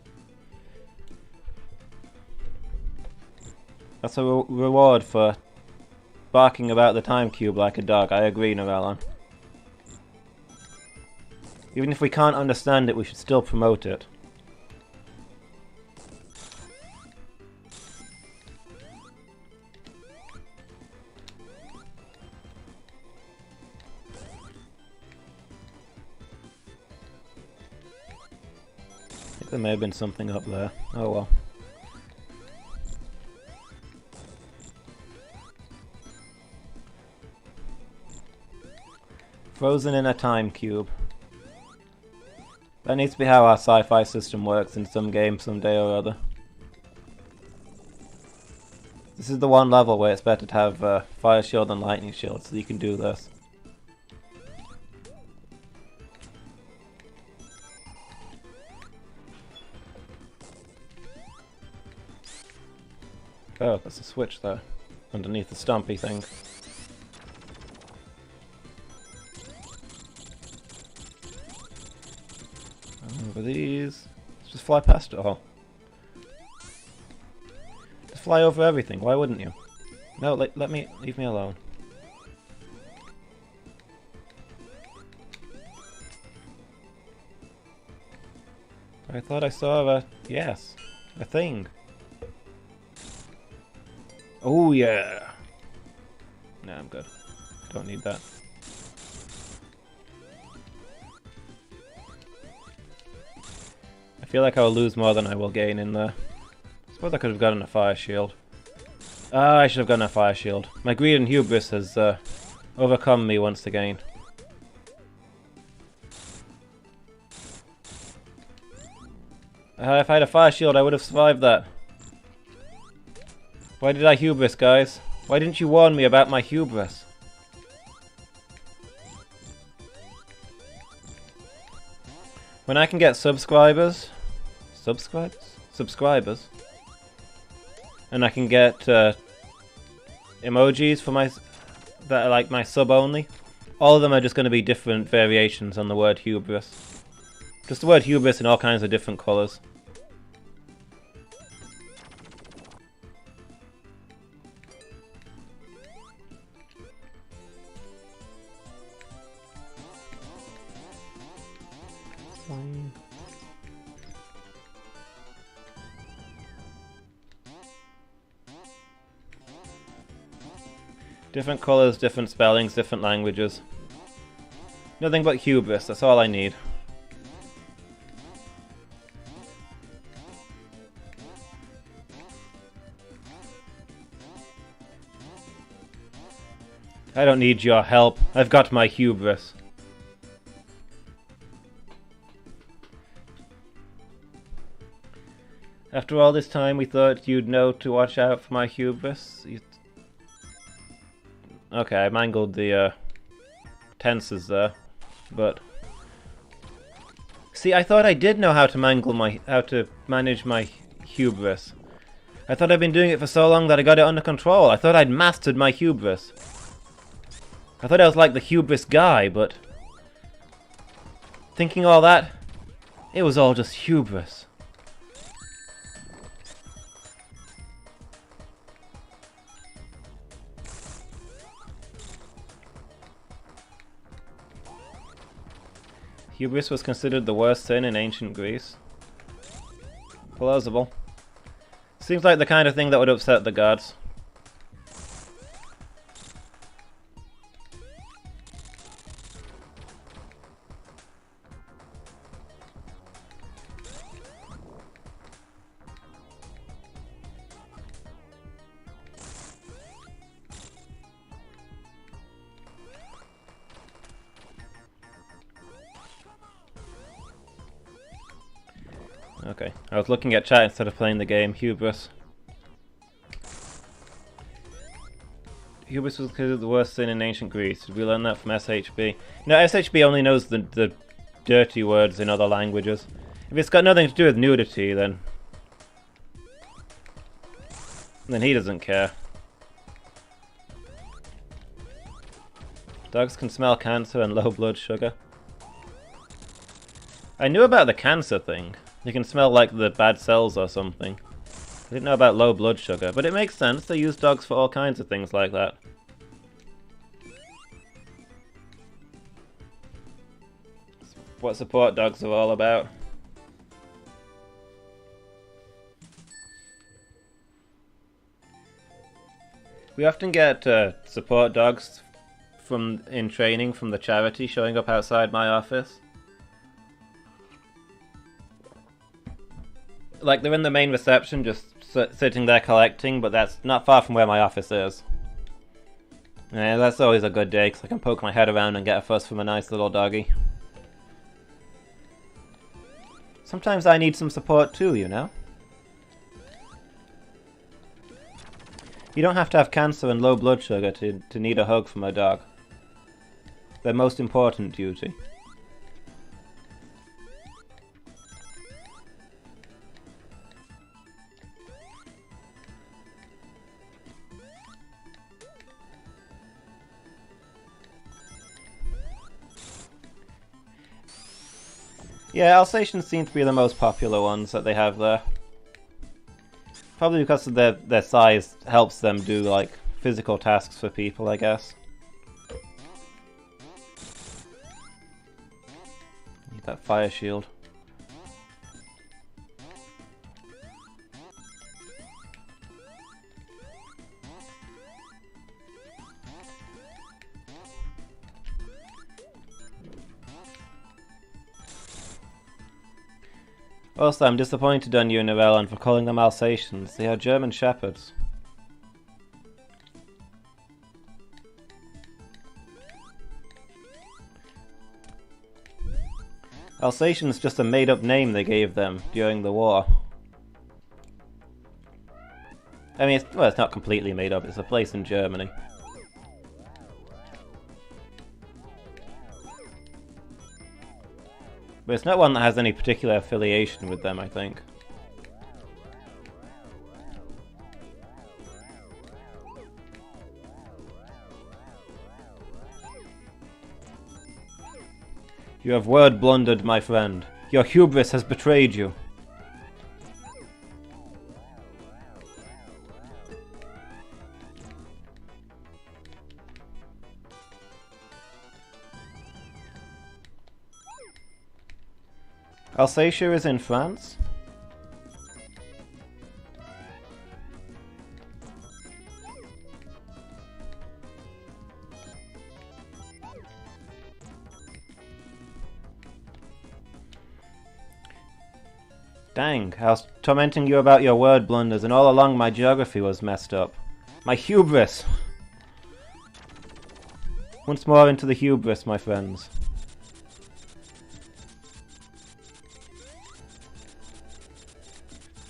That's a reward for barking about the time cube like a dog. I agree, Novella. Even if we can't understand it, we should still promote it. I think there may have been something up there. Oh well. Frozen in a time cube. That needs to be how our sci-fi system works in some game someday or other. This is the one level where it's better to have fire shield and lightning shield, so you can do this. Oh, there's a switch there, underneath the stompy thing. Over these. Let's just fly past it all. Just fly over everything, why wouldn't you? No, leave me alone. I thought I saw a thing. Oh yeah! No, I'm good. Don't need that. I feel like I'll lose more than I will gain in there. I suppose I could have gotten a fire shield. Ah, I should have gotten a fire shield. My greed and hubris has overcome me once again. If I had a fire shield, I would have survived that. Why did I hubris, guys? Why didn't you warn me about my hubris? When I can get subscribers, and I can get emojis for that are like my sub only, all of them are just going to be different variations on the word hubris. Just the word hubris in all kinds of different colours. Different colours, different spellings, different languages. Nothing but hubris, that's all I need. I don't need your help, I've got my hubris. After all this time we thought you'd know to watch out for my hubris. Okay, I mangled the tenses there, but see, I thought I did know how to manage my hubris. I thought I'd been doing it for so long that I got it under control. I thought I'd mastered my hubris. I thought I was like the hubris guy, but thinking all that, it was all just hubris. Hubris was considered the worst sin in ancient Greece. Plausible. Seems like the kind of thing that would upset the gods. Okay, I was looking at chat instead of playing the game. Hubris. Hubris was considered the worst sin in ancient Greece. Did we learn that from SHB? No, SHB only knows the dirty words in other languages. If it's got nothing to do with nudity, then he doesn't care. Dogs can smell cancer and low blood sugar. I knew about the cancer thing. You can smell like the bad cells or something. I didn't know about low blood sugar, but it makes sense. They use dogs for all kinds of things like that. It's what support dogs are all about. We often get support dogs in training from the charity showing up outside my office. Like, they're in the main reception, just sitting there collecting, but that's not far from where my office is. Yeah, that's always a good day, because I can poke my head around and get a fuss from a nice little doggy. Sometimes I need some support too, you know? You don't have to have cancer and low blood sugar to need a hug from a dog. Their most important duty. Yeah, Alsatians seem to be the most popular ones that they have there. Probably because of their size helps them do, like, physical tasks for people, I guess. Need that fire shield. Also, I'm disappointed on you, Narellen, for calling them Alsatians. They are German Shepherds. Alsatian's just a made-up name they gave them during the war. I mean, it's not completely made up. It's a place in Germany. But it's not one that has any particular affiliation with them, I think. You have word blundered, my friend. Your hubris has betrayed you. Alsatia is in France? Dang, I was tormenting you about your word blunders, and all along my geography was messed up. My hubris! Once more into the hubris, my friends.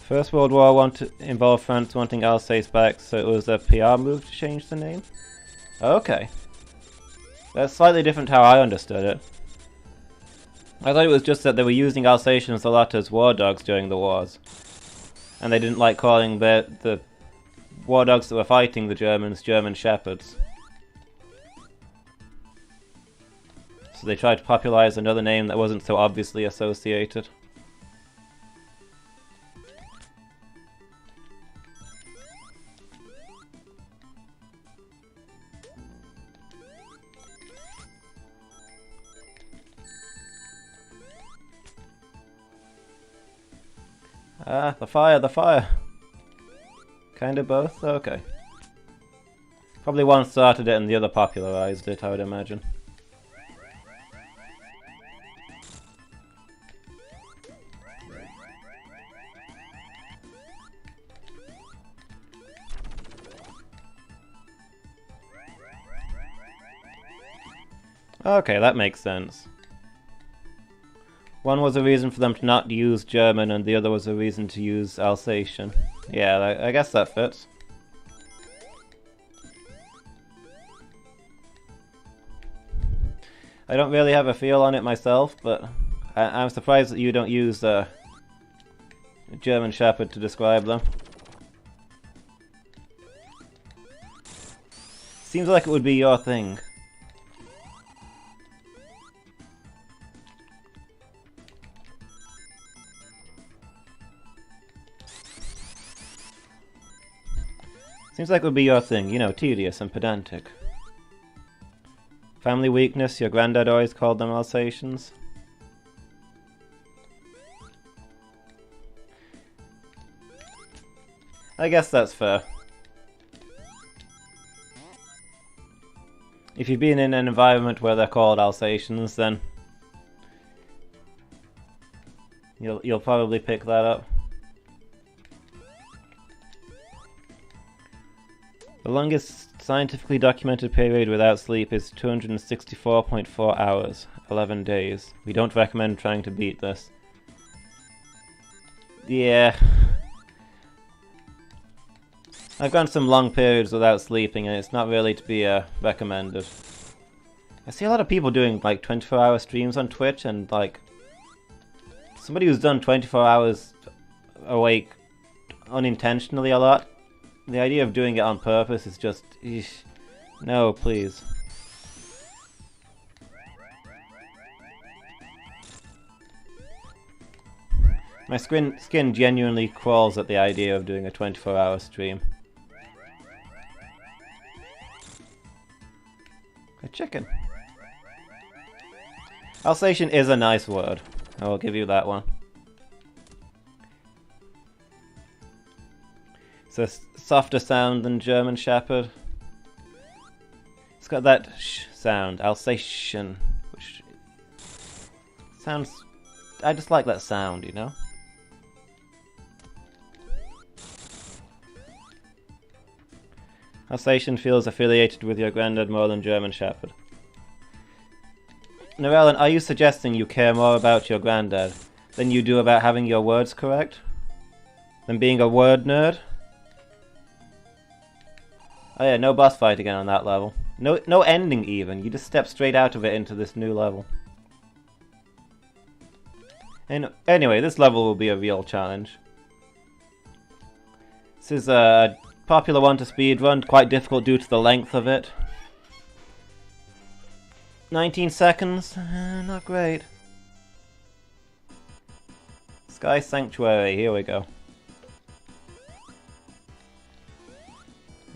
First World War involved France wanting Alsace back, so it was a PR move to change the name? Okay. That's slightly different how I understood it. I thought it was just that they were using Alsatians a lot as war dogs during the wars. And they didn't like calling the war dogs that were fighting the Germans German Shepherds. So they tried to popularize another name that wasn't so obviously associated. Ah, the fire, the fire. Kinda both? Okay. Probably one started it and the other popularized it, I would imagine. Okay, that makes sense. One was a reason for them to not use German and the other was a reason to use Alsatian. Yeah, I guess that fits. I don't really have a feel on it myself, but I'm surprised that you don't use German Shepherd to describe them. Seems like it would be your thing. Seems like it would be your thing, you know, tedious and pedantic. Family weakness, your granddad always called them Alsatians. I guess that's fair. If you've been in an environment where they're called Alsatians, then you'll probably pick that up. The longest scientifically documented period without sleep is 264.4 hours, 11 days. We don't recommend trying to beat this. Yeah. I've gone some long periods without sleeping and it's not really to be recommended. I see a lot of people doing like 24-hour streams on Twitch and like somebody who's done 24 hours awake unintentionally a lot. The idea of doing it on purpose is just... eesh. No, please. My skin genuinely crawls at the idea of doing a 24-hour stream. A chicken. Alsatian is a nice word. I will give you that one. It's a softer sound than German Shepherd. It's got that sh sound, Alsatian, which sounds... I just like that sound, you know? Alsatian feels affiliated with your granddad more than German Shepherd. Narellen, are you suggesting you care more about your granddad than you do about having your words correct? Than being a word nerd? Oh yeah, no boss fight again on that level. No ending even, you just step straight out of it into this new level. And anyway, this level will be a real challenge. This is a popular one to speedrun, quite difficult due to the length of it. 19 seconds, not great. Sky Sanctuary, here we go.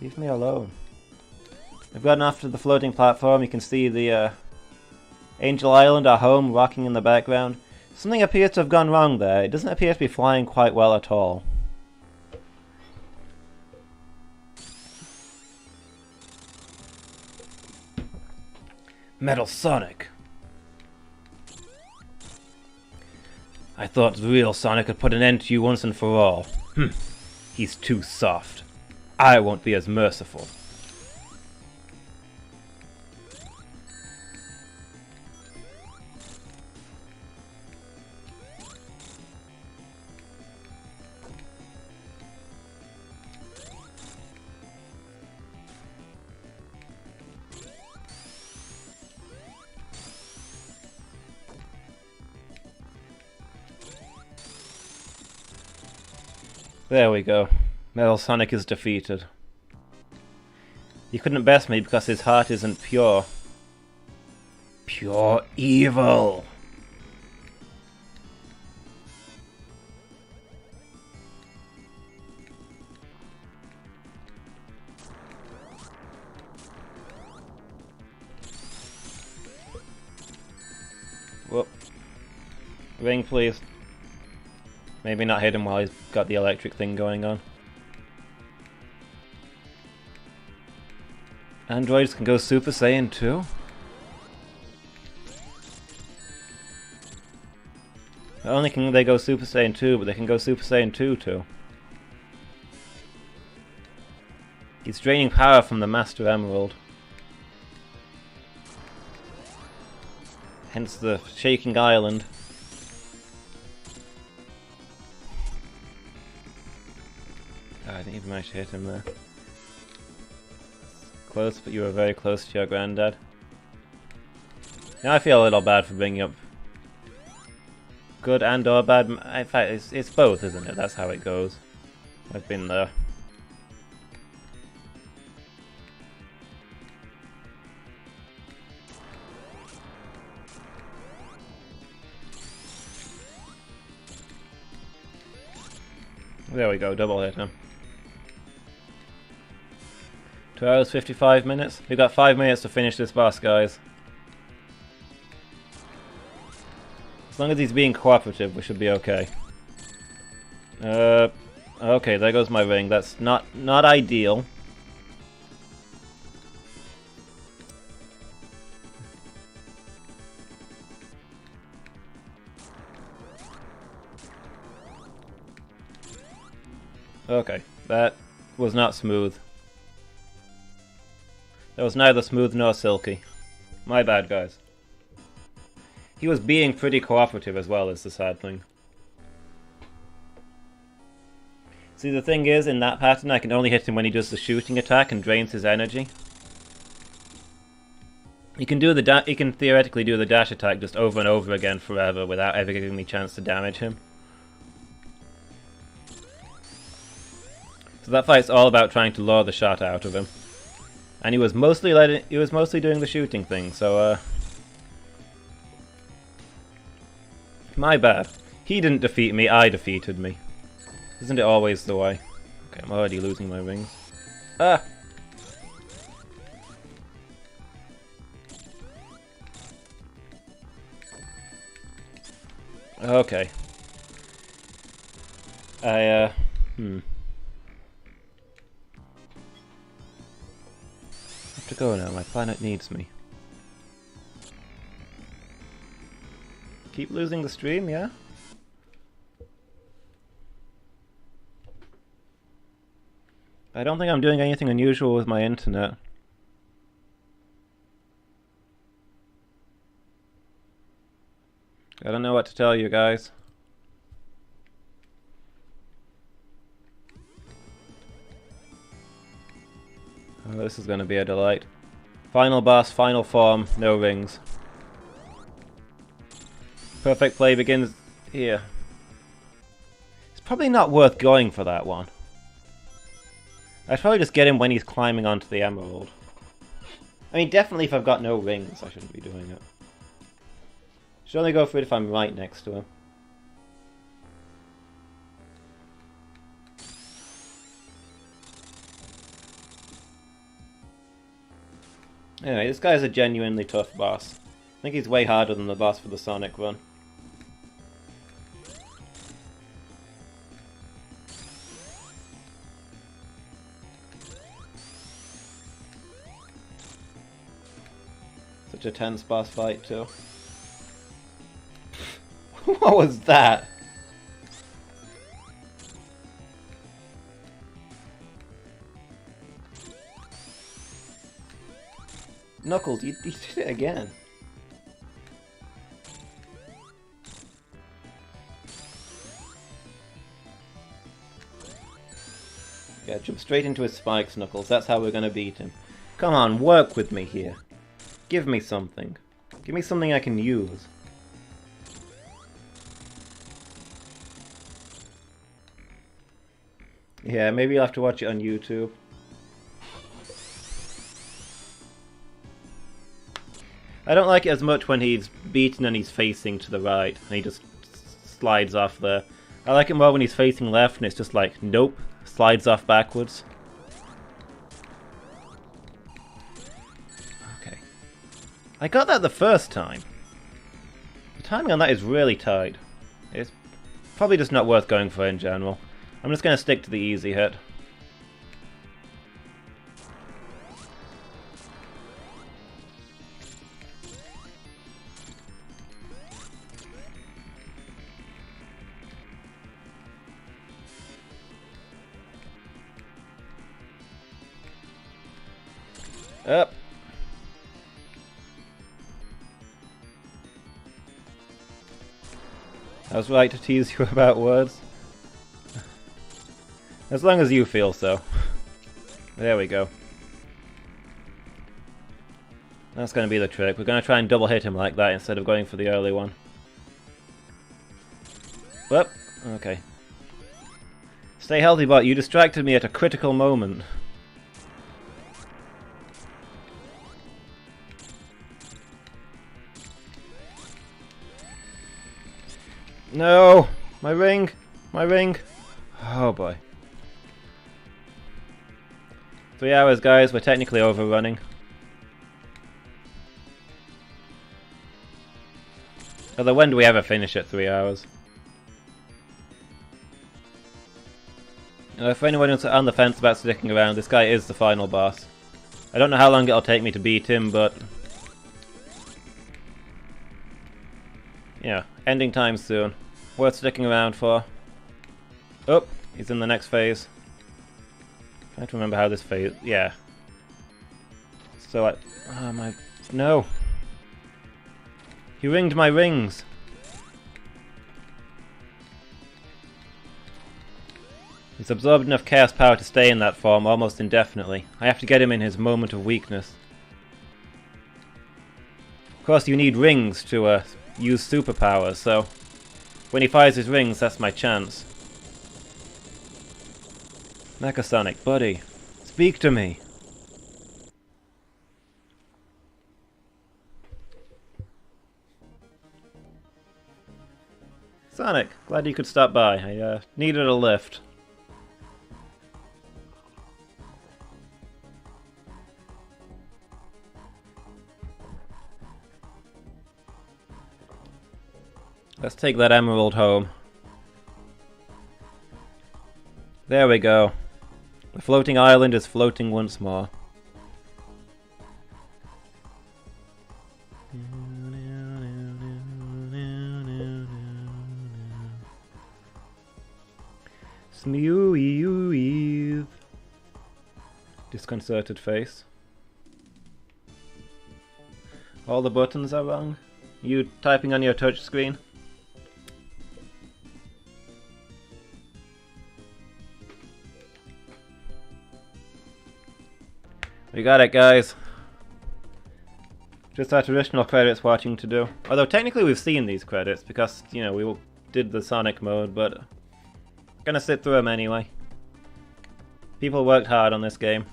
Leave me alone. I've gotten off to the floating platform. You can see the Angel Island, our home, rocking in the background. Something appears to have gone wrong there. It doesn't appear to be flying quite well at all. Metal Sonic. I thought the real Sonic had put an end to you once and for all. He's too soft. I won't be as merciful. There we go. Metal Sonic is defeated. He couldn't best me because his heart isn't pure. Pure evil! Whoop. Ring, please. Maybe not hit him while he's got the electric thing going on. Androids can go Super Saiyan 2? Not only can they go Super Saiyan 2, but they can go Super Saiyan 2 too. He's draining power from the Master Emerald. Hence the shaking island. Oh, I didn't even manage to hit him there. Close, but you were very close to your granddad. Now I feel a little bad for bringing up good and or bad. In fact, it's both, isn't it? That's how it goes. I've been there. There we go, double hit him. 2 hours 55 minutes. We've got 5 minutes to finish this boss, guys. As long as he's being cooperative, we should be okay. Okay, there goes my ring. That's not ideal. Okay, that was not smooth. That was neither smooth nor silky. My bad, guys. He was being pretty cooperative as well, is the sad thing. See, the thing is, in that pattern, I can only hit him when he does the shooting attack and drains his energy. He can theoretically do the dash attack just over and over again forever without ever giving me a chance to damage him. So that fight's all about trying to lure the shot out of him. And he was mostly doing the shooting thing, so my bad. He didn't defeat me, I defeated me. Isn't it always the way? Okay, I'm already losing my rings. Ah! Okay. I have to go now, my planet needs me. Keep losing the stream, yeah? I don't think I'm doing anything unusual with my internet. I don't know what to tell you guys. Oh, this is going to be a delight. Final boss, final form, no rings. Perfect play begins here. It's probably not worth going for that one. I'd probably just get him when he's climbing onto the emerald. I mean, definitely if I've got no rings, I shouldn't be doing it. Should only go for it if I'm right next to him. Anyway, this guy's a genuinely tough boss. I think he's way harder than the boss for the Sonic run. Such a tense boss fight too. What was that? Knuckles, you did it again. Yeah, jump straight into his spikes, Knuckles. That's how we're gonna beat him. Come on, work with me here. Give me something. Give me something I can use. Yeah, maybe you'll have to watch it on YouTube. I don't like it as much when he's beaten and he's facing to the right, and he just slides off there. I like it more when he's facing left and it's just like, nope, slides off backwards. Okay. I got that the first time. The timing on that is really tight. It's probably just not worth going for in general. I'm just going to stick to the easy hit. Up. I was right to tease you about words. As long as you feel so. There we go. That's going to be the trick. We're going to try and double hit him like that instead of going for the early one. Well, okay. Stay healthy, bot. You distracted me at a critical moment. No! My ring! My ring! Oh boy. 3 hours, guys. We're technically overrunning. Although, when do we ever finish at 3 hours? For anyone who's on the fence about sticking around, this guy is the final boss. I don't know how long it'll take me to beat him, but... yeah, ending time soon. Worth sticking around for. Oh, he's in the next phase. Trying to remember how this phase... yeah. So I... oh my... no! He ringed my rings! He's absorbed enough chaos power to stay in that form almost indefinitely. I have to get him in his moment of weakness. Of course, you need rings to use superpowers, so... when he fires his rings, that's my chance. Mechasonic, buddy, speak to me. Sonic, glad you could stop by. I needed a lift. Let's take that emerald home. There we go. The floating island is floating once more. Smooth. Disconcerted face. All the buttons are wrong. You typing on your touch screen? We got it, guys. Just our traditional credits watching to do. Although technically we've seen these credits because, you know, we did the Sonic mode, but gonna sit through them anyway. People worked hard on this game.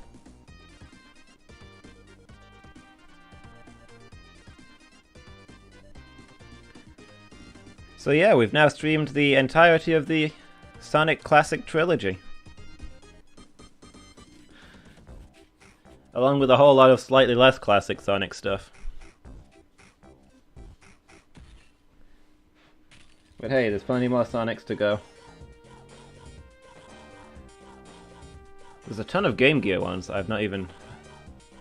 So yeah, we've now streamed the entirety of the Sonic Classic Trilogy. Along with a whole lot of slightly less classic Sonic stuff. But hey, there's plenty more Sonics to go. There's a ton of Game Gear ones I've not even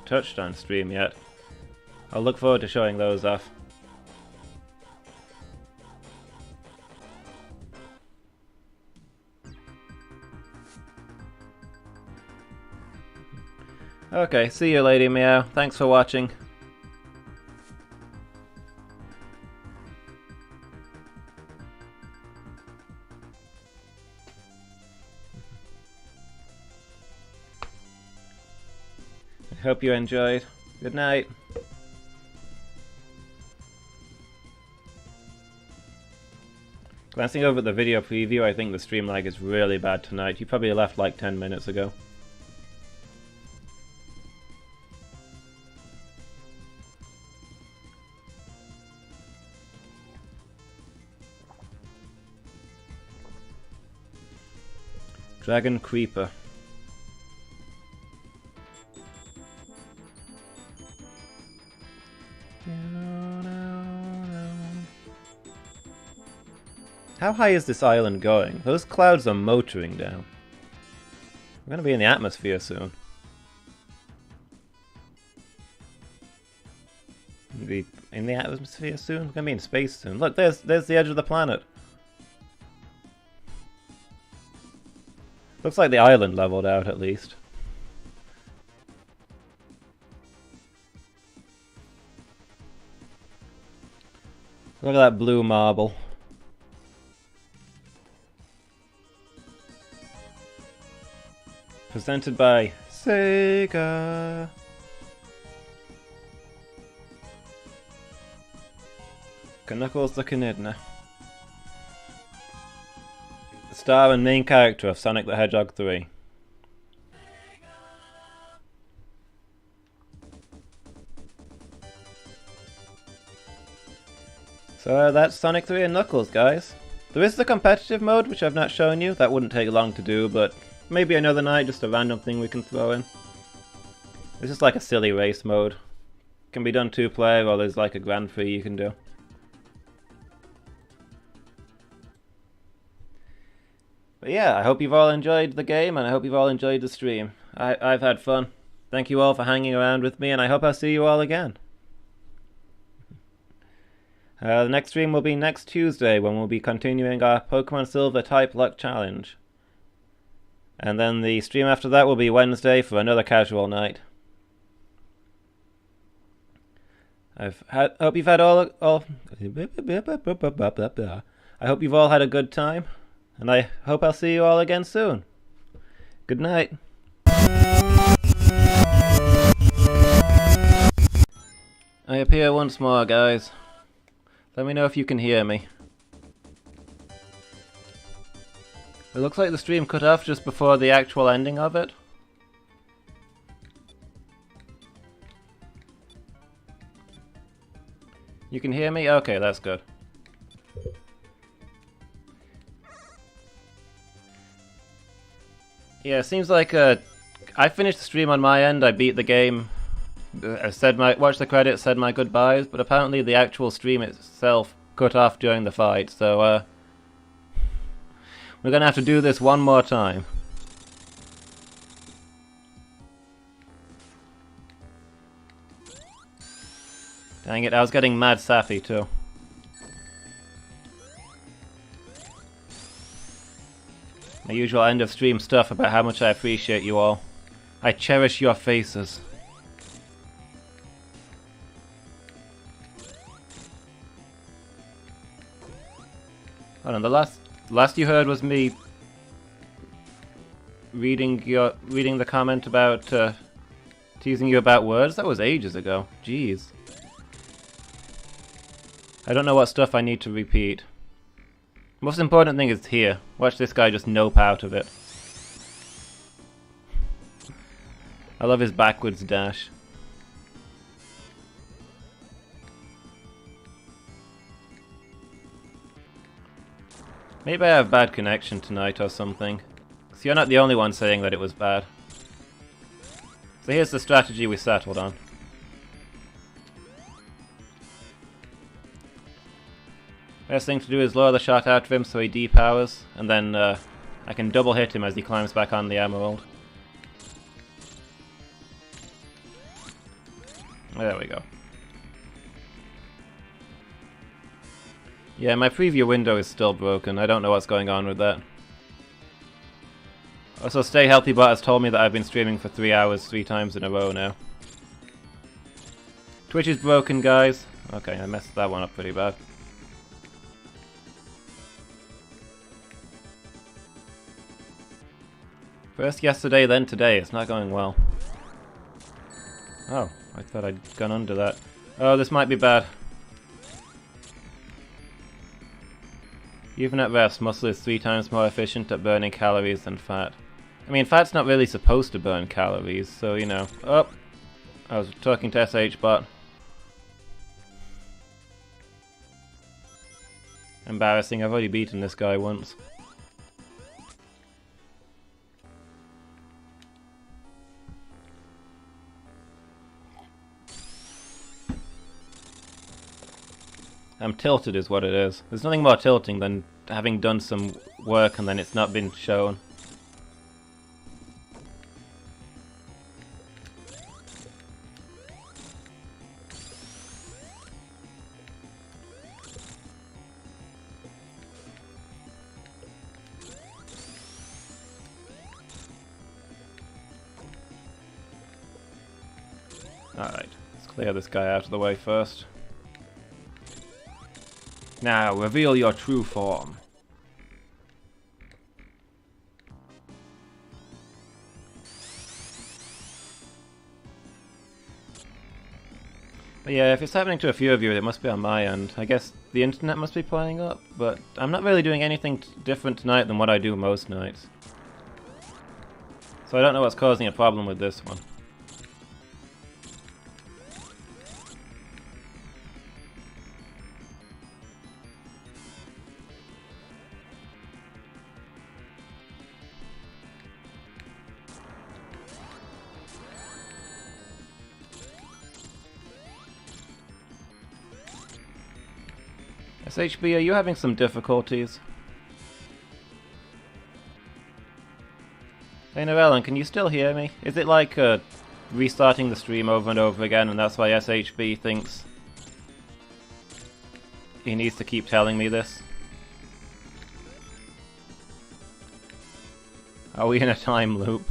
touched on stream yet. I'll look forward to showing those off. Okay, see you, Lady Meow. Thanks for watching. I hope you enjoyed. Good night. Glancing over at the video preview, I think the stream lag is really bad tonight. You probably left like 10 minutes ago. Dragon Creeper. How high is this island going? Those clouds are motoring down. We're gonna be in the atmosphere soon. Be in the atmosphere soon? We're gonna be in space soon. Look, there's the edge of the planet. Looks like the island leveled out at least. Look at that blue marble. Presented by Sega. Knuckles the Echidna. Star and main character of Sonic the Hedgehog 3. So that's Sonic 3 and Knuckles, guys. There is the competitive mode, which I've not shown you. That wouldn't take long to do, but maybe another night, just a random thing we can throw in. It's just like a silly race mode. Can be done 2-player, or there's like a Grand Prix you can do. But yeah, I hope you've all enjoyed the game, and I hope you've all enjoyed the stream. I've had fun. Thank you all for hanging around with me, and I hope I'll see you all again. The next stream will be next Tuesday, when we'll be continuing our Pokemon Silver Type Luck Challenge. And then the stream after that will be Wednesday for another casual night. I hope you've had I hope you've all had a good time. And I hope I'll see you all again soon. Good night. I appear once more, guys. Let me know if you can hear me. It looks like the stream cut off just before the actual ending of it. You can hear me? Okay, that's good. Yeah, it seems like I finished the stream on my end, I beat the game, watched the credits, said my goodbyes, but apparently the actual stream itself cut off during the fight, so we're gonna have to do this one more time. Dang it, I was getting mad sappy too. My usual end of stream stuff about how much I appreciate you all. I cherish your faces. Hold on, the last you heard was me reading the comment about teasing you about words. That was ages ago. Jeez. I don't know what stuff I need to repeat. Most important thing is here. Watch this guy just nope out of it. I love his backwards dash. Maybe I have bad connection tonight or something. So you're not the only one saying that it was bad. So here's the strategy we settled on. Best thing to do is lower the shot out of him so he depowers, and then I can double hit him as he climbs back on the emerald. There we go. Yeah, my preview window is still broken. I don't know what's going on with that. Also, Stay Healthy Bot has told me that I've been streaming for 3 hours 3 times in a row now. Twitch is broken, guys. Okay, I messed that one up pretty bad. First yesterday, then today. It's not going well. Oh, I thought I'd gone under that. Oh, this might be bad. Even at rest, muscle is 3 times more efficient at burning calories than fat. I mean, fat's not really supposed to burn calories, so you know. Oh! I was talking to SHBot. Embarrassing, I've already beaten this guy once. I'm tilted is what it is. There's nothing more tilting than having done some work and then it's not been shown. Alright, let's clear this guy out of the way first. Now, reveal your true form. But yeah, if it's happening to a few of you, it must be on my end. I guess the internet must be playing up, but I'm not really doing anything different tonight than what I do most nights. So I don't know what's causing a problem with this one. SHB, are you having some difficulties? Hey Noellen, can you still hear me? Is it like restarting the stream over and over again and that's why SHB thinks he needs to keep telling me this? Are we in a time loop?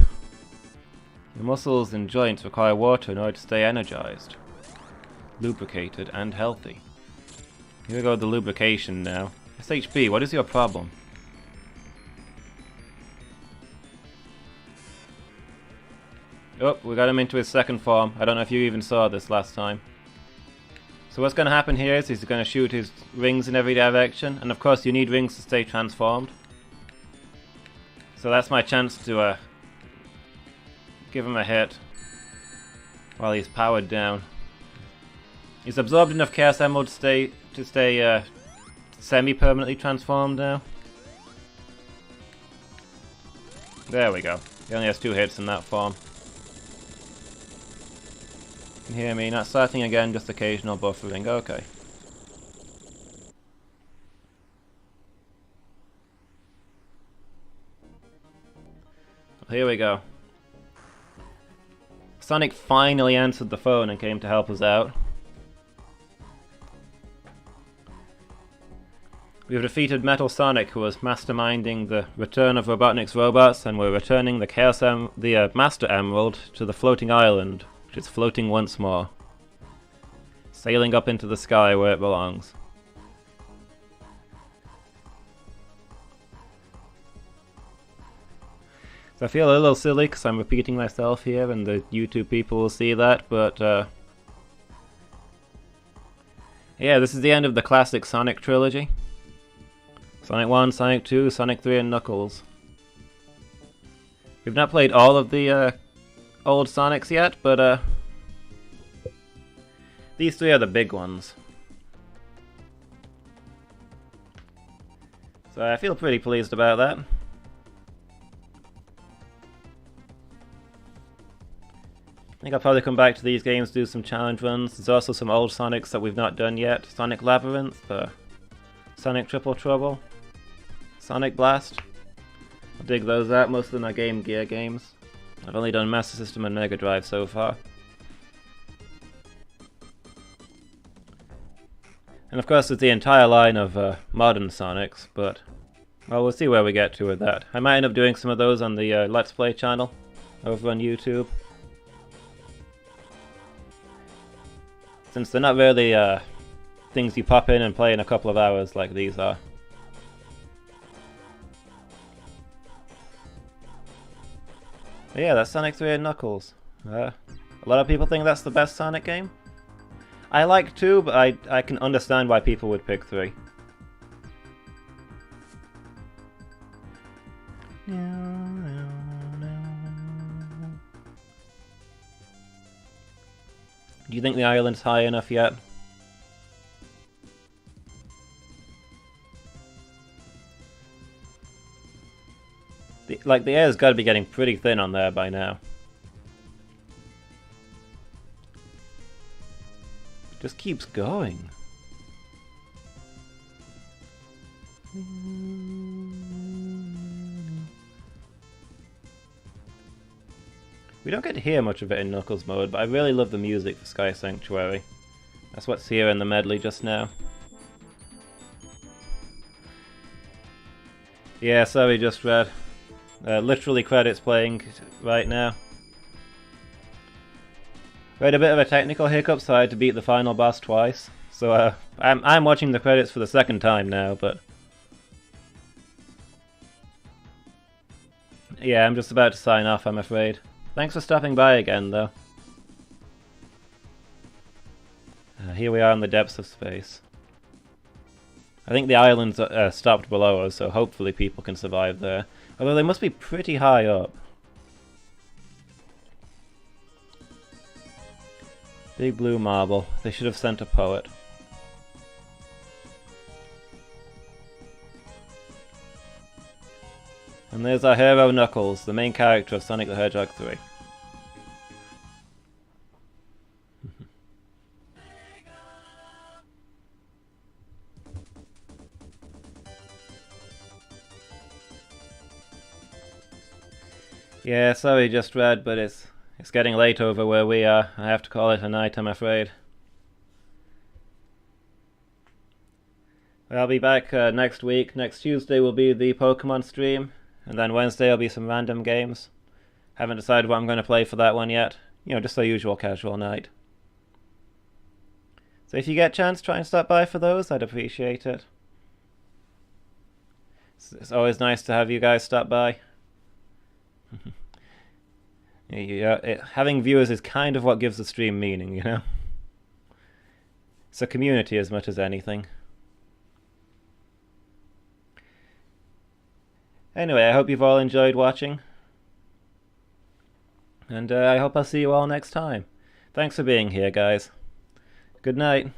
Your muscles and joints require water in order to stay energized, lubricated and healthy. Here we go with the lubrication now. SHB, what is your problem? Oh, we got him into his second form. I don't know if you even saw this last time. So what's going to happen here is he's going to shoot his rings in every direction. And of course you need rings to stay transformed. So that's my chance to give him a hit while he's powered down. He's absorbed enough Chaos Emerald to stay semi-permanently transformed now. There we go. He only has 2 hits in that form. You can hear me, not starting again, just occasional buffering. Okay. Well, here we go. Sonic finally answered the phone and came to help us out. We have defeated Metal Sonic, who was masterminding the return of Robotnik's robots, and we're returning the Master Emerald to the floating island, which is floating once more, sailing up into the sky where it belongs. So I feel a little silly because I'm repeating myself here, and the YouTube people will see that, but yeah, this is the end of the classic Sonic trilogy. Sonic 1, Sonic 2, Sonic 3, and Knuckles. We've not played all of the old Sonics yet, but these 3 are the big ones. So I feel pretty pleased about that. I think I'll probably come back to these games, do some challenge runs. There's also some old Sonics that we've not done yet. Sonic Labyrinth, Sonic Triple Trouble, Sonic Blast. I'll dig those out. Most of them are Game Gear games. I've only done Master System and Mega Drive so far. And of course there's the entire line of modern Sonics, but well, we'll see where we get to with that. I might end up doing some of those on the Let's Play channel over on YouTube. Since they're not really things you pop in and play in a couple of hours like these are. But yeah, that's Sonic 3 and Knuckles. A lot of people think that's the best Sonic game. I like 2, but I can understand why people would pick 3. Do you think the island's high enough yet? The air's got to be getting pretty thin on there by now. It just keeps going. We don't get to hear much of it in Knuckles mode, but I really love the music for Sky Sanctuary. That's what's here in the medley just now. Yeah, sorry, just read. Literally credits playing right now. We had a bit of a technical hiccup, so I had to beat the final boss twice. So I'm watching the credits for the second time now, but yeah, I'm just about to sign off, I'm afraid. Thanks for stopping by again, though. Here we are in the depths of space. I think the islands stopped below us, so hopefully people can survive there. Although they must be pretty high up. Big blue marble. They should have sent a poet. And there's our hero Knuckles, the main character of Sonic the Hedgehog 3. Yeah, sorry, just read, but it's getting late over where we are. I have to call it a night, I'm afraid. I'll be back next week. Next Tuesday will be the Pokemon stream, and then Wednesday will be some random games. Haven't decided what I'm going to play for that one yet. You know, just the usual casual night. So if you get a chance, try and stop by for those. I'd appreciate it. It's always nice to have you guys stop by. Having viewers is kind of what gives the stream meaning, you know? It's a community as much as anything. Anyway, I hope you've all enjoyed watching. And I hope I'll see you all next time. Thanks for being here, guys. Good night.